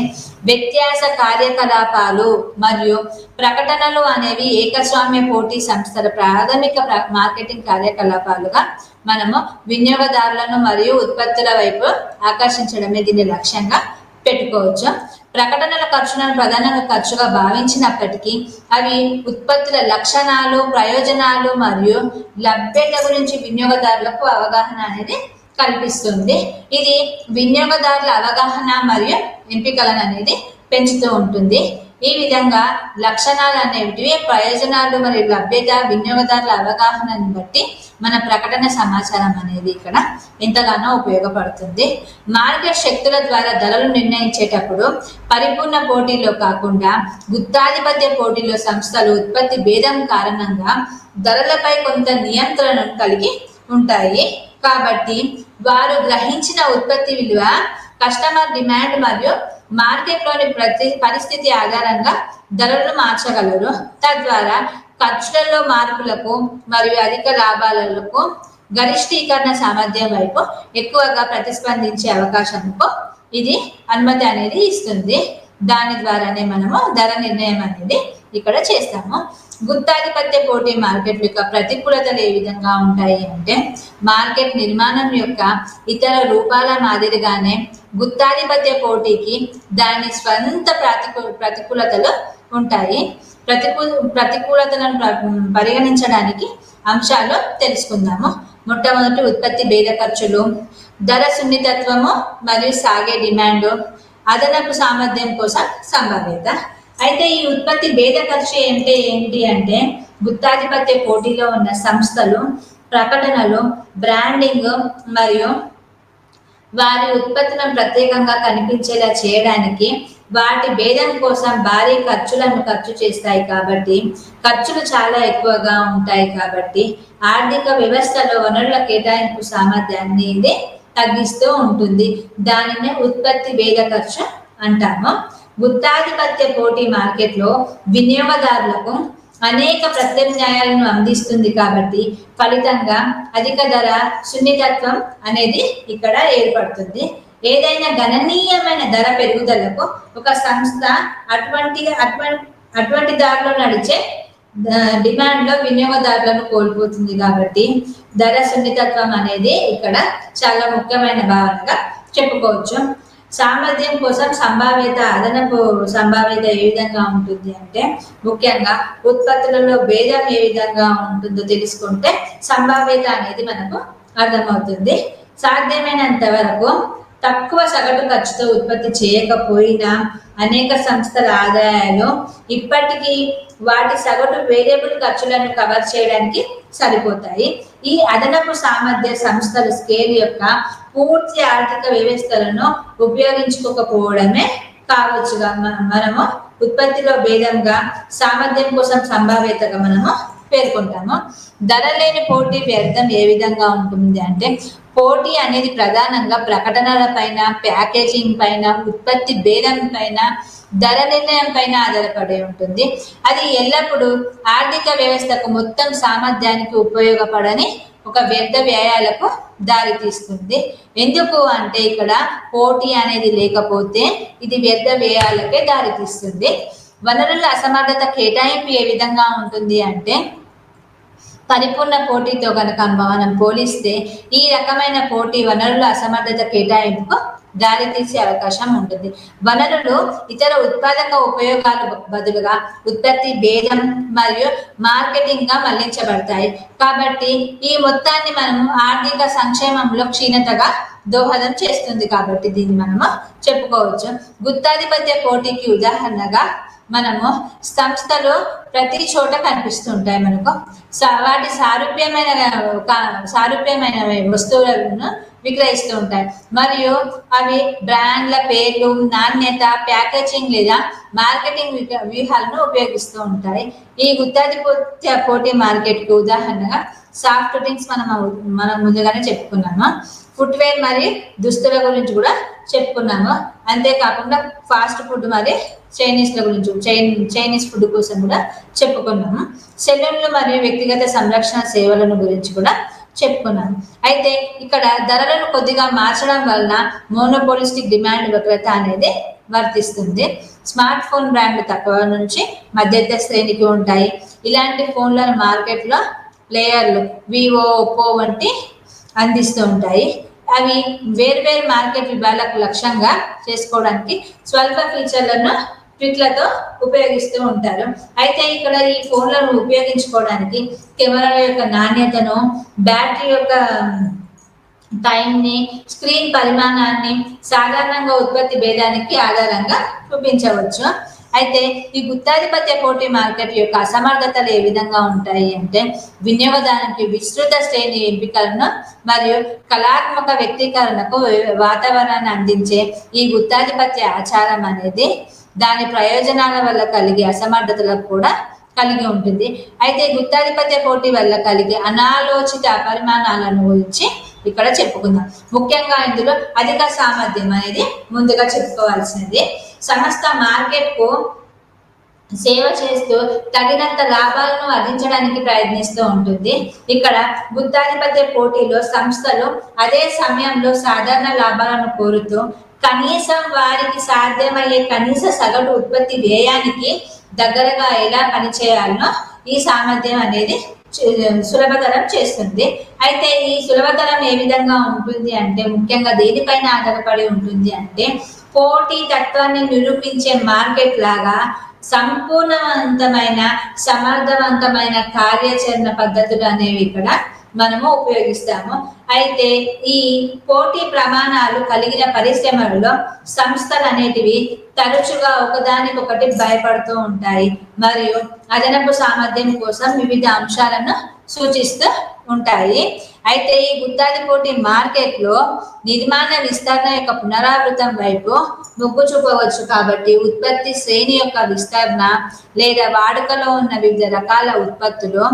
వ్యత్యాస కార్యకలాపాలు మరియు ప్రకటనలు అనేవి ఏకస్వామ్య పోటీ సంస్థల ప్రాథమిక మార్కెటింగ్ కార్యకలాపాలుగా మనము వినియోగదారులను మరియు ఉత్పత్తుల వైపు ఆకర్షించడమే దీని లక్ష్యంగా పెట్టుకోవచ్చు. ప్రకటనల ఖర్చులను ప్రధానంగా ఖర్చుగా భావించినప్పటికీ అవి ఉత్పత్తుల లక్షణాలు, ప్రయోజనాలు మరియు లభ్యత గురించి వినియోగదారులకు అవగాహన అనేది కల్పిస్తుంది. ఇది వినియోగదారుల అవగాహన మరియు ఎంపికలను అనేది పెంచుతూ ఉంటుంది. ఈ విధంగా లక్షణాలు అనేవి ప్రయోజనాలు మరియు లభ్యత, వినియోగదారుల అవగాహనను బట్టి మన ప్రకటన సమాచారం అనేది ఇక్కడ ఎంతగానో ఉపయోగపడుతుంది. మార్కెట్ శక్తుల ద్వారా ధరలు నిర్ణయించేటప్పుడు పరిపూర్ణ పోటీలో కాకుండా గుత్తాధిపత్య పోటీలో సంస్థలు ఉత్పత్తి భేదం కారణంగా ధరలపై కొంత నియంత్రణను కలిగి ఉంటాయి. కాబట్టి వారు గ్రహించిన ఉత్పత్తి విలువ, కస్టమర్ డిమాండ్ మరియు మార్కెట్లోని పరిస్థితి ఆధారంగా ధరలు మార్చగలరు. తద్వారా ఖర్చులలో మార్పులకు మరియు అధిక లాభాలకు గరిష్టీకరణ సామర్థ్యం వైపు ఎక్కువగా ప్రతిస్పందించే అవకాశంకు ఇది అనుమతి అనేది ఇస్తుంది. దాని ద్వారానే మనము ధర నిర్ణయం అనేది ఇక్కడ చేస్తాము. గుత్తాధిపత్య పోటీ మార్కెట్ యొక్క ప్రతికూలతలు ఏ విధంగా ఉంటాయి అంటే, మార్కెట్ నిర్మాణం యొక్క ఇతర రూపాల మాదిరిగానే గుత్తాధిపత్య పోటీకి దాని స్వంత ప్రతికూలతలు ఉంటాయి. ప్రతికూలతలను పరిగణించడానికి అంశాలు తెలుసుకుందాము. మొట్టమొదటి ఉత్పత్తి భేద ఖర్చులు, ధర సున్నితత్వము మరియు సాగే డిమాండ్, అదనపు సామర్థ్యం కోసం సంభావ్యత. అయితే ఈ ఉత్పత్తి భేద ఖర్చు ఏంటి అంటే, గుత్తాధిపత్య పోటీలో ఉన్న సంస్థలు ప్రకటనలు, బ్రాండింగ్ మరియు వారి ఉత్పత్తులను ప్రత్యేకంగా కనిపించేలా చేయడానికి వాటి భేదం కోసం భారీ ఖర్చులను ఖర్చు చేస్తాయి. కాబట్టి ఖర్చులు చాలా ఎక్కువగా ఉంటాయి. కాబట్టి ఆర్థిక వ్యవస్థలో వనరుల కేటాయింపు సామర్థ్యాన్ని ఇది తగ్గిస్తూ ఉంటుంది. దానినే ఉత్పత్తి భేద ఖర్చు అంటాము. గుత్తాధిపత్య పోటీ మార్కెట్లో వినియోగదారులకు అనేక ప్రత్యామ్నాయాలను అందిస్తుంది. కాబట్టి ఫలితంగా అధిక ధర సున్నితత్వం అనేది ఇక్కడ ఏర్పడుతుంది. ఏదైనా గణనీయమైన ధర పెరుగుదలకు ఒక సంస్థ అటువంటి దారిలో నడిచే డిమాండ్లో వినియోగదారులను కోల్పోతుంది. కాబట్టి ధర సున్నితత్వం అనేది ఇక్కడ చాలా ముఖ్యమైన భావనగా చెప్పుకోవచ్చు. సామర్థ్యం కోసం సంభావ్యత, అదనపు సంభావ్యత ఏ విధంగా ఉంటుంది అంటే ముఖ్యంగా ఉత్పత్తులలో భేదం ఏ విధంగా ఉంటుందో తెలుసుకుంటే సంభావ్యత అనేది మనకు అర్థమవుతుంది. సాధ్యమైనంత వరకు తక్కువ సగటు ఖర్చుతో ఉత్పత్తి చేయకపోయినా అనేక సంస్థల ఆదాయాలు ఇప్పటికీ వాటి సగటు వేరియబుల్ ఖర్చులను కవర్ చేయడానికి సరిపోతాయి. ఈ అదనపు సామర్థ్య సంస్థలు స్కేల్ యొక్క పూర్తి ఆర్థిక వ్యవస్థలను ఉపయోగించుకోకపోవడమే కావచ్చుగా మనము ఉత్పత్తిలో భేదంగా సామర్థ్యం కోసం సంభావ్యతగా మనము పేర్కొంటాము. ధర లేని పోటీ వ్యర్థం ఏ విధంగా ఉంటుంది అంటే పోటీ అనేది ప్రధానంగా ప్రకటనల పైన, ప్యాకేజింగ్ పైన, ఉత్పత్తి భేదం పైన, ధర నిర్ణయం పైన ఆధారపడి ఉంటుంది. అది ఎల్లప్పుడూ ఆర్థిక వ్యవస్థకు మొత్తం సామర్థ్యానికి ఉపయోగపడని ఒక వ్యర్థ వ్యయాలకు దారి తీస్తుంది. ఎందుకు అంటే ఇక్కడ పోటీ అనేది లేకపోతే ఇది వ్యర్థ వ్యయాలకే దారి తీస్తుంది. వనరుల అసమర్థత కేటాయింపు ఏ విధంగా ఉంటుంది అంటే పరిపూర్ణ పోటీతో కనుక మనం పోలిస్తే ఈ రకమైన పోటీ వనరుల అసమర్థత కేటాయింపుకు దారితీసే అవకాశం ఉంటుంది. వనరులు ఇతర ఉత్పాదక ఉపయోగాలు బదులుగా ఉత్పత్తి భేదం మరియు మార్కెటింగ్ గా మళ్లించబడతాయి. కాబట్టి ఈ మొత్తాన్ని మనము ఆర్థిక సంక్షేమంలో క్షీణతగా దోహదం చేస్తుంది. కాబట్టి దీన్ని మనము చెప్పుకోవచ్చు. గుత్తాధిపత్య పోటీకి ఉదాహరణగా మనము సంస్థలు ప్రతి చోట కనిపిస్తుంటాయి. మనకు వాటి సారూప్యమైన వస్తువులను విక్రయిస్తూ ఉంటాయి మరియు అవి బ్రాండ్ల పేర్లు, నాణ్యత, ప్యాకేజింగ్ లేదా మార్కెటింగ్ వ్యూహాలను ఉపయోగిస్తూ ఉంటాయి. ఈ గుత్తాధిపత్య పోటీ మార్కెట్కి ఉదాహరణగా సాఫ్ట్ డ్రింక్స్ మనం ముందుగానే చెప్పుకున్నాము. ఫుట్వేర్ మరియు దుస్తుల గురించి కూడా చెప్పుకున్నాము. అంతేకాకుండా ఫాస్ట్ ఫుడ్ మరియు చైనీస్ ఫుడ్ కోసం కూడా చెప్పుకున్నాము. సెలూన్లు మరియు వ్యక్తిగత సంరక్షణ సేవలను గురించి కూడా చెప్పుకున్నాము. అయితే ఇక్కడ ధరలను కొద్దిగా మార్చడం వలన మోనోపోలిస్టిక్ డిమాండ్ వక్రత అనేది వర్తిస్తుంది. స్మార్ట్ ఫోన్ బ్రాండ్లు తక్కువ నుంచి మధ్యస్థ శ్రేణికి ఉంటాయి. ఇలాంటి ఫోన్లను మార్కెట్లో ప్లేయర్లు వివో, ఒప్పో వంటి అందిస్తూ ఉంటాయి. అవి వేర్వేరు మార్కెట్ విభాగాలకు లక్ష్యంగా చేసుకోవడానికి స్వల్ప ఫీచర్లను ట్రిక్లతో ఉపయోగిస్తూ ఉంటారు. అయితే ఇక్కడ ఈ ఫోన్లను ఉపయోగించుకోవడానికి కెమెరాల యొక్క నాణ్యతను, బ్యాటరీ యొక్క టైంని, స్క్రీన్ పరిమాణాన్ని సాధారణంగా ఉత్పత్తి భేదానికి ఆధారంగా చూపించవచ్చు. అయితే ఈ గుత్తాధిపత్య పోటీ మార్కెట్ యొక్క అసమర్థతలు ఏ విధంగా ఉంటాయి అంటే వినియోగదారునికి విస్తృత శ్రేణి ఎంపికలను మరియు కళాత్మక వ్యక్తీకరణకు వాతావరణాన్ని అందించే ఈ గుత్తాధిపత్య ఆచారం అనేది దాని ప్రయోజనాల వల్ల కలిగే అసమర్థతలకు కూడా కలిగి ఉంటుంది. అయితే గుత్తాధిపత్య పోటీ వల్ల కలిగే అనాలోచిత పరిమాణాలను గురించి ఇక్కడ చెప్పుకుందాం. ముఖ్యంగా ఇందులో అధిక సామర్థ్యం అనేది ముందుగా చెప్పుకోవాల్సినది. సంస్థ మార్కెట్కు సేవ చేస్తూ తగినంత లాభాలను ఆర్జించడానికి ప్రయత్నిస్తూ ఉంటుంది. ఇక్కడ గుత్తాధిపత్య పోటీలో సంస్థలు అదే సమయంలో సాధారణ లాభాలను కోరుతూ కనీసం వారికి సాధ్యమయ్యే కనీస సగటు ఉత్పత్తి వ్యయానికి దగ్గరగా ఎలా పనిచేయాలనో ఈ సామర్థ్యం అనేది సులభతరం చేస్తుంది. అయితే ఈ సులభతరం ఏ విధంగా ఉంటుంది అంటే ముఖ్యంగా దేనిపైన ఆధారపడి ఉంటుంది అంటే పోటీ తత్వాన్ని నిరూపించే మార్కెట్ లాగా సంపూర్ణవంతమైన, సమర్థవంతమైన కార్యాచరణ పద్ధతులు అనేవి ఇక్కడ మనము ఉపయోగిస్తాము. అయితే ఈ పోటీ ప్రమాణాలు కలిగిన పరిశ్రమలలో సంస్థలు అనేటివి తరచుగా ఒకదానికొకటి భయపడుతూ ఉంటాయి మరియు అదనపు సామర్థ్యం కోసం వివిధ అంశాలను సూచిస్తూ ఉంటాయి. అయితే ఈ గుత్తాది పోటీ మార్కెట్లో నిర్మాణ విస్తరణ యొక్క పునరావృతం వైపు మొగ్గు చూపవచ్చు. కాబట్టి ఉత్పత్తి శ్రేణి యొక్క విస్తరణ లేదా వాడుకలో ఉన్న వివిధ రకాల ఉత్పత్తులు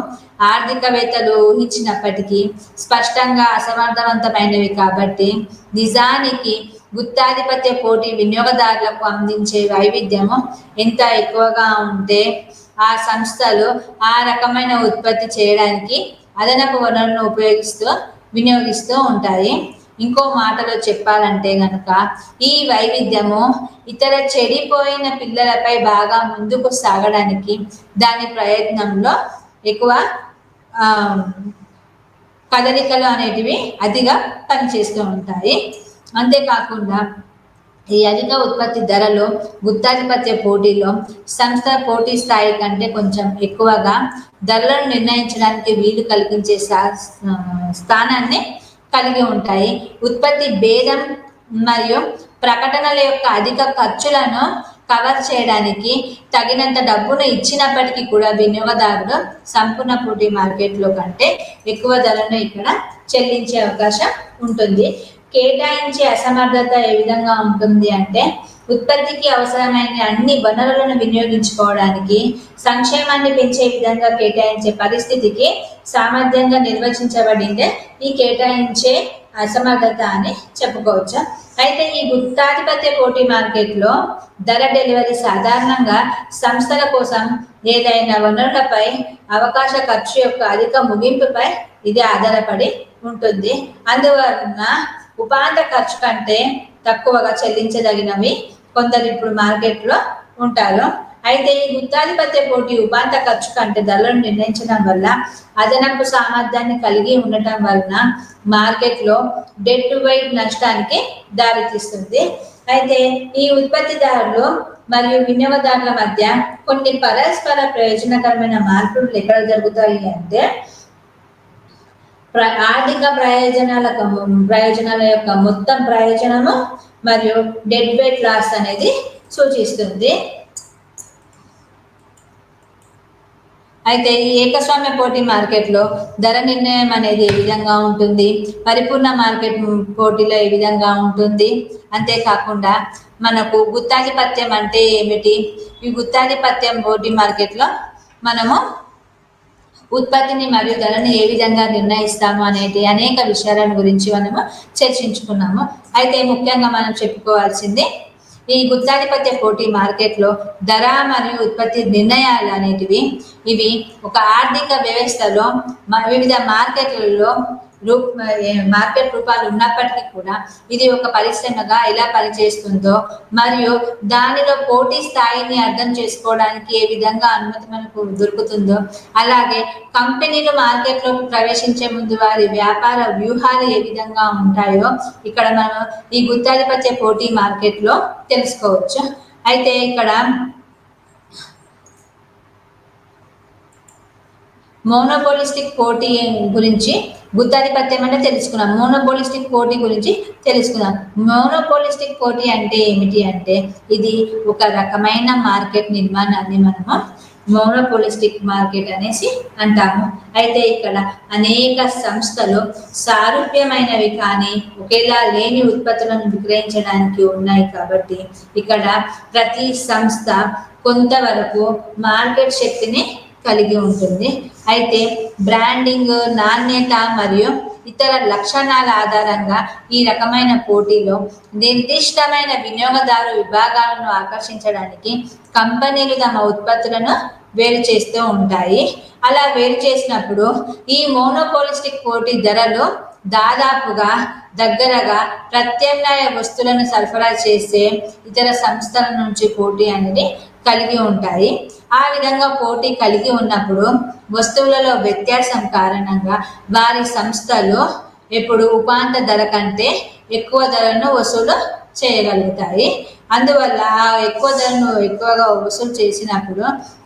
ఆర్థికవేత్తలు ఊహించినప్పటికీ స్పష్టంగా అసమర్థవంతమైనవి. కాబట్టి నిజానికి గుత్తాధిపత్య పోటీ వినియోగదారులకు అందించే వైవిధ్యము ఎంత ఎక్కువగా ఉంటే ఆ సంస్థలు ఆ రకమైన ఉత్పత్తి చేయడానికి అదనపు వనరులను వినియోగిస్తూ ఉంటాయి. ఇంకో మాటలో చెప్పాలంటే గనక ఈ వైవిధ్యము ఇతర చెడిపోయిన పిల్లలపై బాగా ముందుకు సాగడానికి దాని ప్రయత్నంలో ఎక్కువ కదలికలు అనేటివి అతిగా పనిచేస్తూ ఉంటాయి. అంతేకాకుండా ఈ అధిక ఉత్పత్తి ధరలో గుత్తాధిపత్య పోటీలో సంస్థ పోటీ స్థాయి కంటే కొంచెం ఎక్కువగా ధరలను నిర్ణయించడానికి వీలు కల్పించే స్థానాన్ని కలిగి ఉంటాయి. ఉత్పత్తి భేదం మరియు ప్రకటనల యొక్క అధిక ఖర్చులను కవర్ చేయడానికి తగినంత డబ్బును ఇచ్చినప్పటికీ కూడా వినియోగదారుడు సంపూర్ణ పోటీ మార్కెట్లో కంటే ఎక్కువ ధరను ఇక్కడ చెల్లించే అవకాశం ఉంటుంది. కేటాయించే అసమర్థత ఏ విధంగా ఉంటుంది అంటే ఉత్పత్తికి అవసరమైన అన్ని వనరులను వినియోగించుకోవడానికి సంక్షేమాన్ని పెంచే విధంగా కేటాయించే పరిస్థితికి సామర్థ్యంగా నిర్వచించబడిందే ఈ కేటాయించే అసమర్థత అని చెప్పుకోవచ్చు. అయితే ఈ గుత్తాధిపత్య పోటీ మార్కెట్లో ధర డెలివరీ సాధారణంగా సంస్థల కోసం ఏదైనా వనరులపై అవకాశ ఖర్చు యొక్క అధిక ముగింపుపై ఇది ఆధారపడి ఉంటుంది. అందువలన ఉపాంత ఖర్చు కంటే తక్కువగా చెల్లించదగినవి కొందరు ఇప్పుడు మార్కెట్లో ఉంటారు. అయితే ఈ గుత్తాధిపత్య పోటీ ఉపాంత ఖర్చు కంటే ధరలను నిర్ణయించడం వల్ల అదనపు సామర్థ్యాన్ని కలిగి ఉండటం వలన మార్కెట్లో డెడ్ టు వైట్ నష్టానికి దారితీస్తుంది. అయితే ఈ ఉత్పత్తిదారులు మరియు వినియోగదారుల మధ్య కొన్ని పరస్పర ప్రయోజనకరమైన మార్పులు ఎక్కడ జరుగుతాయి అంటే ఆర్థిక ప్రయోజనాల యొక్క మొత్తం ప్రయోజనము మరియు డెడ్ వెయిట్ లాస్ అనేది సూచిస్తుంది. అయితే ఈ ఏకస్వామ్య పోటీ మార్కెట్లో ధర నిర్ణయం అనేది ఏ విధంగా ఉంటుంది, పరిపూర్ణ మార్కెట్ పోటీలో ఏ విధంగా ఉంటుంది, అంతేకాకుండా మనకు గుత్తాధిపత్యం అంటే ఏమిటి, ఈ గుత్తాధిపత్యం పోటీ మార్కెట్లో మనము ఉత్పత్తిని మరియు ధరని ఏ విధంగా నిర్ణయిస్తాము అనేది అనేక విషయాల గురించి మనము చర్చించుకున్నాము. అయితే ముఖ్యంగా మనం చెప్పుకోవాల్సింది ఈ గుత్తాధిపత్య పోటీ మార్కెట్లో ధర మరియు ఉత్పత్తి నిర్ణయాలు అనేటివి ఇవి ఒక ఆర్థిక వ్యవస్థలో వివిధ మార్కెట్లలో మార్కెట్ రూపాలు ఉన్నప్పటికీ కూడా ఇది ఒక పరిశ్రమగా ఎలా పనిచేస్తుందో మరియు దానిలో పోటీ స్థాయిని అర్థం చేసుకోవడానికి ఏ విధంగా అనుమతి మనకు దొరుకుతుందో, అలాగే కంపెనీలు మార్కెట్లో ప్రవేశించే ముందు వారి వ్యాపార వ్యూహాలు ఏ విధంగా ఉంటాయో ఇక్కడ మనం ఈ గుత్తాధిపత్య పోటీ మార్కెట్లో తెలుసుకోవచ్చు. అయితే ఇక్కడ మోనోపోలిస్టిక్ పోటీ గురించి గుత్తాధిపత్యం అంటే తెలుసుకున్నాం. మోనోపోలిస్టిక్ పోటీ గురించి తెలుసుకున్నాం. మోనోపోలిస్టిక్ పోటీ అంటే ఏమిటి అంటే ఇది ఒక రకమైన మార్కెట్ నిర్మాణాన్ని మనము మోనోపోలిస్టిక్ మార్కెట్ అనేసి అంటాము. అయితే ఇక్కడ అనేక సంస్థలు సారూప్యమైనవి కానీ ఒకేలా లేని ఉత్పత్తులను విక్రయించడానికి ఉన్నాయి కాబట్టి ఇక్కడ ప్రతి సంస్థ కొంతవరకు మార్కెట్ శక్తిని కలిగి ఉంటుంది. అయితే బ్రాండింగ్, నాణ్యత మరియు ఇతర లక్షణాల ఆధారంగా ఈ రకమైన పోటీలో నిర్దిష్టమైన వినియోగదారు విభాగాలను ఆకర్షించడానికి కంపెనీలు తమ ఉత్పత్తులను వేరు చేస్తూ ఉంటాయి. అలా వేరు చేసినప్పుడు ఈ మోనోపోలిస్టిక్ పోటీ ధరలు దాదాపుగా దగ్గరగా ప్రత్యామ్నాయ వస్తువులను సరఫరా చేసే ఇతర సంస్థల నుంచి పోటీ అనేది కలిగి ఉంటాయి. ఆ విధంగా పోటీ కలిగి ఉన్నప్పుడు వస్తువులలో వ్యత్యాసం కారణంగా వారి సంస్థలు ఎప్పుడు ఉపాంత ధర కంటే ఎక్కువ ధరను వసూలు చేయగలుగుతాయి. అందువల్ల ఆ ఎక్కువ ధరను ఎక్కువగా వసూలు చేసినప్పుడు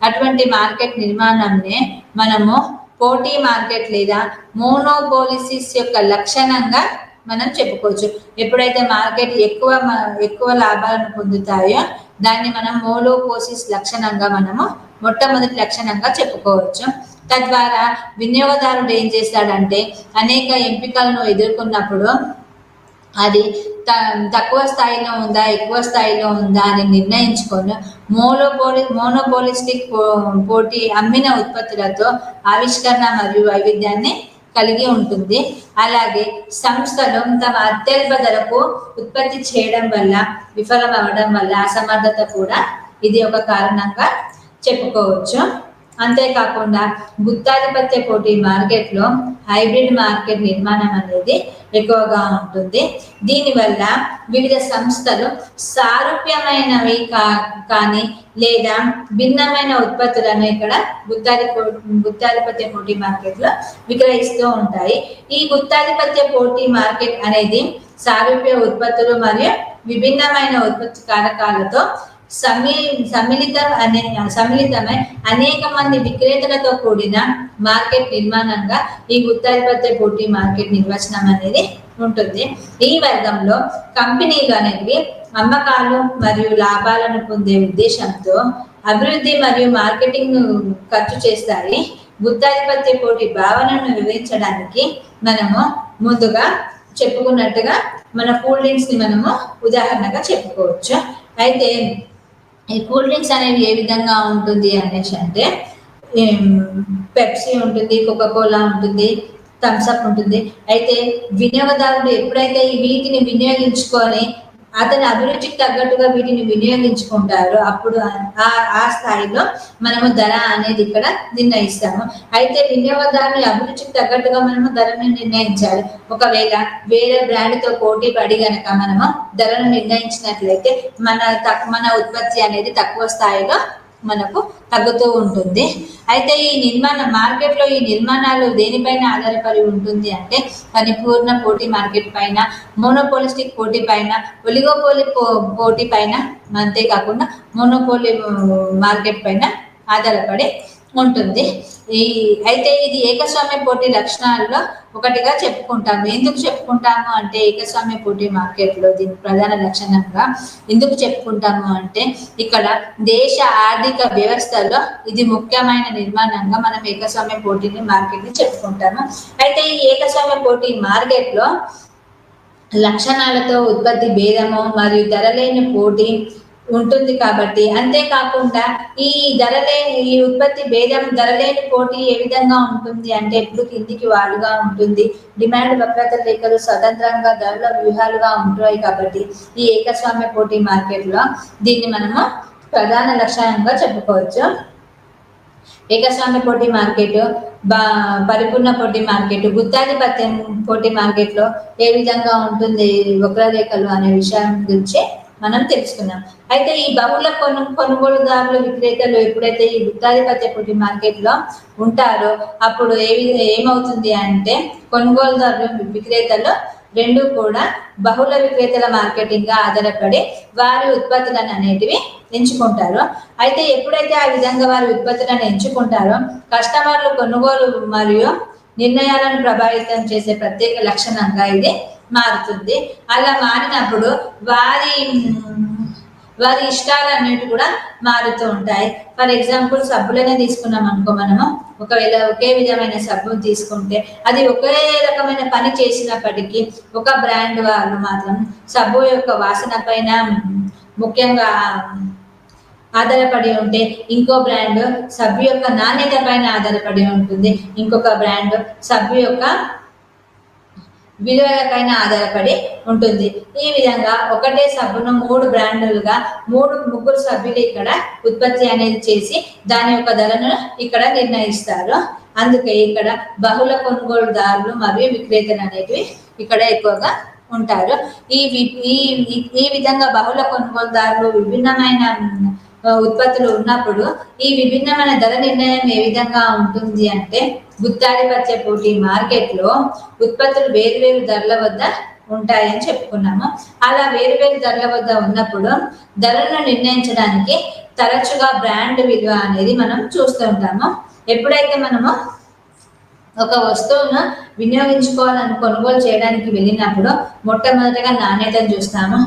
అటువంటి మార్కెట్ నిర్మాణంనే మనము పోటీ మార్కెట్ లేదా మోనోపోలిసిస్ యొక్క లక్షణంగా మనం చెప్పుకోవచ్చు. ఎప్పుడైతే మార్కెట్ ఎక్కువ లాభాలను పొందుతాయో దాన్ని మనం మోనోపోలిసిస్ లక్షణంగా మనము మొట్టమొదటి లక్షణంగా చెప్పుకోవచ్చు. తద్వారా వినియోగదారుడు ఏం చేస్తాడంటే అనేక ఎంపికలను ఎదుర్కొన్నప్పుడు అది తక్కువ స్థాయిలో ఉందా ఎక్కువ స్థాయిలో ఉందా అని నిర్ణయించుకొని మోనోపోలిస్టిక్ పోటీ అమ్మిన ఉత్పత్తులతో ఆవిష్కరణ మరియు వైవిధ్యాన్ని కలిగి ఉంటుంది. అలాగే సంస్థలు తమ అత్యల్ప ధరకు ఉత్పత్తి చేయడం వల్ల విఫలం అవ్వడం వల్ల అసమర్థత కూడా ఇది ఒక కారణంగా చెప్పుకోవచ్చు. అంతేకాకుండా గుత్తాధిపత్య పోటీ మార్కెట్లో హైబ్రిడ్ మార్కెట్ నిర్మాణం అనేది ఎక్కువగా ఉంటుంది. దీనివల్ల వివిధ సంస్థలు సారూప్యమైనవి కానీ లేదా భిన్నమైన ఉత్పత్తులను ఇక్కడ గుత్తాధిపత్య పోటీ మార్కెట్లో విక్రయిస్తూ ఉంటాయి. ఈ గుత్తాధిపత్య పోటీ మార్కెట్ అనేది సారూప్య ఉత్పత్తులు మరియు విభిన్నమైన ఉత్పత్తి కారకాలతో సమ్మిళితమై అనేక మంది విక్రేతలతో కూడిన మార్కెట్ నిర్మాణంగా ఈ గుత్తాధిపత్య పోటీ మార్కెట్ నిర్వచనం అనేది ఉంటుంది. ఈ వర్గంలో కంపెనీలు అనేవి అమ్మకాలు మరియు లాభాలను పొందే ఉద్దేశంతో అభివృద్ధి మరియు మార్కెటింగ్ ఖర్చు చేస్తాయి. గుత్తాధిపత్య పోటీ భావనను వివరించడానికి మనము ముందుగా చెప్పుకున్నట్టుగా మన కూల్ డ్రింక్స్ ని మనము ఉదాహరణగా చెప్పుకోవచ్చు. అయితే ఈ కూల్ డ్రింక్స్ అనేవి ఏ విధంగా ఉంటుంది అనేసి అంటే పెప్సీ ఉంటుంది, కోకోకోలా ఉంటుంది, థమ్స్అప్ ఉంటుంది. అయితే వినియోగదారుడు ఎప్పుడైతే వీటిని వినియోగించుకొని అతని అభిరుచికి తగ్గట్టుగా వీటిని వినియోగించుకుంటారు అప్పుడు ఆ స్థాయిలో మనము ధర అనేది ఇక్కడ నిర్ణయిస్తాము. అయితే వినియోగదారుని అభిరుచికి తగ్గట్టుగా మనము ధరను నిర్ణయించాలి. ఒకవేళ వేరే బ్రాండ్తో పోటీ పడి గనక మనము ధరను నిర్ణయించినట్లయితే మన ఉత్పత్తి అనేది తక్కువ స్థాయిలో మనకు తగ్గుతూ ఉంటుంది. అయితే ఈ మార్కెట్లో ఈ నిర్మాణాలు దేనిపైన ఆధారపడి ఉంటుంది అంటే పరిపూర్ణ పోటీ మార్కెట్ పైన, మోనోపోలిస్టిక్ పోటీ పైన, ఒలిగోపోలి పోటీ పైన, అంతేకాకుండా మోనోపోలి మార్కెట్ పైన ఆధారపడి ఉంటుంది. అయితే ఇది ఏకస్వామ్య పోటీ లక్షణాల్లో ఒకటిగా చెప్పుకుంటాము. ఎందుకు చెప్పుకుంటాము అంటే ఏకస్వామ్య పోటీ మార్కెట్లో దీని ప్రధాన లక్షణంగా ఎందుకు చెప్పుకుంటాము అంటే ఇక్కడ దేశ ఆర్థిక వ్యవస్థలో ఇది ముఖ్యమైన నిర్మాణంగా మనం ఏకస్వామ్య పోటీని మార్కెట్ని చెప్పుకుంటాము. అయితే ఈ ఏకస్వామ్య పోటీ మార్కెట్లో లక్షణాలతో ఉత్పత్తి భేదము మరియు ధరలేని పోటీ ఉంటుంది కాబట్టి, అంతేకాకుండా ఈ ఉత్పత్తి భేదం ధరలేని పోటీ ఏ విధంగా ఉంటుంది అంటే ఎప్పుడు కిందికి వాలుగా ఉంటుంది. డిమాండ్ వక్రత రేఖలు స్వతంత్రంగా ధరల వ్యూహాలుగా ఉంటాయి కాబట్టి ఈ ఏకస్వామ్య పోటీ మార్కెట్లో దీన్ని మనము ప్రధాన లక్షణంగా చెప్పుకోవచ్చు. ఏకస్వామ్య పోటీ మార్కెట్, పరిపూర్ణ పోటీ మార్కెట్, గుత్తాధిపత్యం పోటీ మార్కెట్లో ఏ విధంగా ఉంటుంది వక్రరేఖలు అనే విషయం గురించి మనం తెలుసుకున్నాం. అయితే ఈ బహుళ కొనుగోలుదారులు విక్రేతలు ఎప్పుడైతే ఈ గుత్తాధిపత్య పోటీ మార్కెట్లో ఉంటారో అప్పుడు ఏమవుతుంది అంటే కొనుగోలుదారులు విక్రేతలు రెండు కూడా బహుళ విక్రేతల మార్కెటింగ్ గా ఆధారపడి వారి ఉత్పత్తులను అనేటివి ఎంచుకుంటారు. అయితే ఎప్పుడైతే ఆ విధంగా వారి ఉత్పత్తులను ఎంచుకుంటారో కస్టమర్లు కొనుగోలు మరియు నిర్ణయాలను ప్రభావితం చేసే ప్రత్యేక లక్షణంగా ఇది మారుతుంది. అలా మారినప్పుడు వారి ఇష్టాలు అనేవి కూడా మారుతూ ఉంటాయి. ఫర్ ఎగ్జాంపుల్ సబ్బులనే తీసుకున్నాం అనుకో, మనము ఒకవేళ ఒకే విధమైన సబ్బు తీసుకుంటే అది ఒకే రకమైన పని చేసినప్పటికీ ఒక బ్రాండ్ వాళ్ళు మాత్రం సబ్బు యొక్క వాసన పైన ముఖ్యంగా ఆధారపడి ఉంటే ఇంకో బ్రాండ్ సబ్బు యొక్క నాణ్యత పైన ఆధారపడి ఉంటుంది. ఇంకొక బ్రాండ్ సబ్బు యొక్క విలువలపైన ఆధారపడి ఉంటుంది. ఈ విధంగా ఒకటే సబ్బును 3 బ్రాండ్లుగా ముగ్గురు సభ్యులు ఇక్కడ ఉత్పత్తి అనేది చేసి దాని యొక్క ధరను ఇక్కడ నిర్ణయిస్తారు. అందుకే ఇక్కడ బహుళ కొనుగోలుదారులు మరియు విక్రేతలు అనేటివి ఇక్కడ ఎక్కువగా ఉంటారు. ఈ విధంగా బహుళ కొనుగోలుదారులు విభిన్నమైన ఉత్పత్తులు ఉన్నప్పుడు ఈ విభిన్నమైన ధర నిర్ణయం ఏ విధంగా ఉంటుంది అంటే గుత్తాధిపత్య పోటీ మార్కెట్లో ఉత్పత్తులు వేరువేరు ధరల వద్ద ఉంటాయని చెప్పుకున్నాము. అలా వేరువేరు ధరల వద్ద ఉన్నప్పుడు ధరలను నిర్ణయించడానికి తరచుగా బ్రాండ్ విలువ అనేది మనం చూస్తూ ఉంటాము. ఎప్పుడైతే మనము ఒక వస్తువును వినియోగించుకోవాలని కొనుగోలు చేయడానికి వెళ్ళినప్పుడు మొట్టమొదటిగా నాణ్యతను చూస్తాము.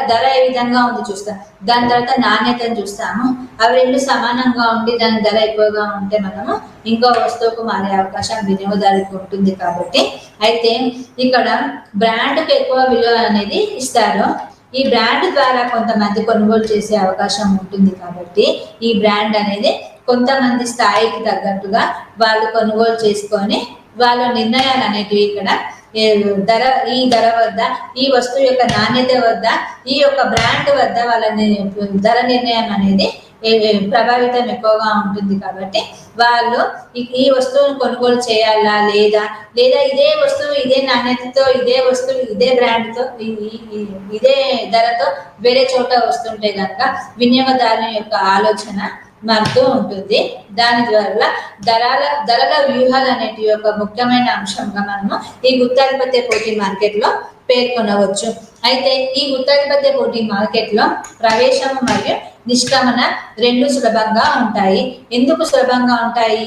ధర ఏ విధంగా ఉంది చూస్తాం. దాని తర్వాత నాణ్యతను చూస్తాము. అవి రెండు సమానంగా ఉండి దాని ధర ఎక్కువగా ఉంటే మనము ఇంకో వస్తువుకు మారే అవకాశం వినియోగదారులకు ఉంటుంది. కాబట్టి అయితే ఇక్కడ బ్రాండ్కు ఎక్కువ విలువ అనేది ఇస్తారు. ఈ బ్రాండ్ ద్వారా కొంతమంది కొనుగోలు చేసే అవకాశం ఉంటుంది. కాబట్టి ఈ బ్రాండ్ అనేది కొంతమంది స్థాయికి తగ్గట్టుగా వాళ్ళు కొనుగోలు చేసుకొని వాళ్ళ నిర్ణయాలు అనేటివి ఇక్కడ ఈ ధర వద్ద, ఈ వస్తువు యొక్క నాణ్యత వద్ద, ఈ యొక్క బ్రాండ్ వద్ద వాళ్ళ ధర నిర్ణయం అనేది ప్రభావితం ఎక్కువగా ఉంటుంది. కాబట్టి వాళ్ళు ఈ వస్తువును కొనుగోలు చేయాలా లేదా లేదా ఇదే వస్తువు ఇదే నాణ్యతతో ఇదే వస్తువు ఇదే బ్రాండ్తో ఇదే ధరతో వేరే చోట వస్తుంటే కనుక వినియోగదారుని యొక్క ఆలోచన మారుతూ ఉంటుంది. దాని ద్వారా ధరల వ్యూహాలు అనేటివి ఒక ముఖ్యమైన అంశంగా మనము ఈ గుత్తాధిపత్య పోటీ మార్కెట్లో పేర్కొనవచ్చు. అయితే ఈ గుత్తాధిపత్య పోటీ మార్కెట్లో ప్రవేశం మరియు నిష్క్రమణ రెండు సులభంగా ఉంటాయి. ఎందుకు సులభంగా ఉంటాయి?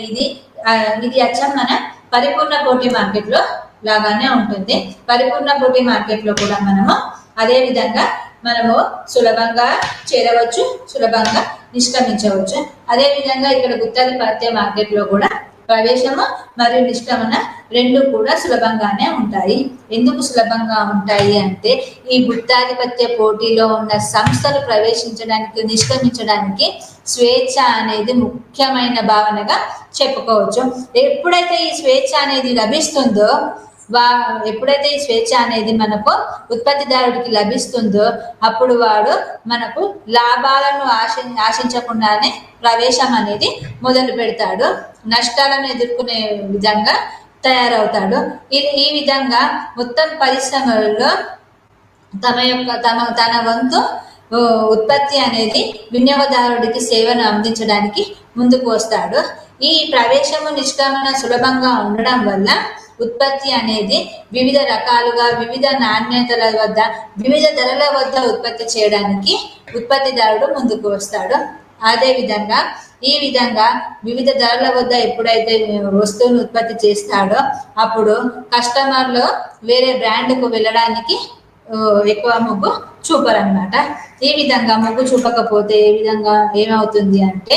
ఇది అచ్చం మన పరిపూర్ణ పోటీ మార్కెట్లో లాగానే ఉంటుంది. పరిపూర్ణ పోటీ మార్కెట్లో కూడా మనము అదే విధంగా మనము సులభంగా చేరవచ్చు, సులభంగా నిష్క్రమించవచ్చు. అదే విధంగా ఇక్కడ గుత్తాధిపత్య మార్కెట్లో కూడా ప్రవేశము మరియు నిష్క్రమణ రెండు కూడా సులభంగానే ఉంటాయి. ఎందుకు సులభంగా ఉంటాయి అంటే ఈ గుత్తాధిపత్య పోటీలో ఉన్న సంస్థలు ప్రవేశించడానికి నిష్క్రమించడానికి స్వేచ్ఛ అనేది ముఖ్యమైన భావనగా చెప్పుకోవచ్చు. ఎప్పుడైతే ఈ స్వేచ్ఛ అనేది లభిస్తుందో ఎప్పుడైతే ఈ స్వేచ్ఛ అనేది మనకు ఉత్పత్తిదారుడికి లభిస్తుందో అప్పుడు వాడు మనకు లాభాలను ఆశించకుండానే ప్రవేశం అనేది మొదలు పెడతాడు, నష్టాలను ఎదుర్కొనే విధంగా తయారవుతాడు. ఈ విధంగా మొత్తం పరిశ్రమలలో తన వంతు ఉత్పత్తి అనేది వినియోగదారుడికి సేవను అందించడానికి ముందుకు వస్తాడు. ఈ ప్రవేశము నిష్క్రమణ సులభంగా ఉండడం వల్ల ఉత్పత్తి అనేది వివిధ రకాలుగా వివిధ నాణ్యతల వద్ద వివిధ ధరల వద్ద ఉత్పత్తి చేయడానికి ఉత్పత్తిదారుడు ముందుకు వస్తాడు. అదే విధంగా ఈ విధంగా వివిధ ధరల వద్ద ఎప్పుడైతే వస్తువును ఉత్పత్తి చేస్తాడో అప్పుడు కస్టమర్లు వేరే బ్రాండ్కు వెళ్ళడానికి ఎక్కువ మొగ్గు చూపరన్నమాట. ఈ విధంగా మొగ్గు చూపకపోతే ఏ విధంగా ఏమవుతుంది అంటే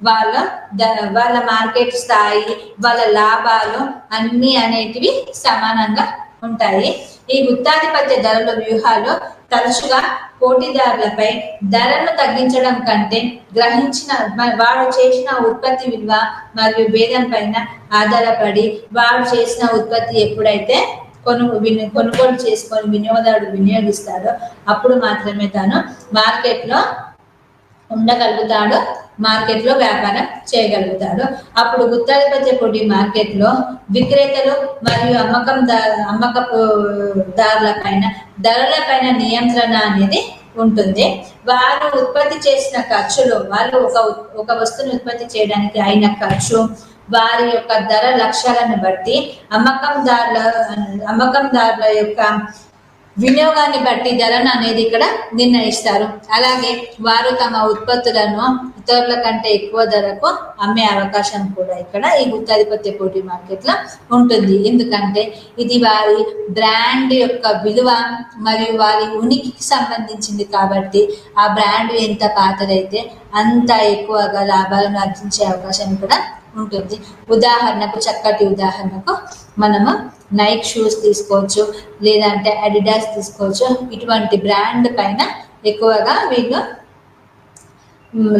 వాళ్ళ మార్కెట్ స్థాయి, వాళ్ళ లాభాలు అన్నీ అనేటివి సమానంగా ఉంటాయి. ఈ గుత్తాధిపత్య ధరల వ్యూహాలు తరచుగా పోటీదారులపై ధరను తగ్గించడం కంటే వాడు చేసిన ఉత్పత్తి విలువ మరియు భేదం పైన ఆధారపడి వాడు చేసిన ఉత్పత్తి ఎప్పుడైతే కొనుగోలు చేసుకొని వినియోగదారుడు వినియోగిస్తాడో అప్పుడు మాత్రమే తాను మార్కెట్లో ఉండగలుగుతాడు, మార్కెట్లో వ్యాపారం చేయగలుగుతాడు. అప్పుడు గుత్తాధిపత్య పోటీ మార్కెట్లో విక్రేతలు మరియు అమ్మకపు దారుల పైన ధరల పైన నియంత్రణ అనేది ఉంటుంది. వారు ఉత్పత్తి చేసిన ఖర్చులు, వాళ్ళు ఒక వస్తువుని ఉత్పత్తి చేయడానికి అయిన ఖర్చు, వారి యొక్క ధర లక్ష్యాలను బట్టి అమ్మకందారుల యొక్క వినియోగాన్ని బట్టి ధరను అనేది ఇక్కడ నిర్ణయిస్తారు. అలాగే వారు తమ ఉత్పత్తులను ఇతరుల కంటే ఎక్కువ ధరకు అమ్మే అవకాశం కూడా ఇక్కడ ఈ గుత్తాధిపత్య పోటీ మార్కెట్లో ఉంటుంది. ఎందుకంటే ఇది వారి బ్రాండ్ యొక్క విలువ మరియు వారి ఉనికికి సంబంధించింది కాబట్టి ఆ బ్రాండ్ ఎంత పాతదైతే అంత ఎక్కువగా లాభాలను ఆర్జించే అవకాశం కూడా ఉంటుంది. చక్కటి ఉదాహరణకు మనము నైక్ షూస్ తీసుకోవచ్చు, లేదంటే అడిడాస్ తీసుకోవచ్చు. ఇటువంటి బ్రాండ్ పైన ఎక్కువగా వీళ్ళు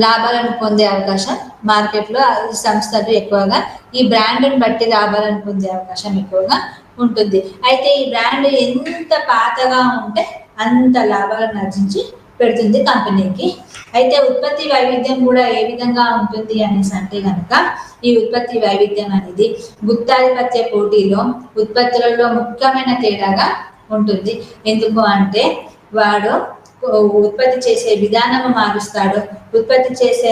లాభాలను పొందే అవకాశం మార్కెట్లో సంస్థలు ఎక్కువగా ఈ బ్రాండ్ని బట్టి లాభాలను పొందే అవకాశం ఎక్కువగా ఉంటుంది. అయితే ఈ బ్రాండ్ ఎంత పాతగా ఉంటే అంత లాభాలను ఆర్జించి పెడుతుంది కంపెనీకి. అయితే ఉత్పత్తి వైవిధ్యం కూడా ఏ విధంగా ఉంటుంది అనేసి అంటే కనుక ఈ ఉత్పత్తి వైవిధ్యం అనేది గుత్తాధిపత్య పోటీలో ఉత్పత్తులలో ముఖ్యమైన తేడాగా ఉంటుంది. ఎందుకు అంటే వాడు ఉత్పత్తి చేసే విధానము మారుస్తాడు, ఉత్పత్తి చేసే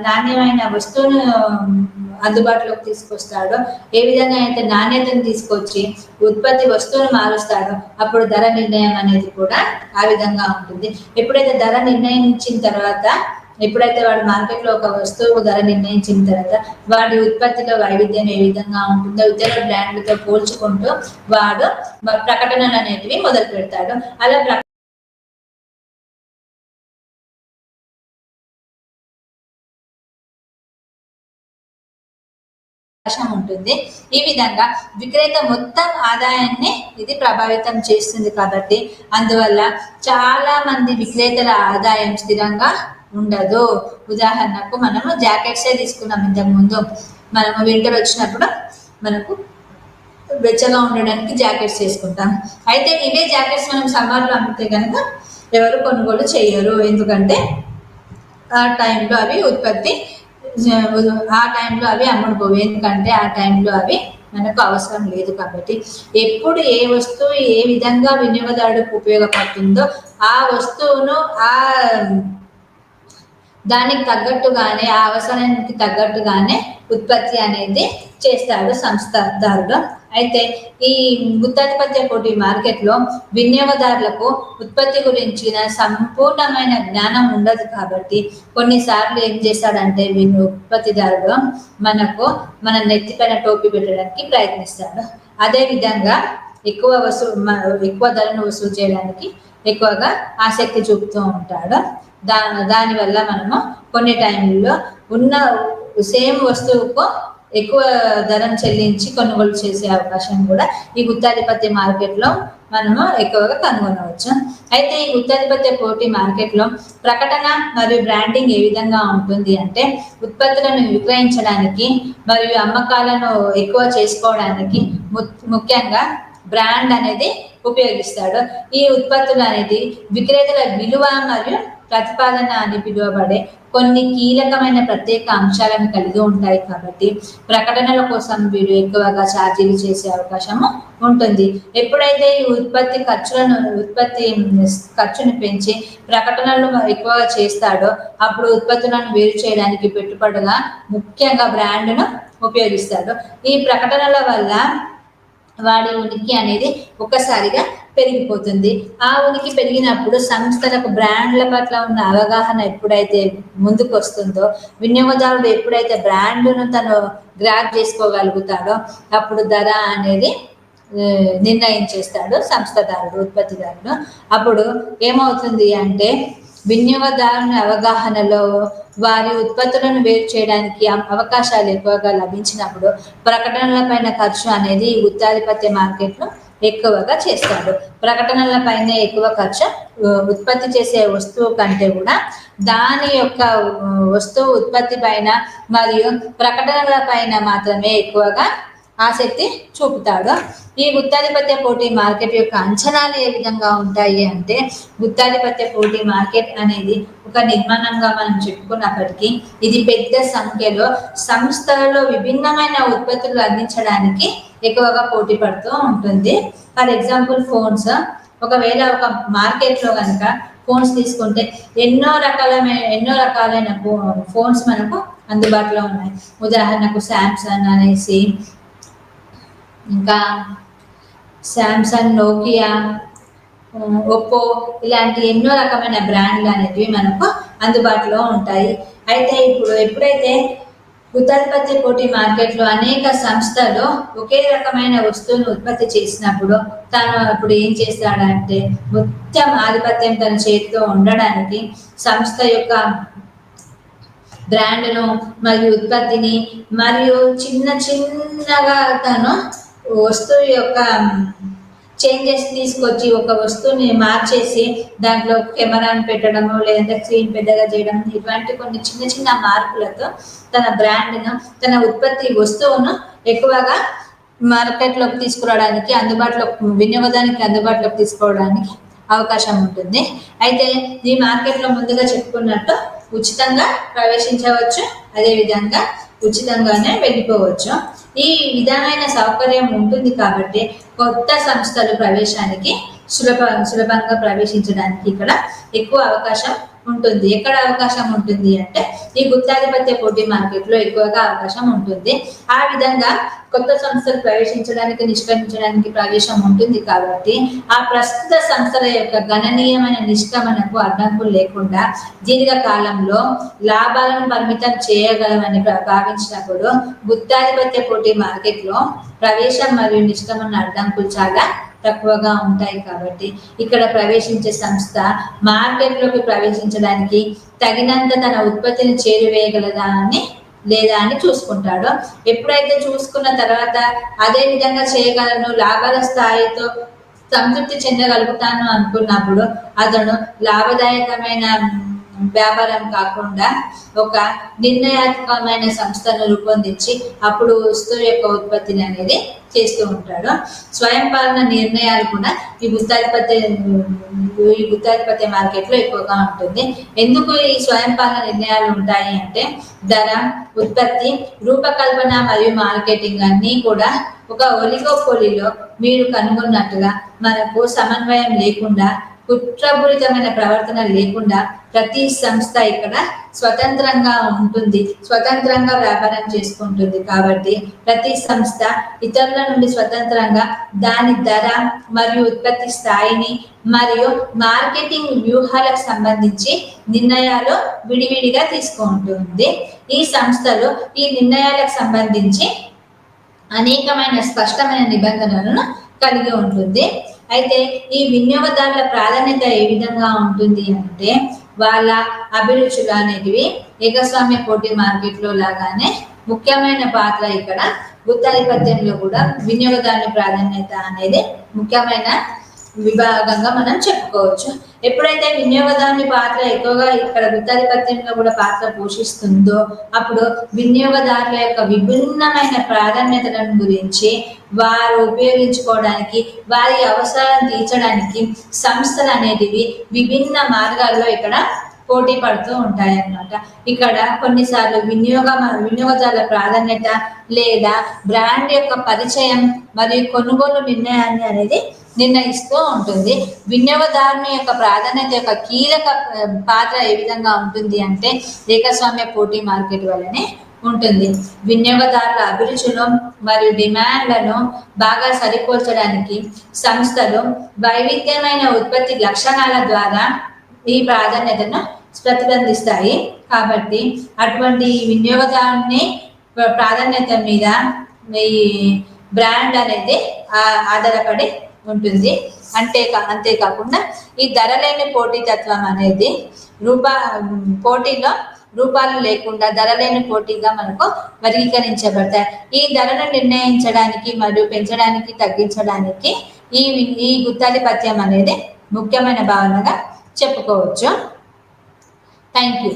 నాణ్యమైన వస్తువును అందుబాటులోకి తీసుకొస్తాడు. ఏ విధంగా అయితే నాణ్యతను తీసుకొచ్చి ఉత్పత్తి వస్తువును మారుస్తాడో అప్పుడు ధర నిర్ణయం అనేది కూడా ఆ విధంగా ఉంటుంది. ఎప్పుడైతే ధర నిర్ణయించిన తర్వాత ఎప్పుడైతే వాడు మార్కెట్లో ఒక వస్తువు ధర నిర్ణయించిన తర్వాత వాడి ఉత్పత్తిలో వైవిధ్యం ఏ విధంగా ఉంటుందో ఇతర బ్రాండ్లతో పోల్చుకుంటూ వాడు ప్రకటనలు అనేటివి మొదలు పెడతాడు. అలా ఉంటుంది. ఈ విధంగా విక్రేత మొత్తం ఆదాయాన్ని ఇది ప్రభావితం చేస్తుంది. కాబట్టి అందువల్ల చాలా మంది విక్రేతల ఆదాయం స్థిరంగా ఉండదు. ఉదాహరణకు మనము జాకెట్సే తీసుకున్నాం. ఇంతకుముందు మనము వింటర్ వచ్చినప్పుడు మనకు వెచ్చగా ఉండడానికి జాకెట్స్ వేసుకుంటాం. అయితే ఇవే జాకెట్స్ మనం సమ్మర్లో అమ్మితే కనుక ఎవరు కొనుగోలు చేయరు. ఎందుకంటే ఆ టైంలో అవి ఉత్పత్తి ఆ టైంలో అవి అమ్ముడుపోవు, ఎందుకంటే ఆ టైంలో అవి మనకు అవసరం లేదు కాబట్టి. ఎప్పుడు ఏ వస్తువు ఏ విధంగా వినియోగదారుడికి ఉపయోగపడుతుందో ఆ వస్తువును ఆ దానికి తగ్గట్టుగానే, ఆ అవసరానికి తగ్గట్టుగానే ఉత్పత్తి అనేది చేస్తాడు సంస్థాదారుడు. అయితే ఈ గుత్తాధిపత్య పోటీ మార్కెట్లో వినియోగదారులకు ఉత్పత్తి గురించిన సంపూర్ణమైన జ్ఞానం ఉండదు కాబట్టి కొన్నిసార్లు ఏం చేస్తాడంటే ఉత్పత్తిదారుడు మన నెత్తిపైన టోపీ పెట్టడానికి ప్రయత్నిస్తాడు. అదేవిధంగా ఎక్కువ ధరను వసూలు చేయడానికి ఎక్కువగా ఆసక్తి చూపుతూ ఉంటాడు. దానివల్ల మనము కొన్ని టైంలో ఉన్న సేమ్ వస్తువుకు ఎక్కువ ధరం చెల్లించి కొనుగోలు చేసే అవకాశం కూడా ఈ గుత్తాధిపత్య మార్కెట్లో మనము ఎక్కువగా కనుగొనవచ్చు. అయితే ఈ గుత్తాధిపత్య పోటీ మార్కెట్లో ప్రకటన మరియు బ్రాండింగ్ ఏ విధంగా ఉంటుంది అంటే, ఉత్పత్తులను విక్రయించడానికి మరియు అమ్మకాలను ఎక్కువ చేసుకోవడానికి ముఖ్యంగా బ్రాండ్ అనేది ఉపయోగిస్తాడు. ఈ ఉత్పత్తులు అనేది విక్రేతల విలువ మరియు ప్రతిపాదన అని పిలువబడే కొన్ని కీలకమైన ప్రత్యేక అంశాలను కలిగి ఉంటాయి కాబట్టి ప్రకటనల కోసం వీరు ఎక్కువగా ఛార్జీలు చేసే అవకాశము ఉంటుంది. ఎప్పుడైతే ఈ ఉత్పత్తి ఖర్చును పెంచి ప్రకటనలు ఎక్కువగా చేస్తాడో అప్పుడు ఉత్పత్తులను వేరు చేయడానికి పెట్టుబడిగా ముఖ్యంగా బ్రాండ్ను ఉపయోగిస్తాడు. ఈ ప్రకటనల వల్ల వాడి ఉనికి అనేది ఒక్కసారిగా పెరిగిపోతుంది. ఆ ఉనికి పెరిగినప్పుడు సంస్థలకు బ్రాండ్ల పట్ల ఉన్న అవగాహన ఎప్పుడైతే ముందుకు వస్తుందో, వినియోగదారుడు ఎప్పుడైతే బ్రాండ్ను తను గ్రాప్ చేసుకోగలుగుతాడో అప్పుడు ధర అనేది నిర్ణయించేస్తాడు సంస్థదారుడు, ఉత్పత్తిదారుడు. అప్పుడు ఏమవుతుంది అంటే వినియోగదారుని అవగాహనలో వారి ఉత్పత్తులను వేరు చేయడానికి అవకాశాలు ఎక్కువగా లభించినప్పుడు ప్రకటనలపైన ఖర్చు అనేది గుత్తాధిపత్య మార్కెట్లో ఎక్కువగా చేస్తాడు. ప్రకటనలపైన ఎక్కువ ఖర్చు ఉత్పత్తి చేసే వస్తువు కంటే కూడా దాని యొక్క వస్తువు ఉత్పత్తి పైన మరియు ప్రకటనల పైన మాత్రమే ఎక్కువగా ఆసక్తి చూపుతాడు. ఈ గుత్తాధిపత్య పోటీ మార్కెట్ యొక్క అంచనాలు ఏ విధంగా ఉంటాయి అంటే, గుత్తాధిపత్య పోటీ మార్కెట్ అనేది ఒక నిర్మాణంగా మనం చెప్పుకున్నప్పటికీ ఇది పెద్ద సంఖ్యలో సంస్థలలో విభిన్నమైన ఉత్పత్తులు అందించడానికి ఎక్కువగా పోటీ పడుతూ ఉంటుంది. ఫర్ ఎగ్జాంపుల్ ఫోన్స్, ఒకవేళ ఒక మార్కెట్లో కనుక ఫోన్స్ తీసుకుంటే ఎన్నో రకాలైన ఫోన్స్ మనకు అందుబాటులో ఉన్నాయి. ఉదాహరణకు శాంసంగ్ అనేసి, ఇంకా శాంసంగ్, నోకియా, ఒప్పో ఇలాంటి ఎన్నో రకమైన బ్రాండ్లు అనేవి మనకు అందుబాటులో ఉంటాయి. అయితే ఇప్పుడు ఎప్పుడైతే గుత్తాధిపత్య పోటీ మార్కెట్లో అనేక సంస్థలు ఒకే రకమైన వస్తువును ఉత్పత్తి చేసినప్పుడు తను అప్పుడు ఏం చేస్తాడంటే మొత్తం ఆధిపత్యం తన చేతితో ఉండడానికి సంస్థ యొక్క బ్రాండ్ను మరియు ఉత్పత్తిని మరియు చిన్నగా తను వస్తువు యొక్క చేంజెస్ తీసుకొచ్చి ఒక వస్తువుని మార్చేసి దాంట్లో కెమెరాను పెట్టడము, లేదంటే స్క్రీన్ పెద్దగా చేయడం, ఇటువంటి కొన్ని చిన్న మార్పులతో తన బ్రాండ్ను, తన ఉత్పత్తి వస్తువును ఎక్కువగా మార్కెట్లోకి తీసుకురావడానికి, వినియోగదానికి అందుబాటులోకి తీసుకోవడానికి అవకాశం ఉంటుంది. అయితే ఈ మార్కెట్లో ముందుగా చెప్పుకున్నట్టు ఉచితంగా ప్రవేశించవచ్చు, అదేవిధంగా ఉచితంగానే వెళ్ళిపోవచ్చు. ఈ విధమైన సౌకర్యం ఉంటుంది కాబట్టి కొత్త సంస్థలు ప్రవేశానికి సులభంగా ప్రవేశించడానికి ఇక్కడ ఎక్కువ అవకాశం ఉంటుంది. ఎక్కడ అవకాశం ఉంటుంది అంటే ఈ గుత్తాధిపత్య పోటీ మార్కెట్లో ఎక్కువగా అవకాశం ఉంటుంది. ఆ విధంగా కొత్త సంస్థలు ప్రవేశించడానికి, నిష్క్రమించడానికి ప్రవేశం ఉంటుంది కాబట్టి ఆ ప్రస్తుత సంస్థల యొక్క గణనీయమైన నిష్క్రమణకు అడ్డంకులు లేకుండా దీర్ఘకాలంలో లాభాలను పరిమితం చేయగలమని భావించినప్పుడు గుత్తాధిపత్య పోటీ మార్కెట్లో ప్రవేశం మరియు నిష్క్రమణ అడ్డంకులు చాలా తక్కువగా ఉంటాయి. కాబట్టి ఇక్కడ ప్రవేశించే సంస్థ మార్కెట్లోకి ప్రవేశించడానికి తగినంత తన ఉత్పత్తిని చేరువేయగలదా లేదా అని చూసుకుంటాడు. ఎప్పుడైతే చూసుకున్న తర్వాత అదే విధంగా చేయగలను, లాభాల స్థాయితో సంతృప్తి చెందగలుగుతాను అనుకున్నప్పుడు అతను లాభదాయకమైన వ్యాపారం కాకుండా ఒక నిర్ణయాత్మకమైన సంస్థను రూపొందించి అప్పుడు వస్తువు యొక్క ఉత్పత్తిని అనేది చేస్తూ ఉంటాడు. స్వయం పాలన నిర్ణయాలు కూడా ఈ గుత్తాధిపత్య మార్కెట్ లో ఎక్కువగా ఉంటుంది. ఎందుకు ఈ స్వయం పాలన నిర్ణయాలు ఉంటాయి అంటే ధర, ఉత్పత్తి, రూపకల్పన మరియు మార్కెటింగ్ అన్నీ కూడా ఒక ఒలిగోపోలిలో మీరు కనుగొన్నట్టుగా మనకు సమన్వయం లేకుండా, కుట్రపూరితమైన ప్రవర్తన లేకుండా ప్రతి సంస్థ ఇక్కడ స్వతంత్రంగా ఉంటుంది, స్వతంత్రంగా వ్యాపారం చేసుకుంటుంది. కాబట్టి ప్రతి సంస్థ ఇతరుల నుండి స్వతంత్రంగా దాని ధర మరియు ఉత్పత్తి స్థాయిని మరియు మార్కెటింగ్ వ్యూహాలకు సంబంధించి నిర్ణయాలు విడివిడిగా తీసుకుంటుంది. ఈ సంస్థలు ఈ నిర్ణయాలకు సంబంధించి అనేకమైన స్పష్టమైన నిబంధనలను కలిగి ఉంటుంది. అయితే ఈ వినియోగదారుల ప్రాధాన్యత ఏ విధంగా ఉంటుంది అంటే వాళ్ళ అభిరుచులు అనేటివి ఏకస్వామ్య పోటీ మార్కెట్లో లాగానే ముఖ్యమైన పాత్ర ఇక్కడ గుత్తాధిపత్యంలో కూడా వినియోగదారుని ప్రాధాన్యత అనేది ముఖ్యమైన విభాగంగా మనం చెప్పుకోవచ్చు. ఎప్పుడైతే వినియోగదారుని పాత్ర ఎక్కువగా ఇక్కడ గుత్తాధిపత్యంలో కూడా పాత్ర పోషిస్తుందో అప్పుడు వినియోగదారుల యొక్క విభిన్నమైన ప్రాధాన్యతలను గురించి వారు ఉపయోగించుకోవడానికి, వారి అవసరాలను తీర్చడానికి సంస్థలు అనేటివి విభిన్న మార్గాల్లో ఇక్కడ పోటీ పడుతూ ఉంటాయి అన్నమాట. ఇక్కడ కొన్నిసార్లు వినియోగదారుల ప్రాధాన్యత లేదా బ్రాండ్ యొక్క పరిచయం మరియు కొనుగోలు నిర్ణయాన్ని అనేది నిర్ణయిస్తూ ఉంటుంది. వినియోగదారుని యొక్క ప్రాధాన్యత యొక్క కీలక పాత్ర ఏ విధంగా ఉంటుంది అంటే ఏకస్వామ్య పోటీ మార్కెట్ వల్లనే ఉంటుంది. వినియోగదారుల అభిరుచులు మరియు డిమాండ్లను బాగా సరిపోల్చడానికి సంస్థలు వైవిధ్యమైన ఉత్పత్తి లక్షణాల ద్వారా ఈ ప్రాధాన్యతను ప్రతిబంధిస్తాయి. కాబట్టి అటువంటి వినియోగదారుని ప్రాధాన్యత మీద ఈ బ్రాండ్ అనేది ఆధారపడి ఉంటుంది. అంతేకాకుండా ఈ ధరలేని పోటీతత్వం అనేది పోటీలో రూపాలు లేకుండా ధరలేని పోటీగా మనకు వర్గీకరించబడతాయి. ఈ ధరను నిర్ణయించడానికి మరియు పెంచడానికి, తగ్గించడానికి ఈ గుత్తాధిపత్యం అనేది ముఖ్యమైన భావనగా చెప్పుకోవచ్చు. Thank you.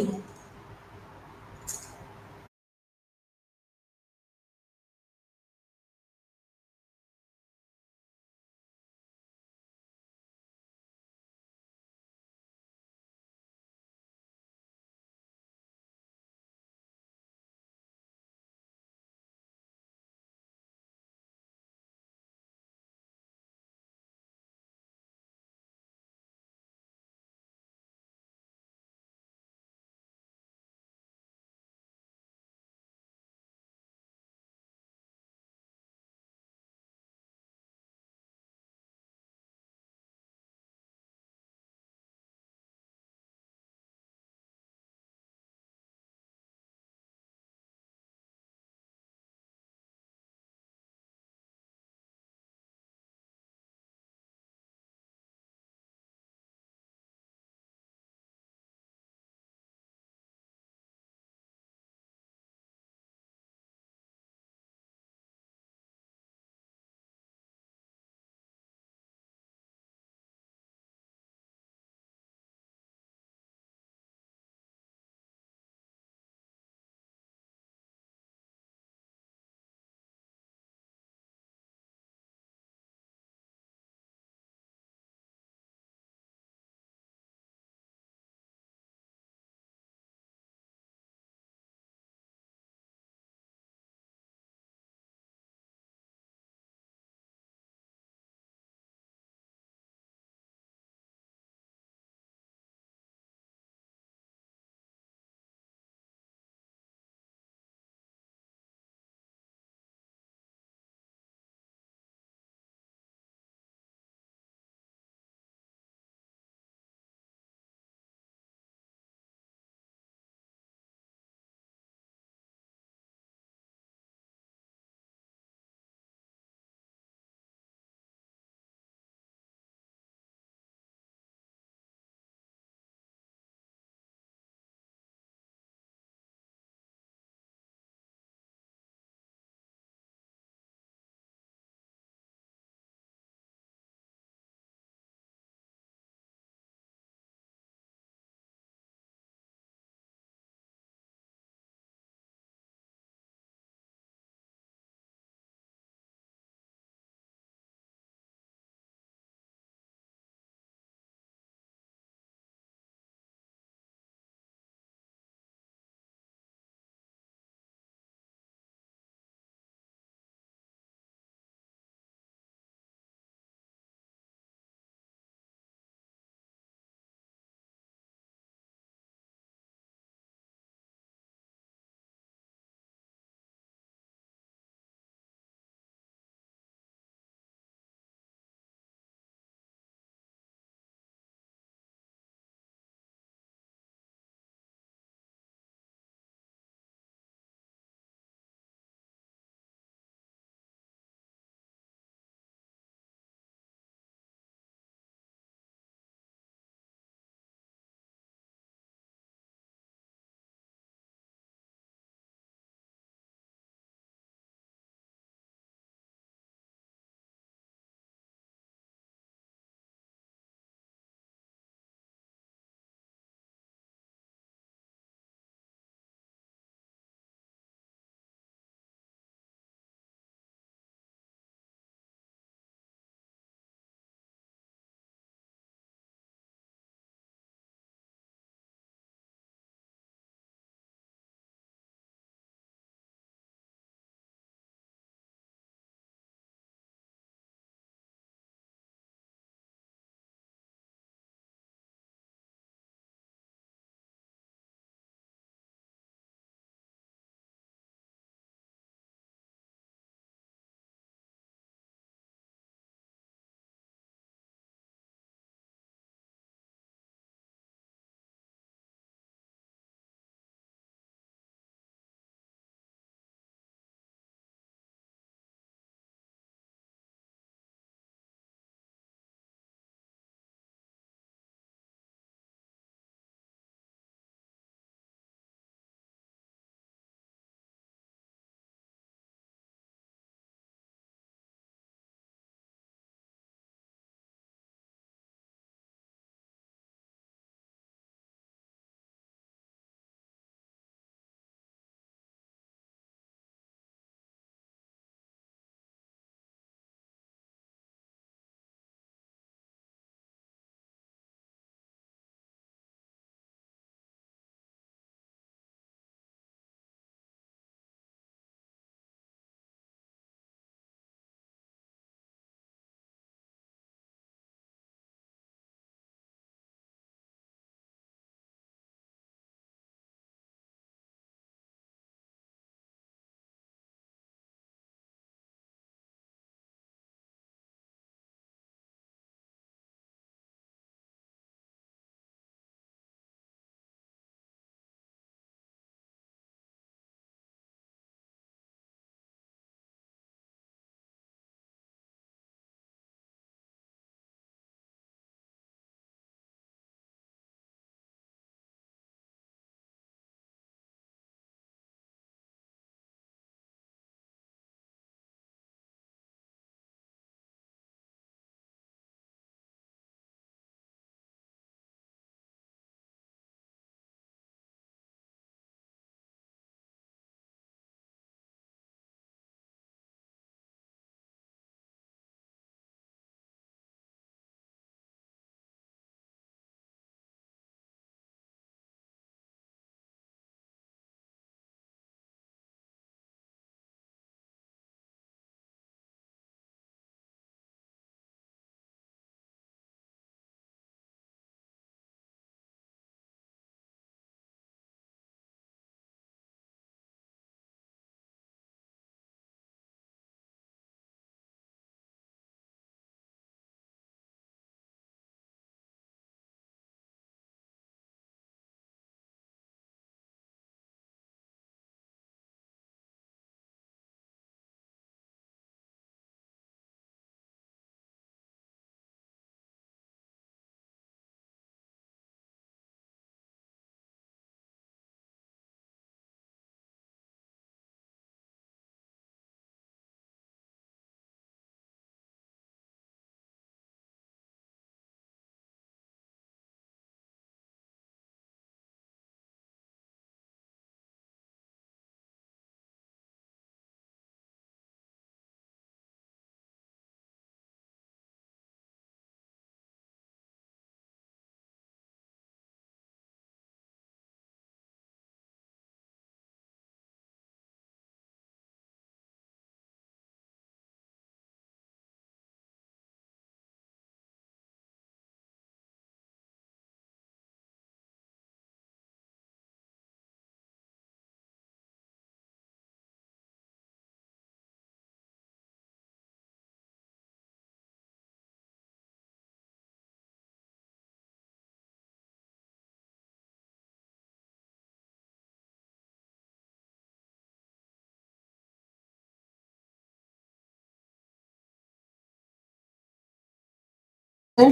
আজি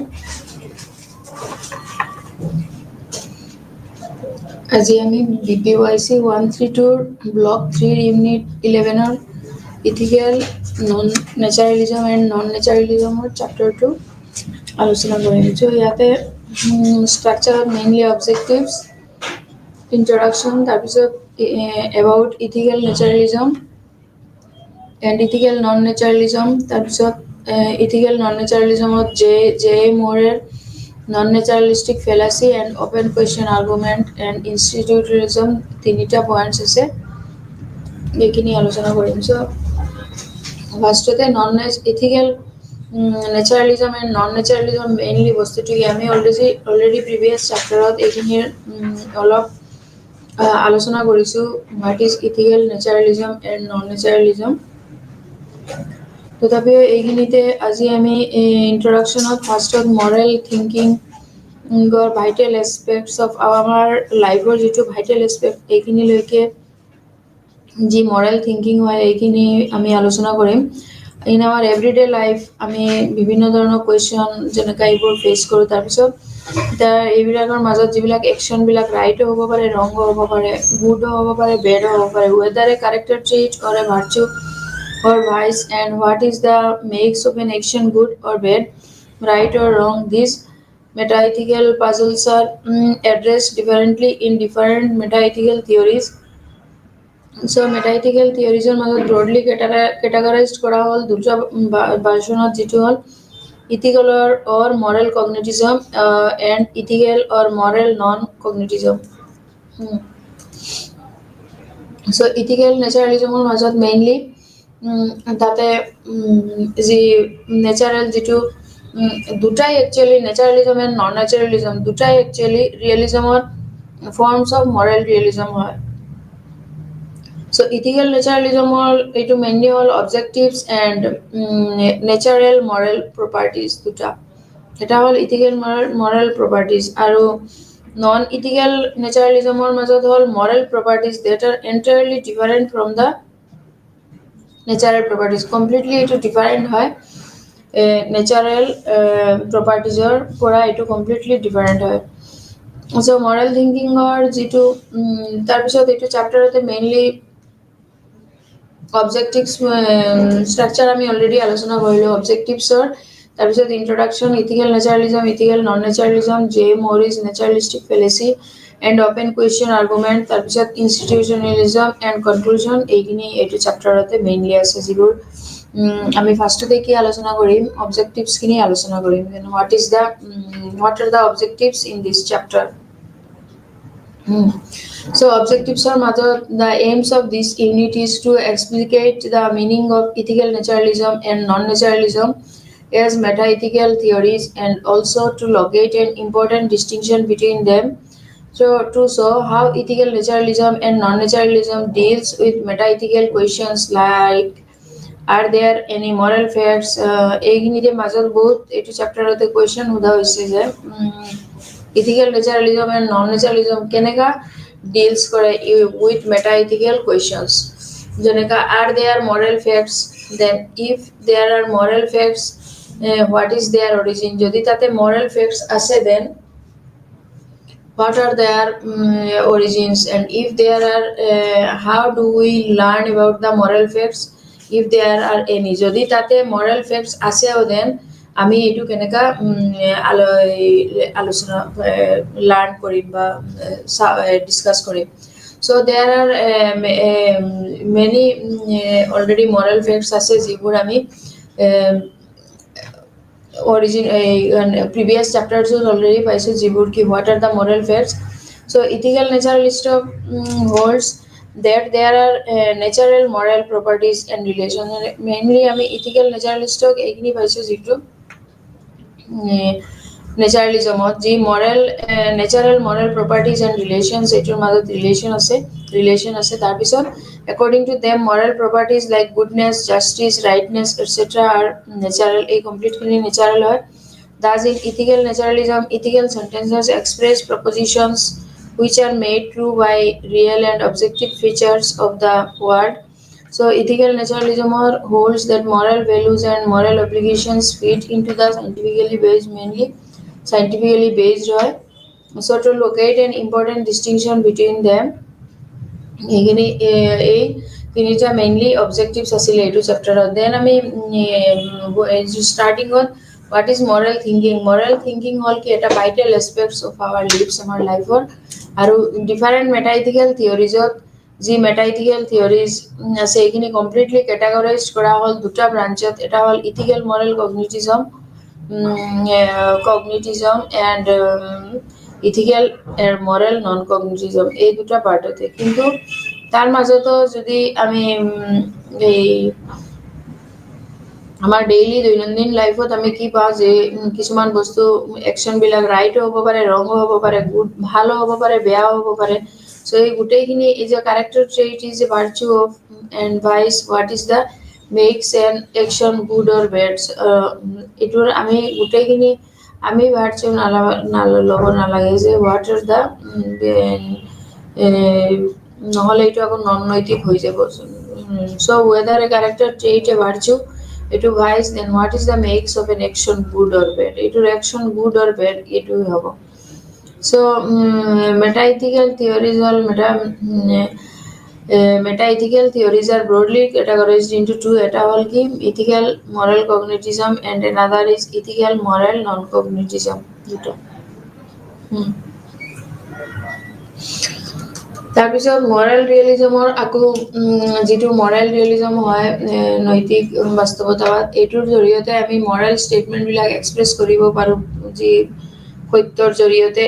আমি BPYC 132 block 3 unit 11 ethical non naturalism and non নেচাৰেলিজমৰ চেপ্টাৰটো আলোচনা কৰিম। চ' ইয়াতে ষ্ট্ৰাকচাৰত মেইনলি অবজেক্টিভছ, ইন্ট্ৰডাকশ্যন, তাৰপিছত about ethical naturalism and ethical non naturalism, তাৰপিছত ইথিকেল নন নেচাৰেলিজমত জে মোৰেৰ non naturalistic fallacy and open question argument and institutionalism, তিনিটা পইণ্টছ আছে, এইখিনি আলোচনা কৰিম। চ' ফাৰ্ষ্টতে ethical naturalism and non naturalism mainly বস্তুটো কি, আমি অলৰেডি প্ৰিভিয়াছ চেপ্টাৰত এইখিনিৰ অলপ আলোচনা কৰিছোঁ, what is ethical naturalism and non naturalism. তথাপিও এইখিনিতে আজি আমি ইন্ট্ৰডাকশ্যনত ফাৰ্ষ্টত moral thinking vital aspects of আমাৰ লাইফৰ যিটো ভাইটেল এছপেক্ট, এইখিনিলৈকে যি মৰেল থিংকিং হয় এইখিনি আমি আলোচনা কৰিম। ইন আৱাৰ এভৰিডে লাইফ আমি বিভিন্ন ধৰণৰ কুৱেশ্যন যেনেকৈ এইবোৰ ফেচ কৰোঁ, তাৰপিছত এইবিলাকৰ মাজত যিবিলাক একশ্যনবিলাক ৰাইটো হ'ব পাৰে, ৰঙো হ'ব পাৰে, গুডো হ'ব পাৰে, বেডো হ'ব পাৰে, whether a character trait or a virtue or vice, and what is the makes of an action good or bad, right or wrong. These metaethical puzzles are addressed differently in different metaethical theories. So metaethical theories er majot broadly categorized kora hol duta versionot jitu hol ethical or moral cognitism and ethical or moral non cognitism. So ethical naturalism er majot mainly তাতে যি natural যিটো দুটাই actually নেচাৰেলিজম and non naturalism দুটাই actually ৰিয়েলিজমৰ forms of moral realism হয়। So' ইথিকেল নেচাৰেলিজমৰ এইটো মেইনলি হ'ল objectives and natural moral properties দুটা। এটা হ'ল ইথিকেল মৰেল প্ৰপাৰ্টিজ আৰু নন ইথিকেল নেচাৰেলিজমৰ মাজত হ'ল moral properties that are entirely different from the natural properties. Completely এইটো ডিফাৰেণ্ট হয়, নেচাৰেল প্ৰপাৰ্টিজৰ পৰা এইটো কমপ্লিটলি ডিফাৰেণ্ট হয়। চ' মৰেল থিংকিঙৰ যিটো তাৰপিছত এইটো চেপ্টাৰতে মেইনলি অবজেক্টিভছ ষ্ট্ৰাকচাৰ আমি অলৰেডি আলোচনা কৰিলোঁ অবজেক্টিভছৰ, তাৰপিছত introduction, ethical naturalism, ethical non naturalism, G Moore's naturalistic fallacy and open question argument, তাৰপিছত ইনষ্টিটিউচনেলিজম এণ্ড কনক্লুজন, এইখিনি এইটো চেপ্টাৰতে মেইনলি আছে, যিবোৰ আমি ফাৰ্ষ্টতে কি আলোচনা কৰিম, অবজেক্টিভছখিনি আলোচনা কৰিম। What are the objectives in this chapter. So objectives are method. The aims of this unit is to explicate the meaning of ethical naturalism and non-naturalism as meta-ethical theories, and also to locate an important distinction between them. So to show how ethical naturalism and non-naturalism deals with meta-ethical questions like are there any moral facts. এইখিনিতে মাজত বহুত এইটো চেপ্টাৰতে question সোধা হৈছে যে ethical naturalism and non নেচাৰেলিজম কেনেকা deals কৰে with meta ethical questions, যেনেকা are there moral facts, then if there are moral facts what is their origin, যদি তাতে মৰেল ফেক্টছ আছে দেন what are their origins, and if there are how do we learn about the moral facts if there are any, jodi tate moral facts aseo then ami etu keneka alochona learn korim ba discuss korim. So there are many already moral facts ase jibur ami origin previous chapters already paise jibur ki what are the moral facts. So ethical naturalist holds that there are natural moral properties and relations. Mainly ami ethical naturalist ekini paise jitu নেচাৰেলিজমত যি moral natural moral properties and relations, এইটোৰ মাজত relation আছে। তাৰপিছত according to them moral properties like goodness, justice, rightness etcetera are natural, এই কমপ্লিটখিনি natural হয়। Thus in ethical naturalism, ethical sentences express propositions which are made true by real and objective features of the world. So ethical naturalism holds that moral values and moral obligations fit into the mainly scientifically based হয়. So to locate an important distinction between them, এইখিনি এই তিনিটা mainly objectives আছিলে এইটো চেপ্টাৰত. Then আমি ষ্টাৰ্টিঙত what is moral thinking. Moral thinking হ'ল কি এটা vital aspects of our lives, আমাৰ লাইফৰ. আৰু ডিফাৰেণ্ট মেটাইথিকেল থিয়ৰিজত যি মেটাইথিকেল থিয়ৰিজ আছে এইখিনি কমপ্লিটলি কেটাগৰাইজ কৰা হ'ল দুটা ব্ৰাঞ্চত. এটা হ'ল ethical moral cognitivism and ethical moral non cognitivism, এই দুটা পাৰ্টতে. কিন্তু তাৰ মাজতো যদি আমি এই আমাৰ ডেইলি দৈনন্দিন লাইফত আমি কি পাওঁ যে কিছুমান বস্তু একশ্যনবিলাক ৰাইটো হ'ব পাৰে, ৰঙো হ'ব পাৰে, গুড ভালো হ'ব পাৰে, বেয়াও হ'ব পাৰে. চ' এই গোটেইখিনি এই যে character trait is a virtue of and vice what is the makes an action good or bad. এইটোৰ আমি গোটেইখিনি আমি ভাৰ্চু ল'ব নালাগে যে হোৱাট আৰ দ্য নহ'লে এইটো আকৌ নন নৈতিক হৈ যাব. So' whether a character trait a virtue এইটো vice, then what is the makes of an action good or bad. এইটোৰ একশ্যন গুড অৰ বেড এইটোৱে হ'ব. চ' মেটাইথিকেল থিয়ৰিজ হ'ল meta-ethical theories are broadly categorized into two. এটা হ'ল কি ethical moral cognitism and another is ethical moral non-cognitism. দুটা. তাৰপিছত মৰেল ৰিয়েলিজমৰ আকৌ যিটো মৰেল ৰিয়েলিজম হয় নৈতিক বাস্তৱতাবাদ, এইটোৰ জৰিয়তে আমি মৰেল ষ্টেটমেণ্টবিলাক এক্সপ্ৰেছ কৰিব পাৰোঁ যি সত্যৰ জৰিয়তে.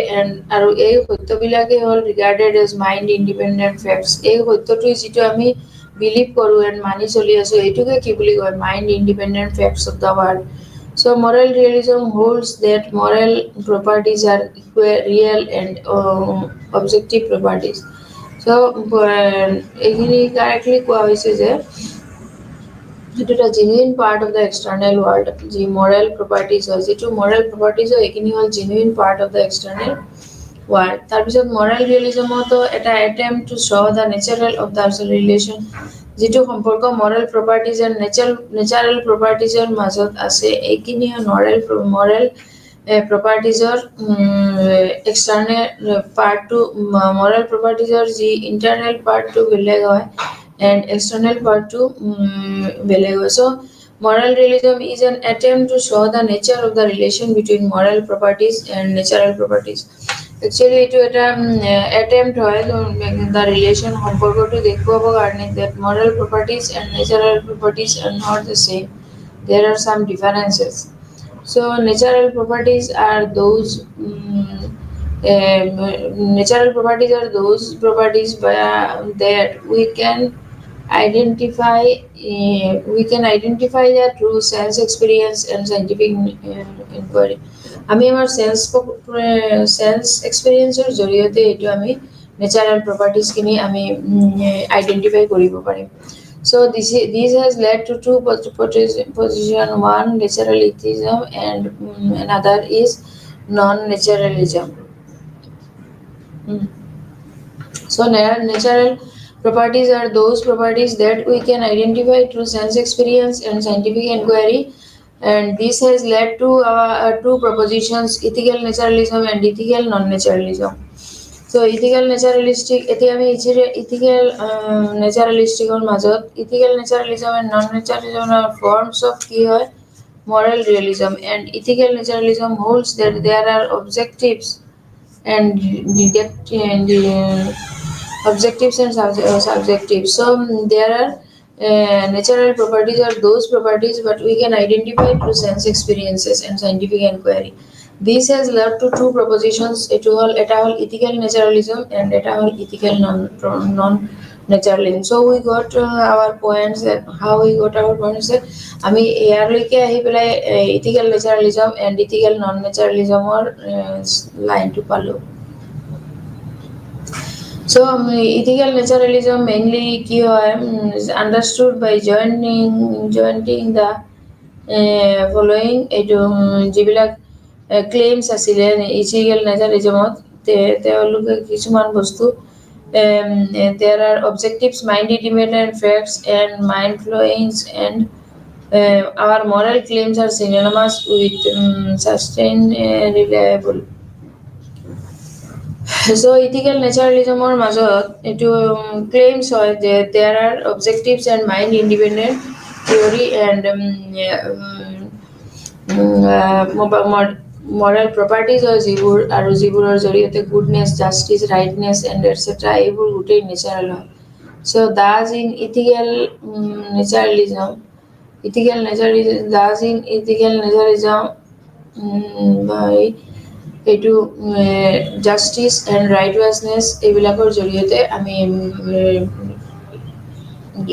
আৰু এই সত্যবিলাকেই হ'ল regarded as mind independent facts. এই সত্যটোৱে যিটো আমি বিলিভ কৰোঁ এণ্ড মানি চলি আছোঁ এইটোকে কি বুলি কয়, mind independent facts of the world. So moral realism holds that moral properties are real and objective properties. So এইখিনি কাৰেক্টলি কোৱা হৈছে যে এইটো এটা genuine part of the external world. যি মৰেল প্ৰপাৰ্টিজ হয়, যিটো মৰেল প্ৰপাৰ্টিজ হয় এইখিনি হ'ল genuine part of the external world. তাৰপিছত মৰেল ৰিয়েলিজমতো এটা attempt to show' the natural of the relation, যিটো সম্পৰ্ক মৰেল প্ৰপাৰ্টিজ এণ্ড নেচাৰেল প্ৰপাৰ্টিজৰ মাজত আছে. এইখিনি মৰেল প্ৰপাৰ্টিজৰ এক্সটাৰ্নেল পাৰ্টটো, মৰেল প্ৰপাৰ্টিজৰ যি ইণ্টাৰনেল পাৰ্টটো বেলেগ হয় এণ্ড এক্সটাৰ্নেল পাৰ্টটো বেলেগ হয়. চ' moral realism is an attempt to show the nature of the relation between moral properties and natural properties. Actually এইটো এটা attempt হয় the relation সম্পৰ্কটো দেখুৱাবৰ কাৰণে that moral properties and natural properties are not the same. There are some differences. So natural properties are those properties that we can identify that through sense experience and scientific inquiry. আমি আমাৰ sense experienceৰ জৰিয়তে এইটো আমি natural properties খিনি আমি identify কৰিব পাৰিম. So this has led to two position. One, naturalism and another is non-naturalism. So natural properties are those properties that we can identify through sense experience and scientific inquiry, and this has led to two propositions, ethical naturalism and ethical non-naturalism. So ethical naturalistic, ethical naturalistic or মাজত ethical naturalism and non-naturalism are forms of কি হয় moral realism, and ethical naturalism holds that there are objectives and objectives and subjectives. So there are natural properties are those properties but we can identify through sense experiences and scientific inquiry. This has led to two propositions. It all ethical naturalism and ethical non-naturalism. So we got our points that how we got our points that আমি ইয়াৰলৈকে আহি পেলাই ethical naturalism and ethical non-naturalismৰ লাইনটো পালোঁ. So ethical naturalism mainly কি হয় is understood by joining the following এইটো যিবিলাক claims আছিলে ethical naturalismত তেওঁলোকে কিছুমান বস্তু There are objectives, mind independent facts, and mind flowings, and our moral claims are synonymous with sustained, reliable. So ethical naturalismৰ মাজত এইটো claims হয় যে there are objectives and mind independent theory and moral properties হয় যিবোৰ আৰু যিবোৰৰ জৰিয়তে goodness, justice, rightness and etc. এইবোৰ গোটেই natural হয়. So thus in ethical naturalism, by এইটো জাষ্টিচ এণ্ড ৰাইটৱাছনেছ এইবিলাকৰ জৰিয়তে আমি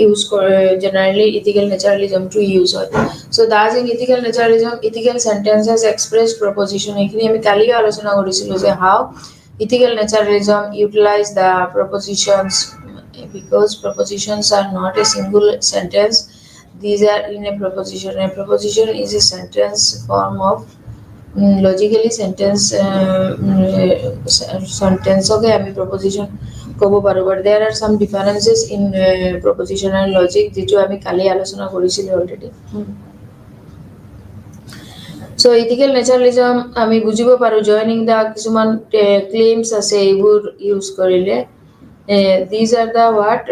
ইউজ কৰে জেনাৰেলি ইথিকেল নেচাৰেলিজমটো ইউজ হয় so' thus in ethical naturalism ethical sentences express proposition এইখিনি আমি কালিও আলোচনা কৰিছিলোঁ যে how ethical naturalism utilise the propositions because propositions are not a single sentence, these are in a proposition. A proposition is a sentence form of logically sentence okay আমি proposition ক'ব পাৰো but there are some differences in proposition and logic যেটো আমি কালি আলোচনা কৰিছিলো already. So ethical naturalism আমি বুজিব পাৰো joining the কিছুমান claims আছে এইবোৰ use কৰিলে these are the what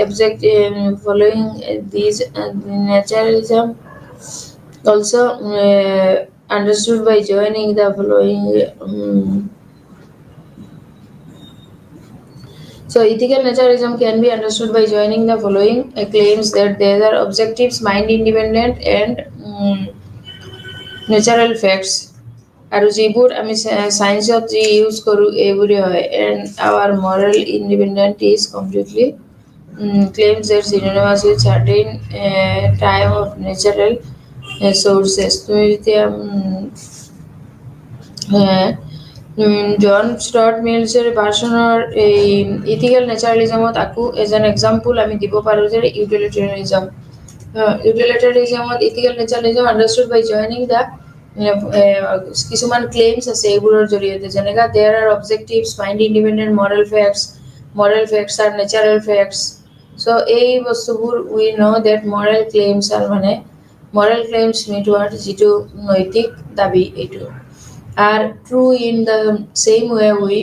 object following these naturalism also understood by joining the following so ethical naturalism can be understood by joining the following claims that there are objectives, mind independent and natural facts আৰু যিবোৰ আমি সায়েন্সত যি use কৰো এইবোৰে হয় and our moral independent is completely claims that synonymous with certain type of natural sources. তুমি যেতিয়া জন ষ্টুয়ার্ট মিলছৰ ভাৰ্চনৰ এই ইথিকেল নেচাৰেলিজমত আকু এজ এন এক্সাম্পল আমি দিব পাৰো যে utilitarianism ethical naturalism understood by joining the কিছুমান ক্লেইমছ আছে এইবোৰৰ জৰিয়তে যেনেকা there are objectives mind independent moral facts are natural facts so' এই বস্তুবোৰ উই ন' ডেট মৰেল ক্লেইমছ আৰ মানে মৰেল ক্লেইমছ মিটুৱাৰ্ড যিটো নৈতিক দাবী এইটো are true in the same way we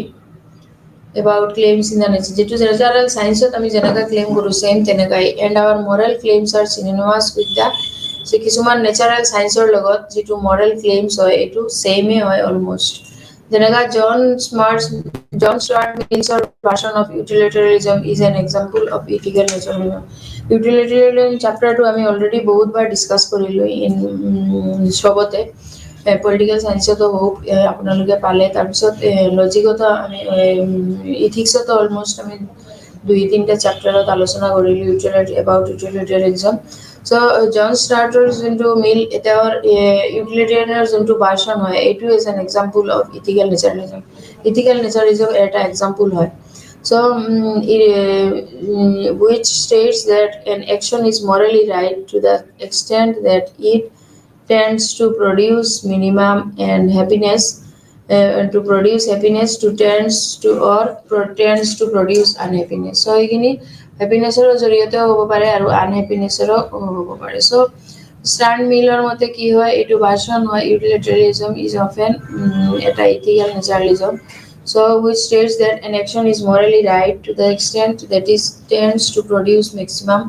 about claims in the nature যেটো natural science আমি যেনেকা claim কৰো same তেনেকাই and our moral claims are synonymous with the so কিছুমান natural science ৰ লগত যেটো moral claims হয় এটো same হয় almost যেনেকা জন Stewart মিলছৰ version of utilitarianism is an example of ethical naturalism. Utilitarianism chapter টো আমি already বহুত বাৰ ডিসকাস কৰিলো in সবতে পলিটিক্যাল সায়েন্সতো হোক আপোনালোকে পালে তাৰপিছত লজিকত আমি ইথিক্সত অলমোস্ট আমি দুই তিনটা চ্যাপ্টাৰত আলোচনা কৰিলো ইউটিলিটেৰিয়ানিজম সো জন স্টাৰ্টৰ যোনটো মিল এটাৰ ইউটিলিটেৰিয়ানৰ যোনটো ভাৰ্চন হয় এইটো is an example of ethical naturalism এটা এক্সাম্পল হয় so which states that an action is morally right to the extent that it tends to produce minimum and happiness to produce happiness to tends to produce unhappiness so igini happiness er joriyate hobo pare aru unhappiness er hobo pare so Stan Miller mate ki hoy etu version hoy utilitarianism is often eta ethical naturalism so which states that an action is morally right to the extent that it tends to produce maximum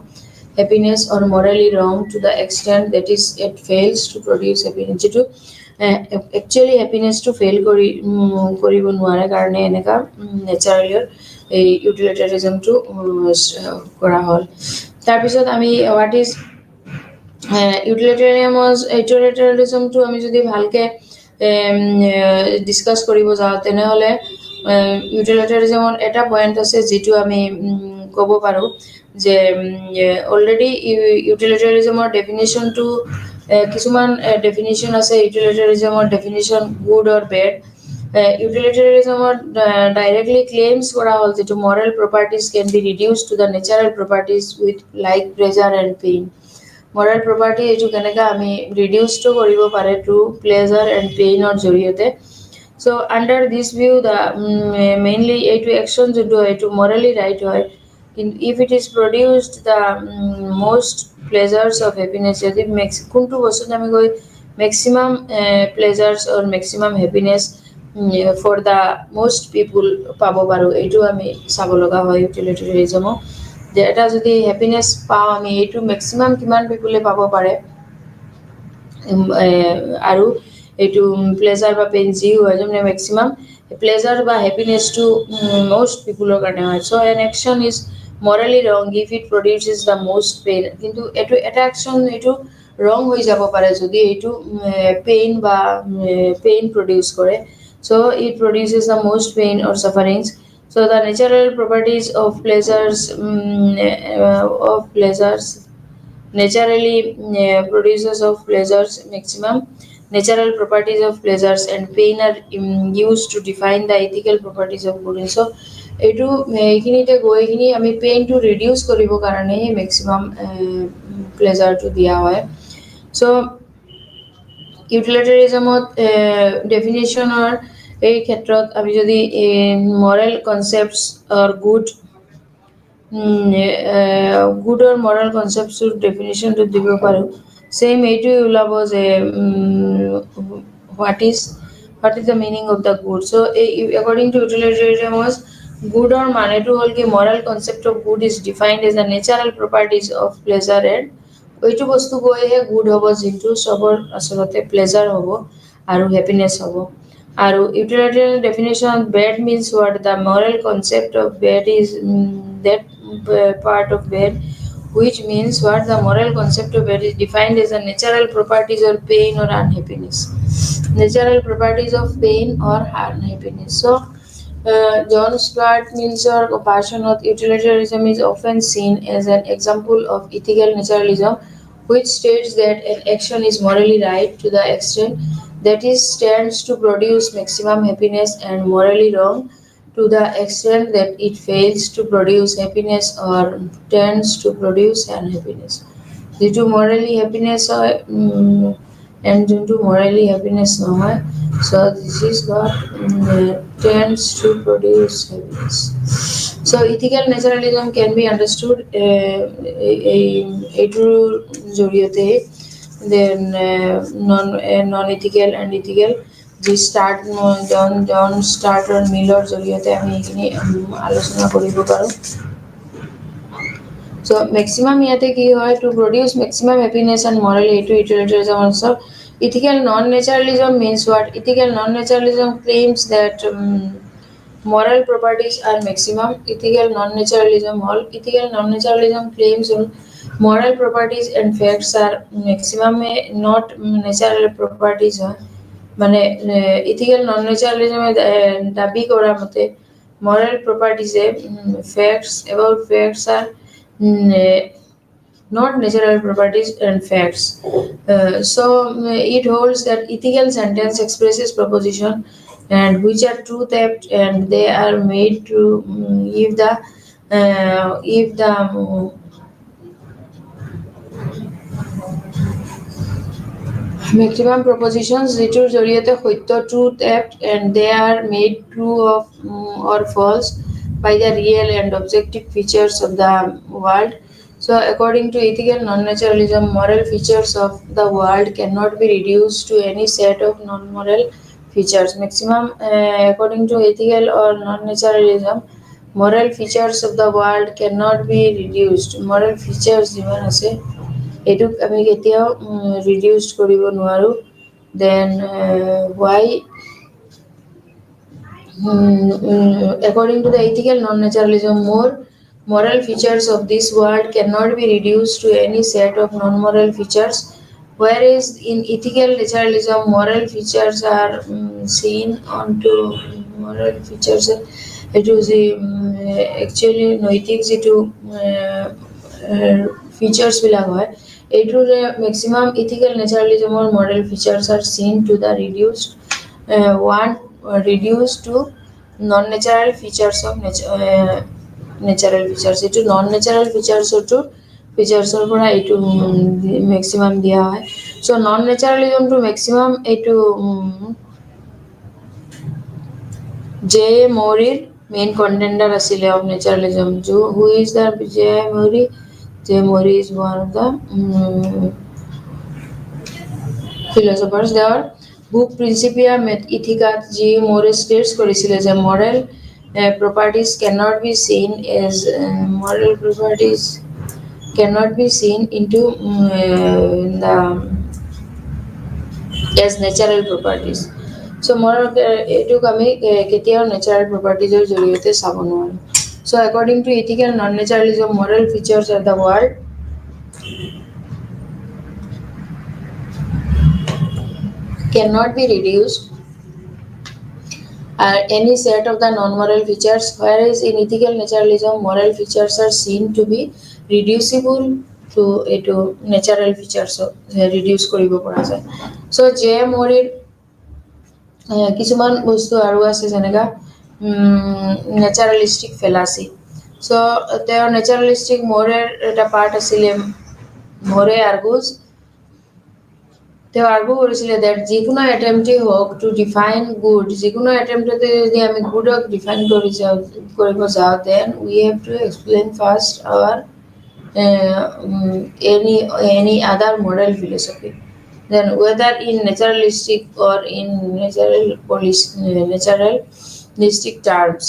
happiness or morally wrong to the extent that is it fails to produce happiness যেটো actually happiness to fail কৰিব নোৱাৰে কাৰণে এনেকা naturally এই ইউটিলিটেৰিয়ানিজম টো কৰা হল তাৰ পিছত আমি what is ইউটিলিটেৰিয়ানিজম টো আমি যদি ভালকে ডিসকাস কৰিব যাও তেনেহলে ইউটিলিটেৰিয়ানিজমৰ এটা পয়েন্ট আছে যেটো আমি ক'ব পাৰো যে অলৰেডি ইউটিলিটেৰিয়ানিজমৰ ডেফিনিশন টু কিছুমান ডেফিনিশন আছে ইউটিলিটেৰিয়ানিজমৰ ডেফিনিশন গুড অর ব্যাড ইউটিলিটেৰিয়ানিজমৰ ডাইৰেক্টলি ক্লেইমস কৰা হল যেটো moral properties can be reduced to the natural properties with like pleasure and pain moral property এটো কেনেকা আমি ৰিডিউস তো কৰিব পাৰে to pleasure and pain or জৰিয়তে So under this view, the mainly এইটো action যোনটো এইটো morally right হয়, if it is produced the most pleasures of happiness, যদি কোনটো বস্তুত আমি গৈ maximum pleasures or maximum happiness for the most people পাব পাৰো, এইটো আমি চাব লগা হয় ইউটিলিটেৰিজমক, যে এটা যদি হ্যাপিনেস পাওঁ আমি এইটো মেক্সিমাম কিমান পিপুলে পাব পাৰে, আৰু এইটো প্লেজাৰ বা পেইন যি হয় মানে মেক্সিমাম প্লেজাৰ বা হ্যাপিনেসটো most পিপুলৰ কাৰণে হয়। So N action is morally wrong if it produces the most pain, কিন্তু এইটো এটা অ্যাকশন এইটো ৰং হৈ যাব পাৰে যদি এইটো পেইন বা পেইন প্ৰডিউস কৰে। So it produces the most pain or sufferings. So the natural properties of pleasures naturally producers of pleasures maximum natural properties of pleasures and pain are used to define the ethical properties of good. So এইটো এইখিনিতে গৈ কিনি আমি পেইনটো reduce কৰিব কাৰণে maximum প্লেজাৰটো দিয়া হয়। So ইউটিলিটেৰিজমত ডেফিনেশ্যনৰ এই ক্ষেত্ৰত আমি যদি moral concepts or good good or moral concepts definition to দিব পাৰো, same এইটোই ওলাব যে what is the meaning of the good. So according to utilitarianism was good or মানেটো হল কি moral concept of good is defined as the natural properties of pleasure, and এইটো বস্তু গৈহে good হ'ব যোনটো সবৰ আসলতে pleasure হ'ব আৰু happiness হ'ব। আৰু utilitarian definition of bad means what the moral concept of bad is that part of bad, which means what the moral concept of bad is defined as the natural properties or pain or unhappiness, natural properties of pain or unhappiness. So John Stuart Mill's version of utilitarianism is often seen as an example of ethical naturalism, which states that an action is morally right to the extent that it stands to produce maximum happiness and morally wrong to the extent that it fails to produce happiness or tends to produce unhappiness. যিটো morally happiness হয় and যোনটো morally happiness নহয়, so this is what tends to produce happiness. So ethical naturalism can be understood এইটোৰ জৰিয়তে then non-ethical and ethical যি start জন start আৰু মিলৰ জৰিয়তে আমি এইখিনি আলোচনা কৰিব পাৰোঁ। So maximum ইয়াতে কি হয়, to produce maximum happiness and moral to utilitarianism also. Ethical non-naturalism means what? Ethical non-naturalism claims that moral properties are maximum. Ethical non-naturalism claims moral properties and facts are maximum not natural properties হয়। মানে ethical non-naturalism দাবী কৰা মতে moral properties facts about facts are not natural properties and facts. So it holds that ethical sentence expresses proposition and which are truth apt and they are made to if the maximum propositions যিটোৰ জৰিয়তে সত্য truth apt and they are made true of or false by the real and objective features of the world. So according to ethical non-naturalism, moral features of the world cannot be reduced to any set of non-moral features. Maximum according to ethical or non-naturalism, moral features of the world cannot be reduced. Moral features যিমান আছে এইটোক আমি কেতিয়াও reduce কৰিব নোৱাৰো। Then why according to the ethical non-naturalism, moral features of this world cannot be reduced to any set of non-moral features, whereas in ethical naturalism moral features are seen onto moral features it is actually নৈতিক যিটো features বিলাক হয় এইটোৰ maximum ethical naturalism or moral features are seen to the reduced to non-natural features of natural features. এইটো non-natural features to features পৰা এইটো maximum দিয়া হয়। So non-naturalism to maximum এইটো J. Mori main contender asile of naturalism. Who is the J. Mori? J. Mori is one of the philosophers. There book Principia Ethica G. Mori states করেছিল যে moral properties cannot be seen as moral properties cannot be seen into the as natural properties. So moral এইটোক আমি কেতিয়াও natural properties ৰ জৰিয়তে চাব নোৱাৰো. So according to ethical non-naturalism, moral features of the world cannot be reduced any set of the non-moral features, whereas in ethical naturalism, moral features are seen to be reducible to natural features. So reduce কৰিব পৰা যায়. So J. Moriৰ কিছুমান বস্তু আৰু আছে যেনেকা naturalistic fallacy. So তেওঁৰ naturalistic মোৰেৰ এটা পাৰ্ট আছিলে মোৰে argues তেওঁ আৰ্গু কৰিছিলে that যিকোনো এটেম্পটেই হওক টু ডিফাইন গুড যিকোনো এটেম্পটতে যদি আমি গুডক ডিফাইন কৰিব যাওঁ then we have to explain first our any other moral philosophy, then whether in naturalistic or in naturalistic terms.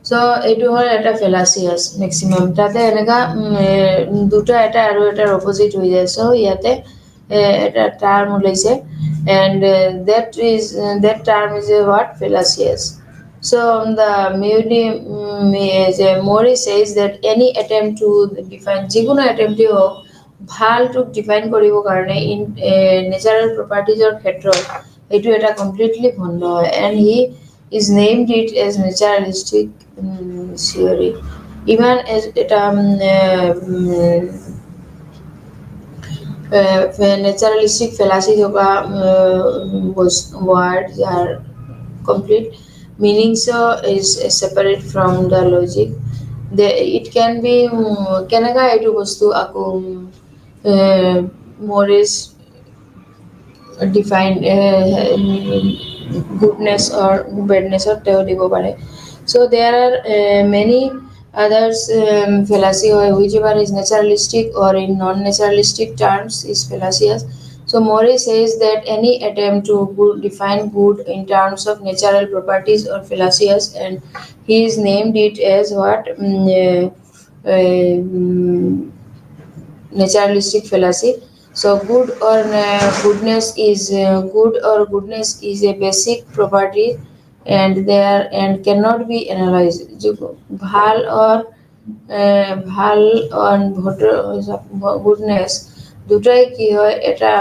So এইটো হ'ল এটা fallacy আছে maximum তাতে এনেকা দুটা এটা আৰু এটাৰ opposite হৈ যায়. So ইয়াতে এটা term ওলাইছে and that term is what fallacious. So the Mori says that any attempt to define যিকোনো attempt হোক ভালটোক ডিফাইন কৰিবৰ কাৰণে ইন নেচাৰেল প্ৰপাৰ্টিজৰ ক্ষেত্ৰত এইটো এটা কমপ্লিটলি বন্ধ হয় and he is named it as naturalistic theory. Even as এটা naturalistic fallacy থকা words are complete meaning so is separate from the logic. It can be কেনেকা এইটো বস্তু আকৌ Morris defined goodness or badness or তেওঁ দিব পাৰে. So there are many others fallacy whichever is naturalistic or in non-naturalistic terms is fallacious. So Mori says that any attempt to define good in terms of natural properties or fallacious, and he is named it as what naturalistic fallacy. So good or goodness is a basic property and there and cannot be analyzed. ভাল or goodness দুটাই কি হয় এটা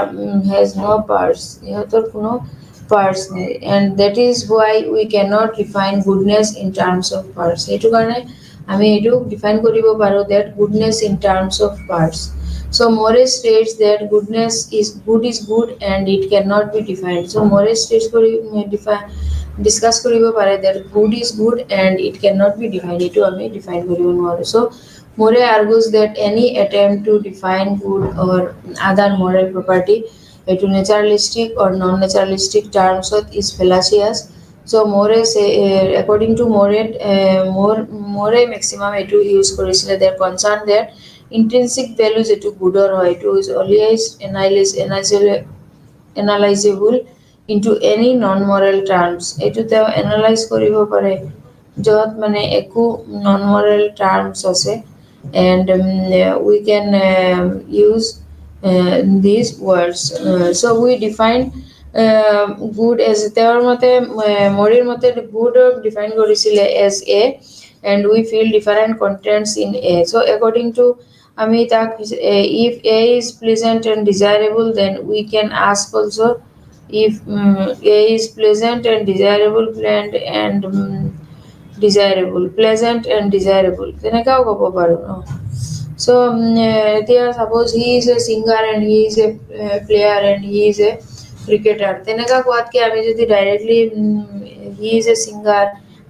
has no parts ইহঁতৰ কোনো parts নেই and that is why we cannot define goodness in terms of parts. এইটো কাৰণে আমি এইটো ডিফাইন কৰিব পাৰো that goodness in terms of parts. So Morris states that goodness is good and it cannot be defined. So Morris states discuss কৰিব পাৰে that good is good and it cannot be defined. এইটো আমি define কৰিব নোৱাৰো. So More argues that any attempt to define good or other moral property to naturalistic or non-naturalistic terms is fallacious. So More say, according to More maximum to use করেছিল their concern that intrinsic values to good or to is always analyzable into any non-moral terms. এইটো তেওঁ analyze কৰিব পাৰে যত মানে একো non-moral terms আছে and we can use these words. So we define good as তেওঁৰ মতে মৰিৰ মতে good define কৰিছিলে as a and we feel different contents in a. So according to আমি তাক if a is pleasant and desirable then we can ask also if a is pleasant and desirable pleasant and desirable তেনেকাও ক'ব পাৰো ন. So এতিয়া suppose he is a singer and he is a player and he is a cricketer তেনেকা কোৱাতকে আমি যদি directly he is a singer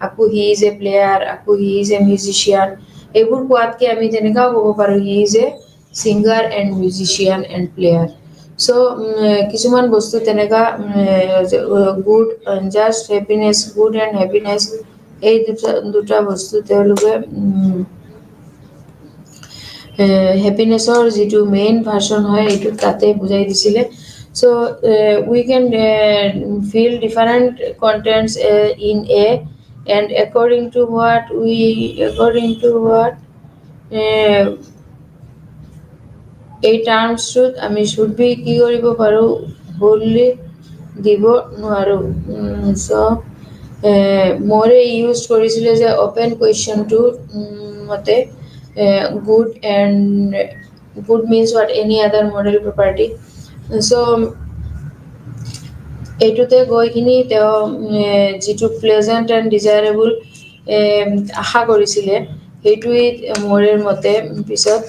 আকৌ he is a player আকৌ he is a musician এইবোৰ কোৱাতকে আমি তেনেকাও ক'ব পাৰো he is a singer and musician and player. So কিছুমান বস্তু তেনেকা good and just happiness good and happiness এই দুটা বস্তু তেওঁলোকে হেপিনেছৰ যিটো মেইন ভাৰ্চন হয় এইটো তাতে বুজাই দিছিলে so we can feel different contents in A and according to what এই টাৰ্মছটোত আমি শুড বি কি কৰিব পাৰোঁ হোললি দিব নোৱাৰোঁ চ' মোৰে ইউজ কৰিছিলে যে অপেন কুৱেশ্যনটো মতে good and good means what any other model property চ' এইটোতে গৈ কিনি তেওঁ যিটো প্লেজেণ্ট এণ্ড ডিজায়াৰেবল আশা কৰিছিলে সেইটোৱেই মোৰে মতে পিছত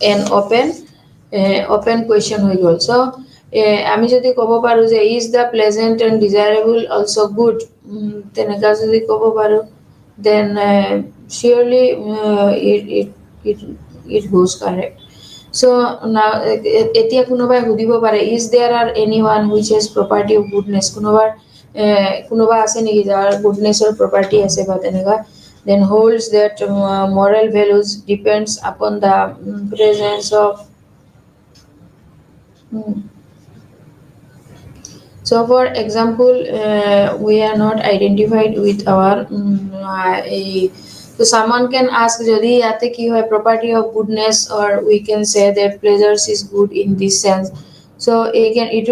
এন অপেন কুৱেশ্যন হৈ গ'ল চ' আমি যদি ক'ব পাৰোঁ যে is the pleasant and desirable also' good তেনেকুৱা যদি ক'ব পাৰোঁ দেন চিয়'ৰলি ইট গোজ কাৰেক্ট চ' এতিয়া কোনোবাই সুধিব পাৰে is there are any one which has property of goodness কোনোবা আছে নেকি যাৰ গুডনেছৰ প্ৰপাৰ্টি আছে বা তেনেকুৱা then holds that moral values depends upon the presence of so for example we are not identified with our so someone can ask jodi yate ki hoy property of goodness or we can say that pleasures is good in this sense so again it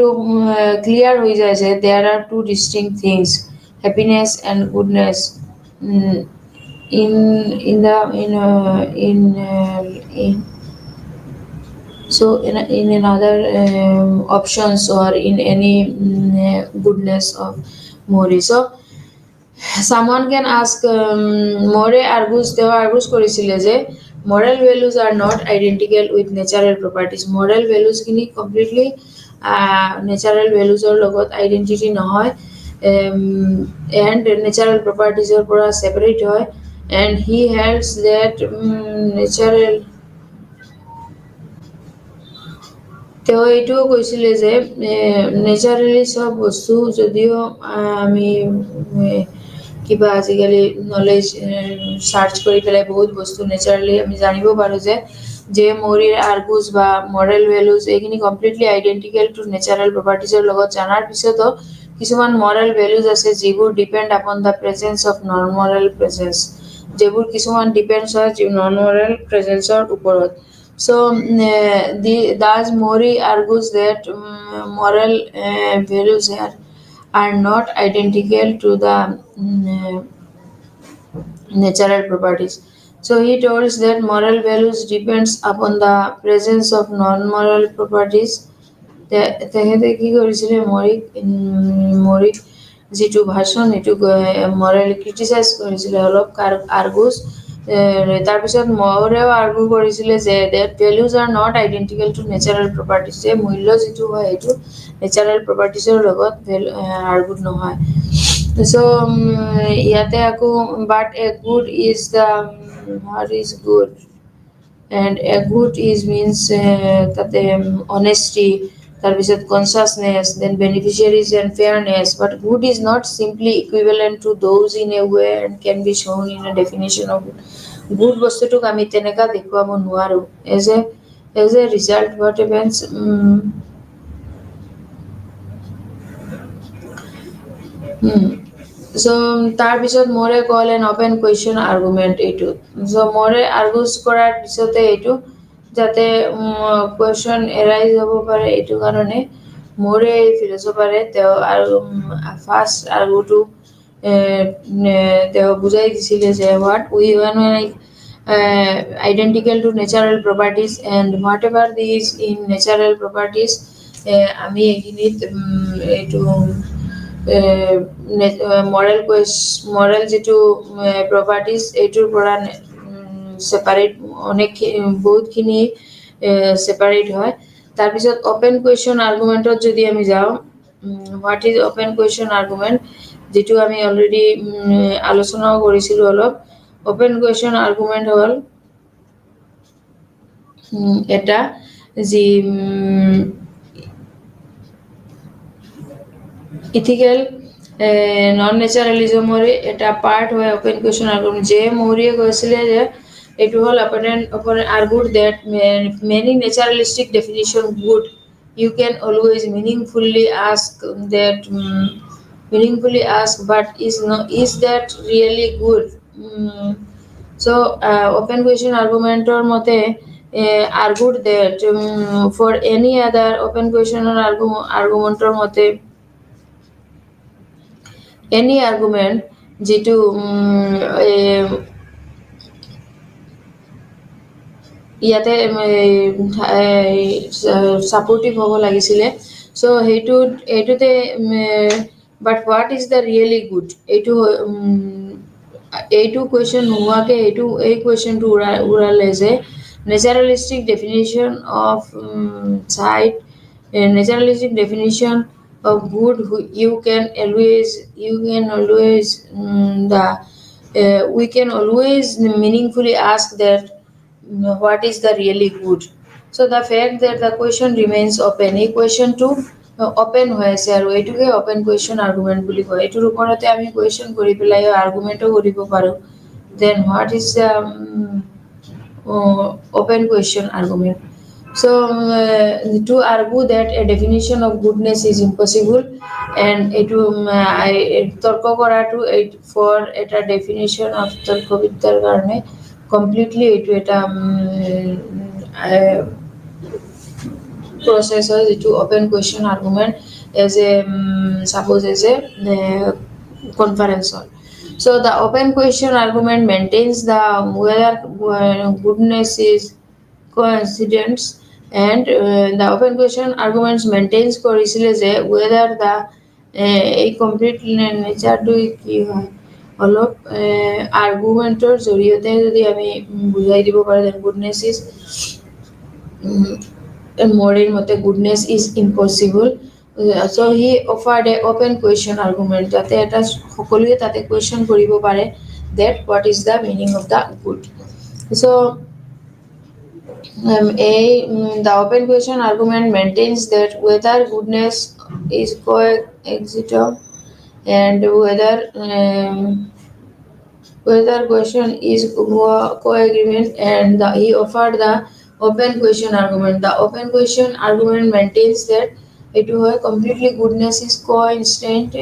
clear hoi jay je there are two distinct things happiness and goodness in another options or in any goodness of Mori so someone can ask More argues করিছিলে যে moral values are not identical with natural properties moral values kini completely natural values or লগত identity নহয় and natural properties or pura separate হয় and he holds that natural তেওঁ এইটোও কৈছিলে যে naturally চব বস্তু যদিও আমি কিবা আজিকালি নলেজ সাৰ্চ কৰি পেলাই বহুত বস্তু নেচাৰেলি আমি জানিব পাৰোঁ যে মৰিৰ আৰ্গুজ বা মৰেল ভেলুজ এইখিনি কমপ্লিটলি আইডেণ্টিকেল টু নেচাৰেল প্ৰপাৰ্টিজৰ লগত জনাৰ পিছতো কিছুমান মৰেল ভেলুজ আছে যিবোৰ depend upon the presence of non Morrell presence যিবোৰ কিছুমান ডিপেণ্ডছ হয় নন মৰেল প্ৰেজেঞ্চৰ ওপৰত so thus Mori argues that moral values are not identical to the natural properties so he tells that moral values depends upon the presence of non-moral properties তেহেঁতে কি কৰিছিলে মৰিক যিটো ভাষণ এইটো Morrell criticise কৰিছিলে অলপ আৰ্গুজ তাৰপিছত মৰেও আৰ্গু কৰিছিলে যে that values are not identical to natural properties যে মূল্য যিটো হয় সেইটো নেচাৰেল প্ৰপাৰ্টিজৰ লগত আৰ্গুড নহয় চ' ইয়াতে আকৌ but a good is the what is good and a good is means তাতে অনেষ্টি তাৰপিছত consciousness then beneficiaries and fairness but good is not simply equivalent to those in a way and can be shown in a definition of good বস্তুটোক আমি তেনেকুৱা দেখুৱাব নোৱাৰোঁ as a result what events so' তাৰপিছত Moore call an open question argument এইটো so' মোৰে আৰ্গুজ কৰাৰ পিছতে এইটো যাতে কুৱেশ্যন এৰাইজ হ'ব পাৰে এইটো কাৰণে মোৰে এই ফিলচফাৰে তেওঁ আৰু ফাৰ্ষ্ট আৰ্গুটো তেওঁ বুজাই দিছিলে যে what we one identical to natural properties and whatever these in natural properties আমি এইখিনিত এইটো মৰেল যিটো প্ৰপাৰ্টিজ এইটোৰ পৰা ছেপাৰেট বহুতখিনি ছেপাৰেট হয় তাৰপিছত অপেন কুৱেশ্যন আৰ্গুমেণ্টত যদি আমি যাওঁ what is open question argument যিটো আমি অলৰেডি আলোচনাও কৰিছিলোঁ অলপ অপেন কুৱেশ্যন আৰ্গুমেণ্ট হ'ল এটা যি ইথিকেল নন নেচাৰেলিজমৰে এটা পাৰ্ট হয় অপেন কুৱেশ্যন আৰ্গুমেণ্ট যে মৌৰীয়ে কৈছিলে যে এইটো হ'ল opponent argued that many naturalistic definition good you can always meaningfully ask but is that really good so open question argumentor মতে argued that for any other open question or argumentor মতে any argument যেটো ইয়াতে supportive হ'ব লাগিছিলে so এইটোতে but what is the really good এইটো question নোহোৱাকৈ এই কুৱেশ্যনটো উৰালে যে naturalistic definition of naturalistic definition of good you can always we can always meaningfully ask that what is the really good so the fact that the question remains open এই questionটো open হৈ আছে আৰু এইটোকে open question argument বুলি কয় এইটোৰ ওপৰতে আমি question কৰি পেলাই argumentও কৰিব পাৰো then what is the open question argument so to argue that a definition of goodness is impossible and এইটো তৰ্ক কৰাটো for এটা definition of তৰ্কবিদ্যাৰ কাৰণে completely এইটো এটা process হয় যেটো open question argument as a suppose as a conference hall so the open question argument maintains the whether goodness is coincidence and the open question arguments maintains কৰিছিলে যে whether the এই complete nature to কি হয় অলপ আর্গুমেন্টৰ জৰিয়তে যদি আমি বুজাই দিব পাৰো that goodness is মৰিৰ মতে goodness is impossible so he offered a open question argument যাতে এটা সকলোৱে তাতে question কৰিব পাৰে that what is the meaning of the good so the open question argument maintains that whether goodness is coexistent and whether question is co-agreement and he offered the open question argument the open question argument maintains that it was completely goodness is coincident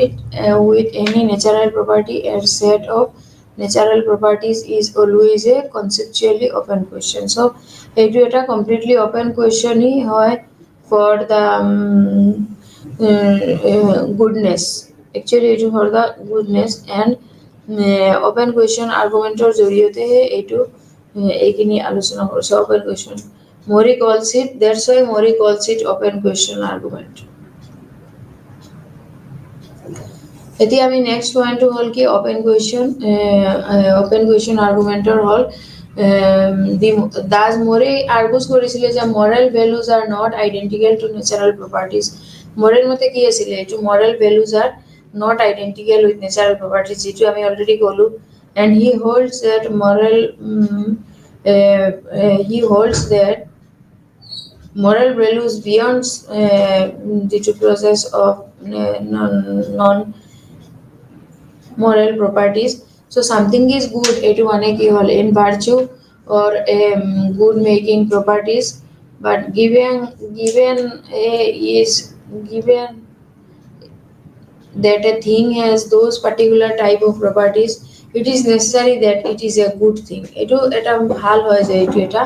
with any natural property and set of natural properties is always a conceptually open question so it is a completely open question for the goodness actually it is for the goodness and open question argumentor জৰিয়তে এইটো এইখিনি আলোচনা কৰিছে open question Mori calls it that's why Mori calls it open question argument এতিয়া আমি next point হল কি open question argumentor হল Thus Mori argues কৰিছিলে যে moral values are not identical to natural properties moral মতে কি আছিল এইটো moral values are not identical with natural properties যেটো আমি already কলো and he holds that moral values beyond the process of non moral properties so something is good etu mane ki hol in virtue or good making properties but given that a thing has those particular type of properties it is necessary that it is a good thing etu eta bhal hoy je etu eta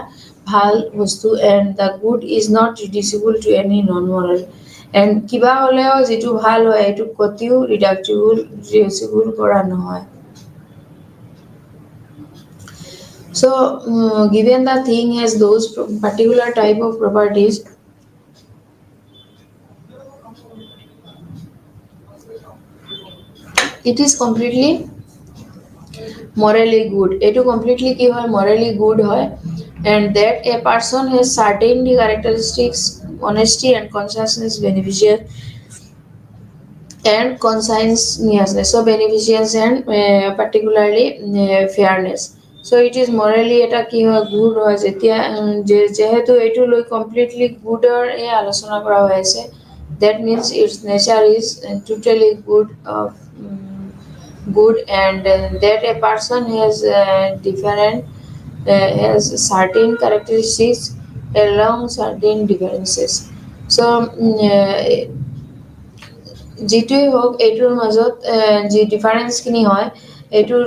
bhal bostu and the good is not reducible to any non moral and kiba holeo jetu bhal hoy etu kotiu reducible kora nohoy so given the thing has those particular type of properties it is completely morally good etu completely ki hoy morally good hoy and that a person has certain characteristics honesty and consciousness beneficial and conscientiousness so beneficence and particularly fairness so it is morally eta ki hoy good hoy jetia jehetu etu loi completely good or e alochona kora hoise that means its nature is totally good, and that a person has different has certain characteristics along certain differences. So যিটোৱে হওক এইটোৰ মাজত যি ডিফাৰেঞ্চখিনি হয় এইটোৰ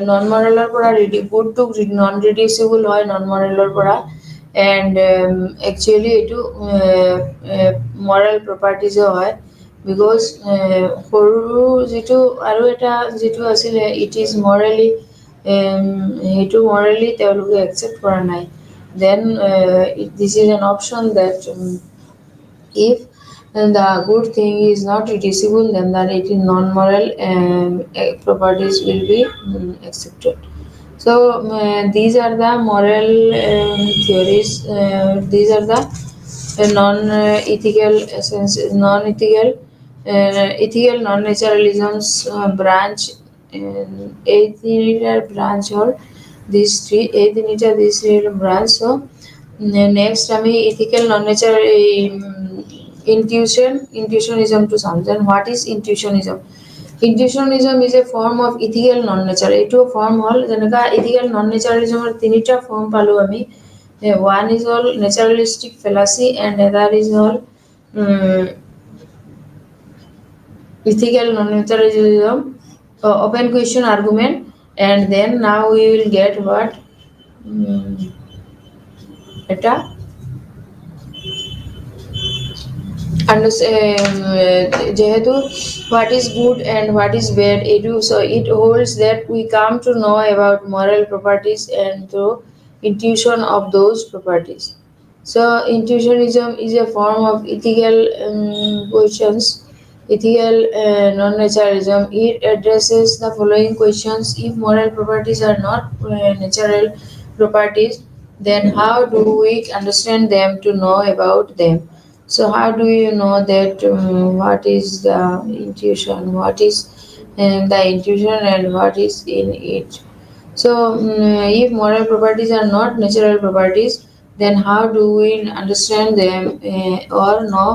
নন মৰেলৰ পৰা গুডটো নন ৰিডিউচিবল হয় নন মৰেলৰ পৰা এণ্ড একচুৱেলি এইটো মৰেল প্ৰপাৰ্টিজো হয় বিকজ সৰু যিটো আৰু এটা যিটো আছিলে ইট ইজ মৰেলি সেইটো মৰেলি তেওঁলোকে একচেপ্ট কৰা নাই then this is an option that if the good thing is not reducible then that it is non-moral properties will be accepted. So these are the moral theories. These are the non-ethical essence, non-ethical, ethical non-naturalism's branch. Eighth branch or these three, these three branch. So next আমি ethical non-nature intuitionism to something. What is intuitionism? Intuitionism is a form of ethical non-nature. এইটো form হল যেনেকা ethical non-naturalismৰ তিনিটা form পালো আমি one is all naturalistic fallacy and other is all ethical non-naturalism open question argument and then now we will get what এটা যেহেতু what is good and what is bad so it holds that we come to know about moral properties and through intuition of those properties. So intuitionism is a form of ethical questions, ethical non-naturalism. It addresses the following questions: if moral properties are not natural properties, then how do we understand them to know about them? So how do you know that what is the intuition, what is the intuition and what is in it? So if moral properties are not natural properties, then how do we understand them or know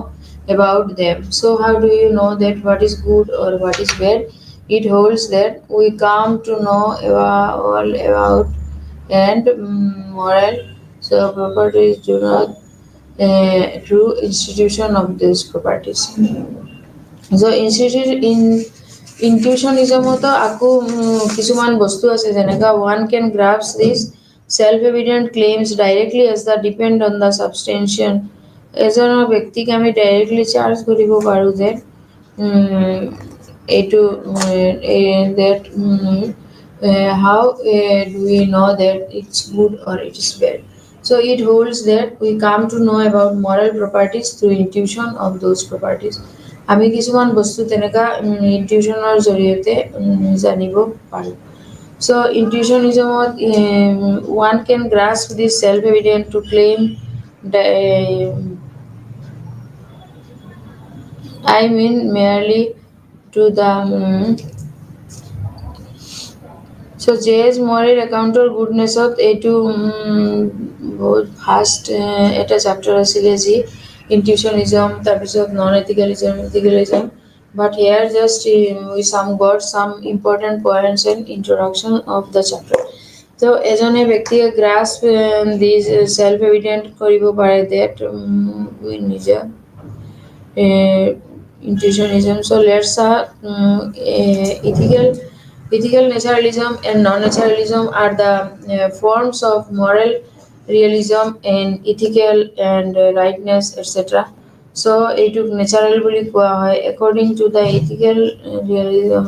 about them? So how do you know that what is good or what is bad? It holds that we come to know all about and moral so properties do not through institution of these properties. So intuitionismতো আকৌ কিছুমান বস্তু আছে যেনেকা one can grasp this self-evident claims directly as the depend on the substantiation. এজনৰ ব্যক্তিক আমি directly charge কৰিব পাৰোঁ যে এইটো that how do we know that it's good or it is bad? So it holds that we come to know about moral properties through intuition of those properties. আমি কিছুমান বস্তু তেনেকা ইনটিউশনৰ জৰিয়তে জানিব পাৰোঁ. So intuitionismত one can grasp this self-evident to claim I mean merely to the so J.S. Moore একাউণ্টৰ গুডনেছত এইটো বহুত ফাষ্ট এটা চেপ্টাৰ আছিলে যি ইনটিউশনিজম তাৰপিছত নন এথিকেলিজম but here just we got some important points and introduction of the chapter. So এজনে ব্যক্তিয়ে grasp these self-evident কৰিব পাৰে that we নিজে intuitionism. So let's ethical naturalism and non-naturalism are the forms of moral realism and ethical and rightness etc. So এইটোক natural বুলি কোৱা হয় according to the ethical realism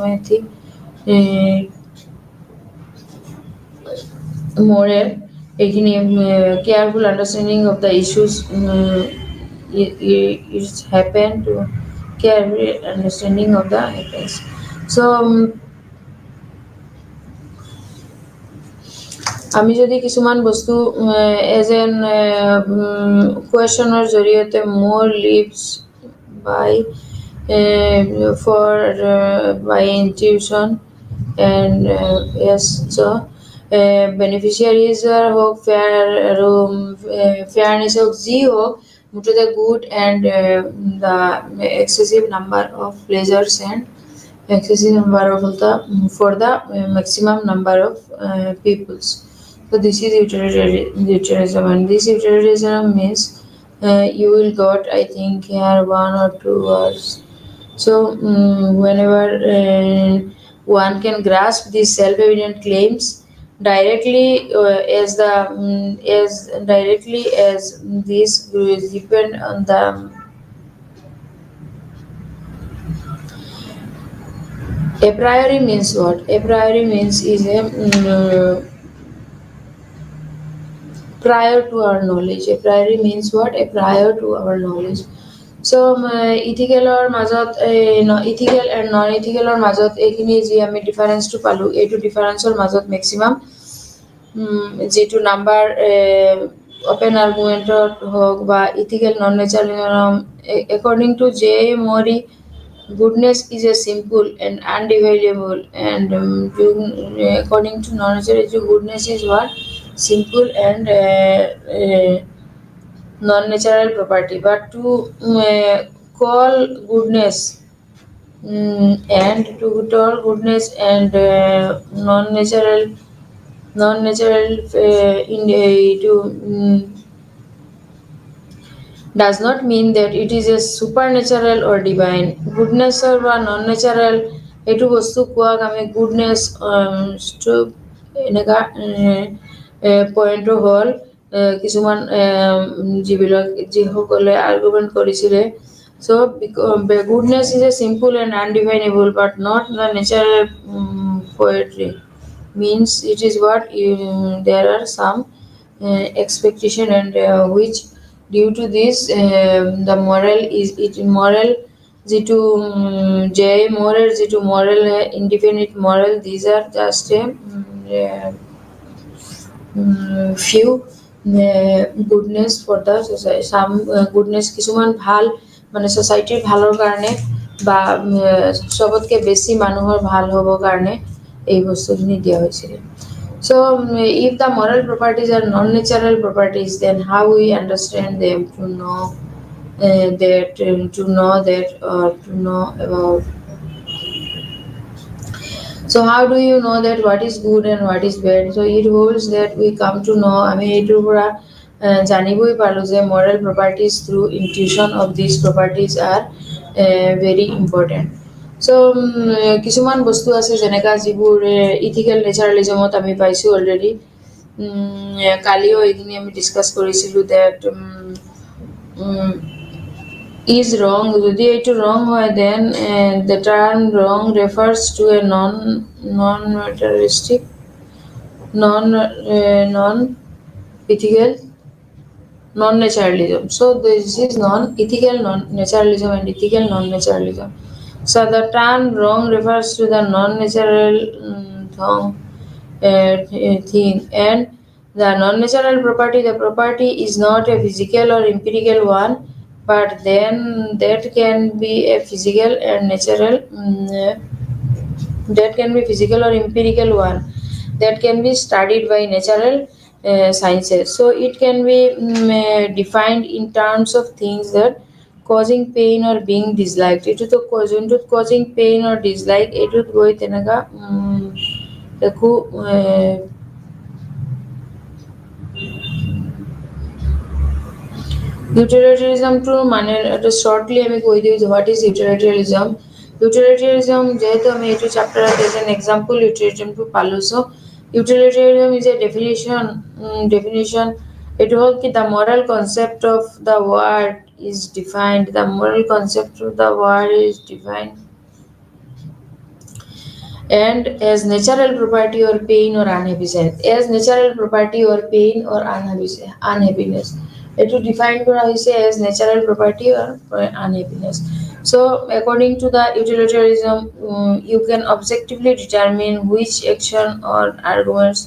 moral এইখিনি careful understanding of the issues is happen to careful understanding of the happens. So আমি যদি কিছুমান বস্তু age N কুৱেশ্যনৰ জৰিয়তে মোৰ leaves by by intuition and yes so beneficiaries হওক ফেয়াৰনেছ হওক যি হওক to the good and the excessive number of pleasures and excessive number of the for the maximum number of peoples. So this is utilitarianism, and this utilitarianism means you will got, I think, here one or two words. So whenever one can grasp these self-evident claims directly as directly as these depend on the a priori means what? A priori means is a prior to our knowledge. A priori means what? A prior to our knowledge. So ইথিকেলৰ মাজত ethical and নন ইথিকেলৰ মাজত এইখিনি যি আমি ডিফাৰেঞ্চটো পালোঁ, এইটো ডিফাৰেঞ্চৰ মাজত maximum যিটো number open আৰ্গুমেণ্টত হওক বা ethical non naturalism according to G Moore goodness is a simple and undividable, and according to non-natural goodness is what? Simple and non-natural property. But to call goodness and to call goodness and non-natural to does not mean that it is a supernatural or divine. Goodness or non-natural এইটো বস্তু কোৱাক আমি goodness এনেকুৱা পইণ্টটো হ'ল কিছুমান যিসকলে argument কৰিছিলে. So goodness is a simple and undefinable but not the natural poetry. Means it is what there are some expectation and which due to this the moral is it moral যিটো J মোরের যিটো moral indefinite moral, these are just a few goodness for the society. Some goodness কিছুমান ভাল মানে সোসাইটিৰ ভালৰ কাৰণে বা সবতকে বেছি মানুহৰ ভাল হ'বৰ কাৰণে এই বস্তুখিনি দিয়া হৈছিল. So if the moral properties are non-natural properties, then how we understand them to know about. So how do you know that what is good and what is bad? So it holds that we come to know, আমি এইটোৰ পৰা জানিবই পাৰো যে moral properties through intuition of these properties are very important. So কিছুমান বস্তু আছে যেনেকা যিবোৰ ইথিকেল নেচাৰেলিজমত আমি পাইছো অলৰেডি. কালিও এইখিনি আমি ডিছকাছ কৰিছিলোঁ that is wrong. যদি এইটো wrong হয়, then the term wrong refers to a non-materialistic, non-ethical, non-naturalism. So this is non-ethical non-naturalism and ethical non-naturalism. So the term wrong refers to the non-natural thing, and the non-natural property, the property is not a physical or empirical one, but then that can be a physical and natural that can be physical or empirical one that can be studied by natural sciences. So it can be defined in terms of things that causing pain or being disliked. It is causing pain or dislike. It would go tenaga দেখো ইউটিলিটারিজমটো মানে এটা shortly আমি কৈ দিওঁ যে what is ইউটিলিটারিজম. ইউটিলিটারিজম যেহেতু আমি এইটো চেপ্টাৰত এজ এন এক্সাম্পল ইউটিলিটারিজমটো পালোঁ. চ' ইউটিলিটারিজম ইজ এ ডেফিনিশ্যন. এইটো হ'ল কি the Morrell concept of the ward is defined. The Morrell concept of the ward is defined and as natural property or pain or unhappiness. As natural property or pain or unhappiness. It is defined as natural property or unhappiness. So according to the utilitarianism, you can objectively determine which action or arguments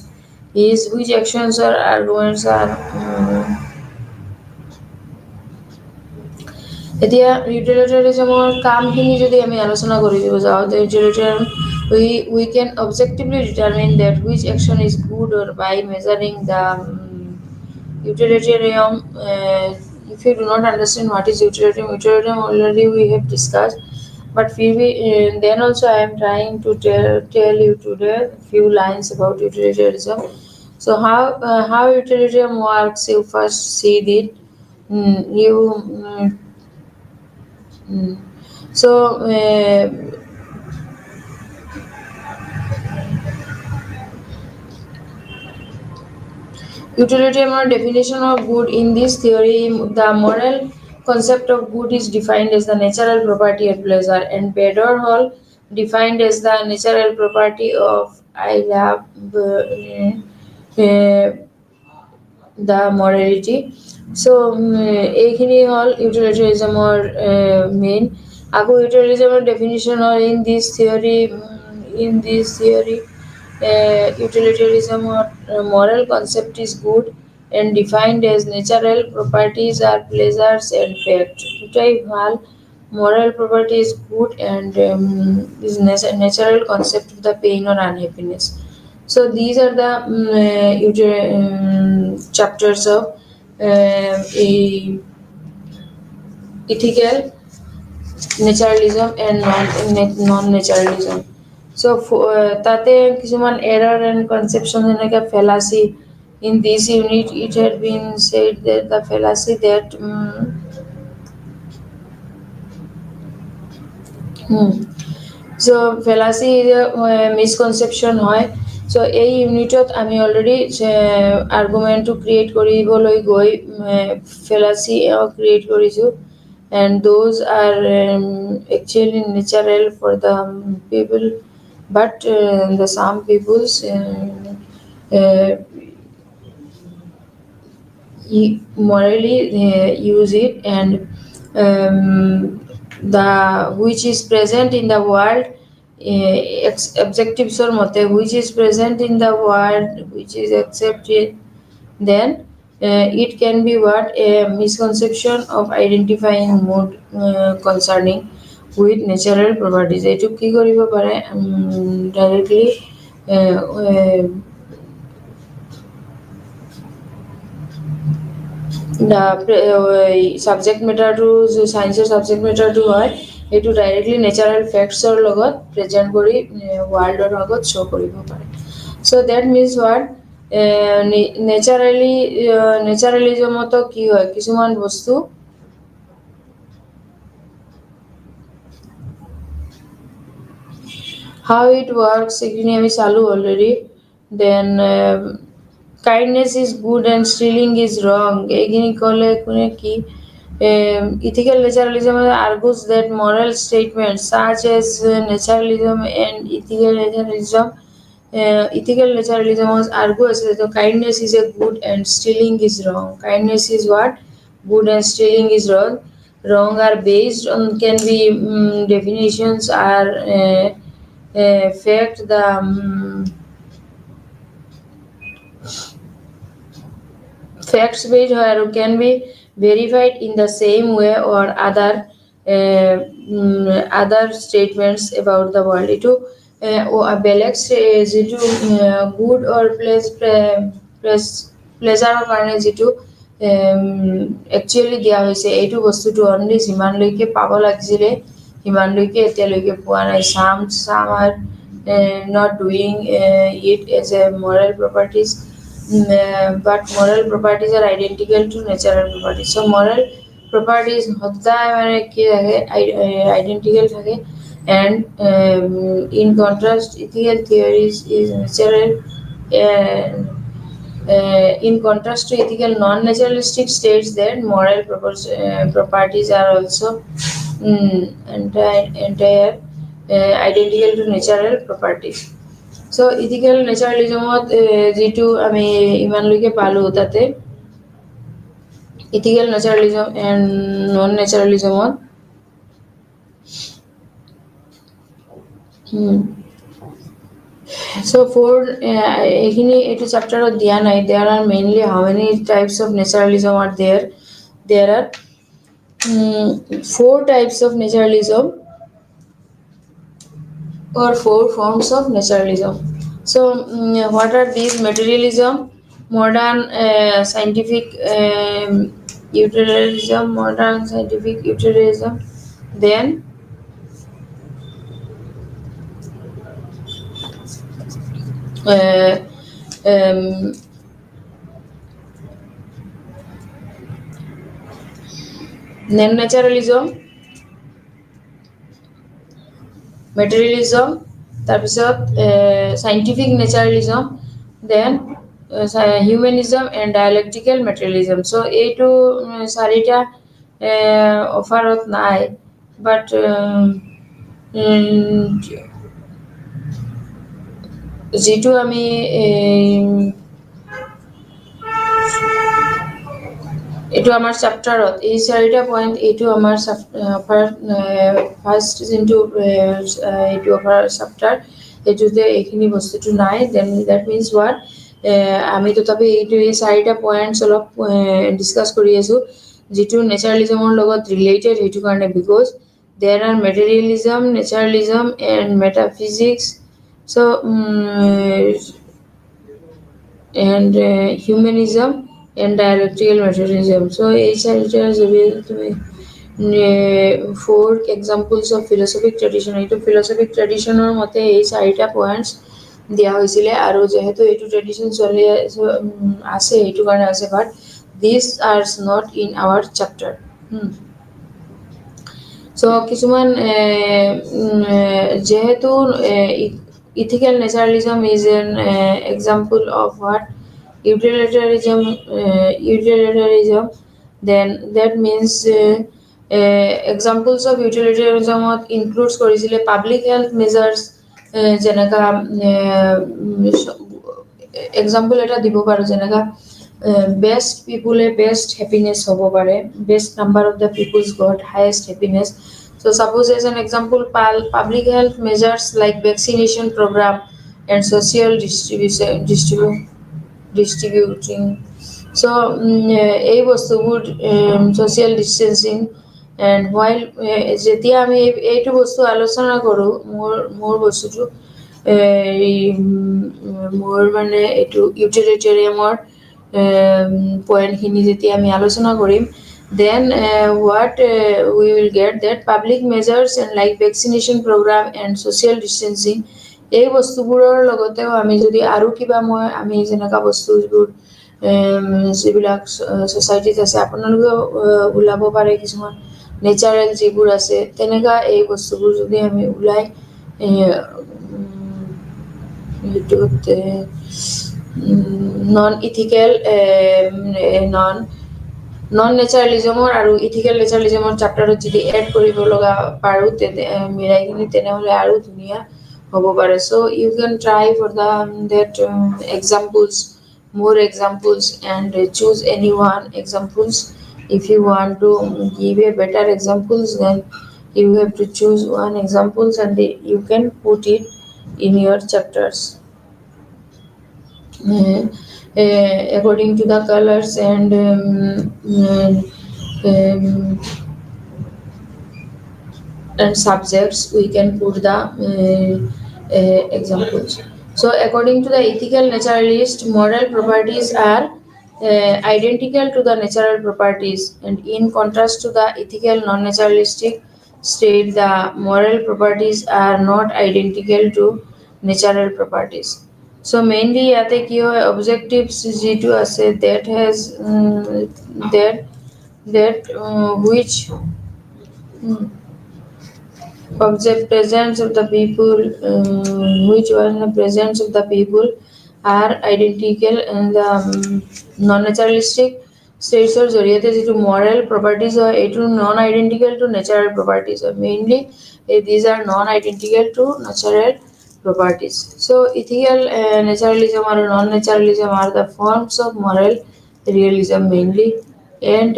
which actions or arguments are এতিয়া ইউটিলিটারিজমৰ কামখিনি যদি আমি আলোচনা কৰিব যাওঁ, the utilitarian we can objectively determine that which action is good or by measuring the utilitarian if you do not understand what is utilitarian already we have discussed, but then also I am trying to tell you today a few lines about utilitarianism. So how utilitarianism works, you first see it. Mm, you mm, mm. So utilitarian definition of good. In this theory, the moral concept of good is defined as the natural property of pleasure, and Bader Hall defined as the natural property of I love uh, the morality. So এইখিনি হ'ল ইউটিলিটাৰিজমৰ main. আকৌ ইউটিলিটাৰিজমৰ definition হ'ল in this theory utilitarianism or moral concept is good and defined as natural properties are pleasures and fact. দুটাই ভাল। Moral property is good and is natural concept of the pain or unhappiness. So these are the chapters of ethical naturalism and non-naturalism. So তাতে কিছুমান error and conception এনেকা fallacy. In this unit, it had been said that the fallacy that so fallacy is a misconception হয়। So এই ইউনিটত আমি already আৰ্গুমেণ্টটো create কৰিবলৈ গৈ fallacy create কৰিছোঁ, and those are actually natural for the people, but the some people's morally use it, and the which is present in the world objectives or mote which is present in the world which is accepted, then it can be what a misconception of identifying mood concerning with natural properties. এইটো কি কৰিব পাৰে directly subject মেটাৰটো যে সায়েন্সৰ subject মেটাৰটো হয় এইটো directly natural ফেক্টছৰ লগত present কৰি ৱৰ্ল্ডৰ আগত শ্ব' কৰিব পাৰে। চ' ডেট মিনছ হোৱাট নেচাৰেলিজমতো কি হয়, কিছুমান বস্তু how it works এইখিনি আমি চালো already. Then kindness is good and stealing is wrong এইখিনি ক'লে কোনে কি ethical naturalism argues that moral statements such as naturalism and ethical naturalism argues that kindness is a good and stealing is wrong. Kindness is what? Good and stealing is wrong. Wrong are based on can be definitions are fact the facts based or can be verified in the same way or other statements about the world. Itu বেলেগ যিটো good or প্লেজাৰৰ কাৰণে যিটো actually দিয়া হৈছে এইটো বস্তুটো only যিমানলৈকে পাব লাগিছিলে সিমানলৈকে এতিয়ালৈকে পোৱা নাই। Some are not doing it as a moral properties, but moral properties are identical to natural properties. So moral properties সদায় মানে কি থাকে identical থাকে, and in contrast ethical theories is natural in contrast to ethical non-naturalistic states that moral properties are also entire identical to natural properties. So ethical naturalismত যিটো আমি ইমানলৈকে পালো তাতে ethical naturalism and non-naturalismত so for এইখিনি এইটো চেপ্টাৰত দিয়া নাই। There are mainly how many types of naturalism are there? There are 4 types of naturalism or 4 forms of naturalism. So what are these? Materialism, modern scientific utilitarianism, modern scientific utilitarianism, then uh, um, then naturalism, materialism, তাৰপিছত scientific naturalism, then humanism and dialectical materialism. So এইটো চাৰিটা অফাৰত নাই, but যিটো আমি এইটো আমাৰ চেপ্টাৰত এই চাৰিটা পইণ্ট এইটো আমাৰ ফাৰ্ষ্ট যোনটো এইটো অফাৰ চেপ্টাৰ এইটোতে এইখিনি বস্তুটো নাই, দেন দেট মিনছ হোৱাট আমি তথাপি এইটো এই চাৰিটা পইণ্টছ অলপ ডিছকাছ কৰি আছোঁ যিটো নেচাৰেলিজমৰ লগত ৰিলেটেড, সেইটো কাৰণে বিকজ দেৰ আৰ মেটেৰিয়েলিজম, নেচাৰেলিজম এণ্ড মেটাফিজিক্স, চ' and humanism and dialectical materialism. So এই চাৰিটাৰ জৰিয়তে তুমি ফ'ৰ এক্সাম্পলছ অফ ফিলচফিক ট্ৰেডিশ্যন, এইটো ফিলচফিক ট্ৰেডিশ্যনৰ মতে এই চাৰিটা পইণ্টছ দিয়া হৈছিলে আৰু যিহেতু এইটো ট্ৰেডিশ্যন চলি আছে সেইটো কাৰণে আছে, but this are not in our chapter. So' কিছুমান যেহেতু ethical naturalism is an example of what utilitarianism, then that means examples of utilitarianism includes কৰিছিলে public health measures, যেনেকা example এটা দিব পাৰো যেনেকা best people best happiness হ'ব পাৰে, best number of the people's got highest happiness. So suppose as an example public health measures like vaccination program and social distributing. So এই বস্তুবোৰ social distancing and while যেতিয়া আমি এইটো বস্তু আলোচনা কৰোঁ মোৰ বস্তুটো মোৰ মানে এইটো ইউটিলিটেৰিয়ামৰ পইণ্টখিনি যেতিয়া আমি আলোচনা কৰিম, then what we will get that public measures and like vaccination program and social distancing এই বস্তুবোৰৰ লগতেও আমি যদি আৰু কিবা আমি যেনেকুৱা বস্তু যিবিলাক ছ'চাইটিত আছে আপোনালোকেও ওলাব পাৰে কিছুমান নেচাৰেল যিবোৰ আছে তেনেকুৱা এই বস্তুবোৰ যদি আমি ওলাই এইটোত নন ইথিকেল নন নেচাৰেলিজমৰ আৰু ইথিকেল নেচাৰেলিজমৰ চেপ্টাৰত যদি এড কৰিব লগা পাৰোঁ মিলাইখিনি তেনেহ'লে আৰু ধুনীয়া হ'ব পাৰে। So' you can try for that examples, more examples, and choose any one examples. If you want to give a better examples, then you have to choose one examples and you can put it in your chapters according to the colors and subjects we can put the examples. So according to the ethical naturalist, moral properties are identical to the natural properties, and in contrast to the ethical non-naturalistic state, the moral properties are not identical to natural properties. So mainly ইয়াতে কি হয় objectives যিটো আছে that has that which object presence of the people which one the presence of the people are identical in the non-naturalistic states or জৰিয়তে যিটো moral properties হয় এইটো non-identical to natural properties হয়, mainly these are non-identical to natural properties. So ethical naturalism or non-naturalism are the forms of moral realism mainly, and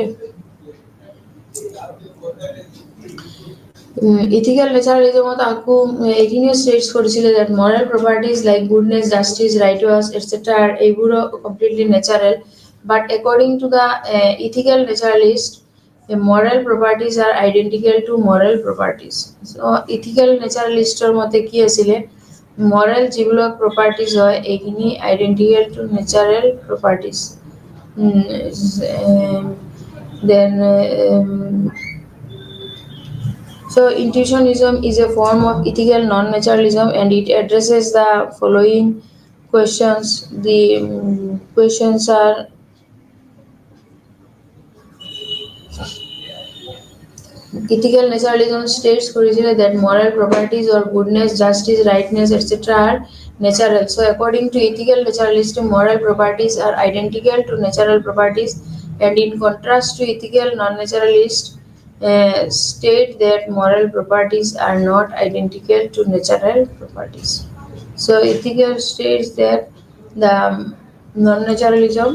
ethical naturalism আকৌ এইখিনিও states কৰিছিলে that moral properties like goodness, justice, righteous, etc. এইবোৰ completely natural, but according to the ethical naturalist, moral properties are identical to moral properties. So ethical naturalistৰ মতে কি আছিলে moral যিবিলাক properties হয় এইখিনি identical to natural properties. Then so intuitionism is a form of ethical non-naturalism, and it addresses the following questions. The questions are: ethical naturalism states originally that moral properties or goodness, justice, rightness, etc. are natural. So, according to ethical naturalism, moral properties are identical to natural properties, and in contrast to ethical non-naturalists, state that moral properties are not identical to natural properties. So, ethical states that the non-naturalism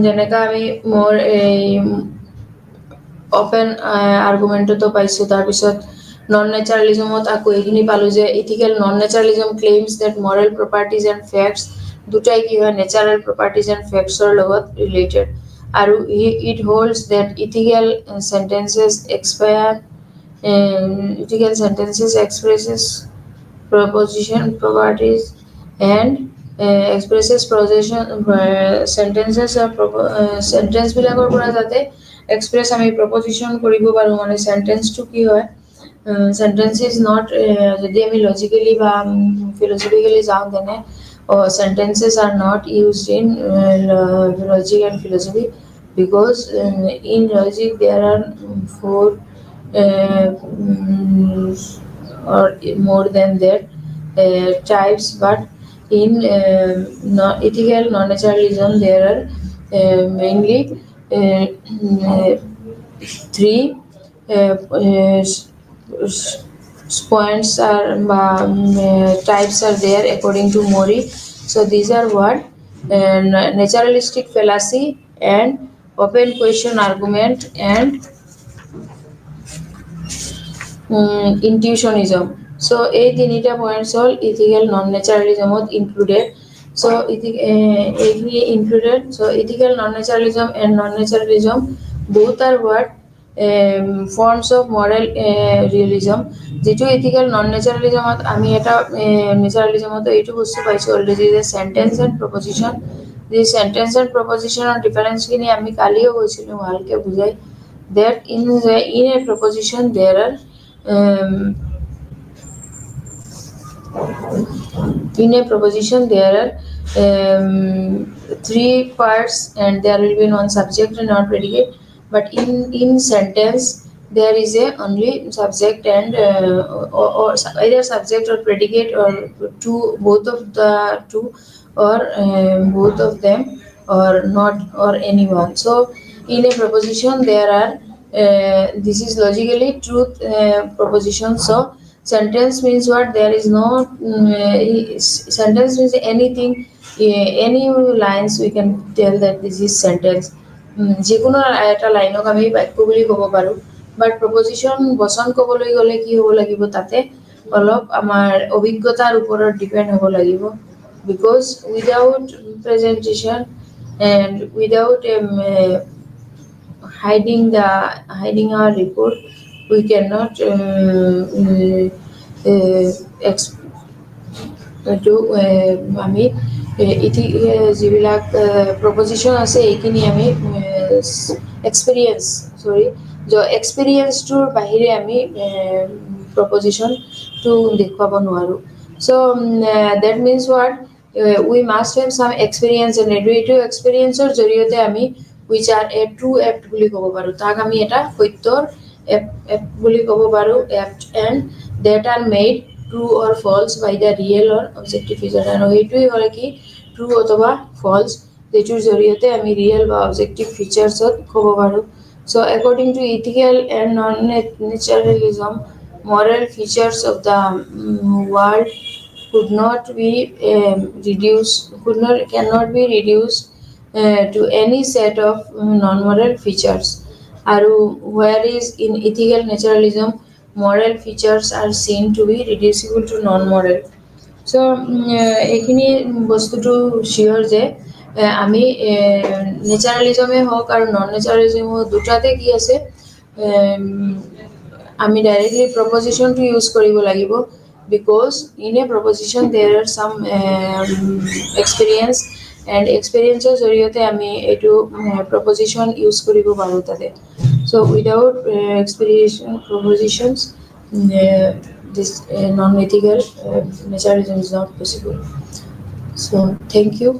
যেনেকা আমি মোৰ এই open আৰ্গুমেণ্টতো পাইছোঁ তাৰপিছত নন নেচাৰেলিজমত আকৌ এইখিনি পালোঁ যে ethical non naturalism claims that moral properties and facts দুটাই কি হয় নেচাৰেল প্ৰপাৰ্টিজ এণ্ড ফেক্টছৰ লগত ৰিলেটেড আৰু it holds that ethical sentences expire ethical sentences expresses proposition properties and expresses possession sentences or sentence বিলাকৰ পৰা যাতে express আমি proposition কৰিব পাৰো মানে sentence টো কি হয় sentence is not যদি আমি logically বা philosophically যাওঁ তেনে sentences are not used in logic and philosophy because in logic there are four or more than that types, but in ethical non-naturalism there are mainly three points are types are there according to Mori. So these are what naturalistic fallacy and open question argument and intuitionism. So এই তিনিটা points হল ethical নন ন্যাচারালিজমত included so এইখিনি included so ethical non-naturalism and non-naturalism both are what forms of moral realism যেটো ethical non-naturalismত আমি এটা naturalismত এইটো বস্তু পাইছো অলরেডি যে sentence and proposition the sentence and proposition or difference খিনি আমি কালিও কৈছিলো ভালকে বুঝাই that in a proposition there are in a proposition there are three parts and there will be one subject and one predicate but in sentence there is a only subject and or either subject or predicate or two both of the two or both of them or not or anyone. So in a proposition there are this is logically truth proposition. So sentence means what there is no sentence means anything any lines we can tell that this is sentence যে কোনো এটা লাইনক আমি বাক্য বুলি ক'ব পাৰো but প্ৰপজিশন বচন ক'বলৈ গ'লে কি হ'ব লাগিব তাতে অলপ আমাৰ অভিজ্ঞতাৰ ওপৰত ডিপেন্ড হ'ব লাগিব because without presentation and without hiding our report we cannot do আমি ইতি যিবিলাক প্ৰপজিশন আছে এইখিনি আমি এক্সপেৰিয়েন্স এক্সপেৰিয়েন্সটোৰ বাহিৰে আমি প্ৰপজিশন টু দেখুৱাব নোৱাৰো so that means what we must have some experience and এইটো এক্সপেৰিয়েন্সৰ জৰিয়তে আমি which are a true act বুলি ক'ব পাৰো তাক আমি এটা সত্যৰ act বুলি ক'ব পাৰো act and that are made true or false by the real or objective feature আৰু এইটোই হয় কি true অথবা false যেটোৰ জৰিয়তে আমি real বা objective features ক'ব পাৰো so according to ethical and non-naturalism moral features of the world could not be cannot be reduced to any set of non-moral features aru whereas in ethical naturalism moral features are seen to be reducible to non-moral so ekhini bostutu sure je ami naturalism e hok aru non-naturalism dutate ki ase আমি directly proposition to use koribo lagibo because in a proposition there are some experience and experiences জৰিয়তে আমি এইটো proposition use কৰিব পাৰো তাতে so without propositions this non-ethical naturalism is not possible so thank you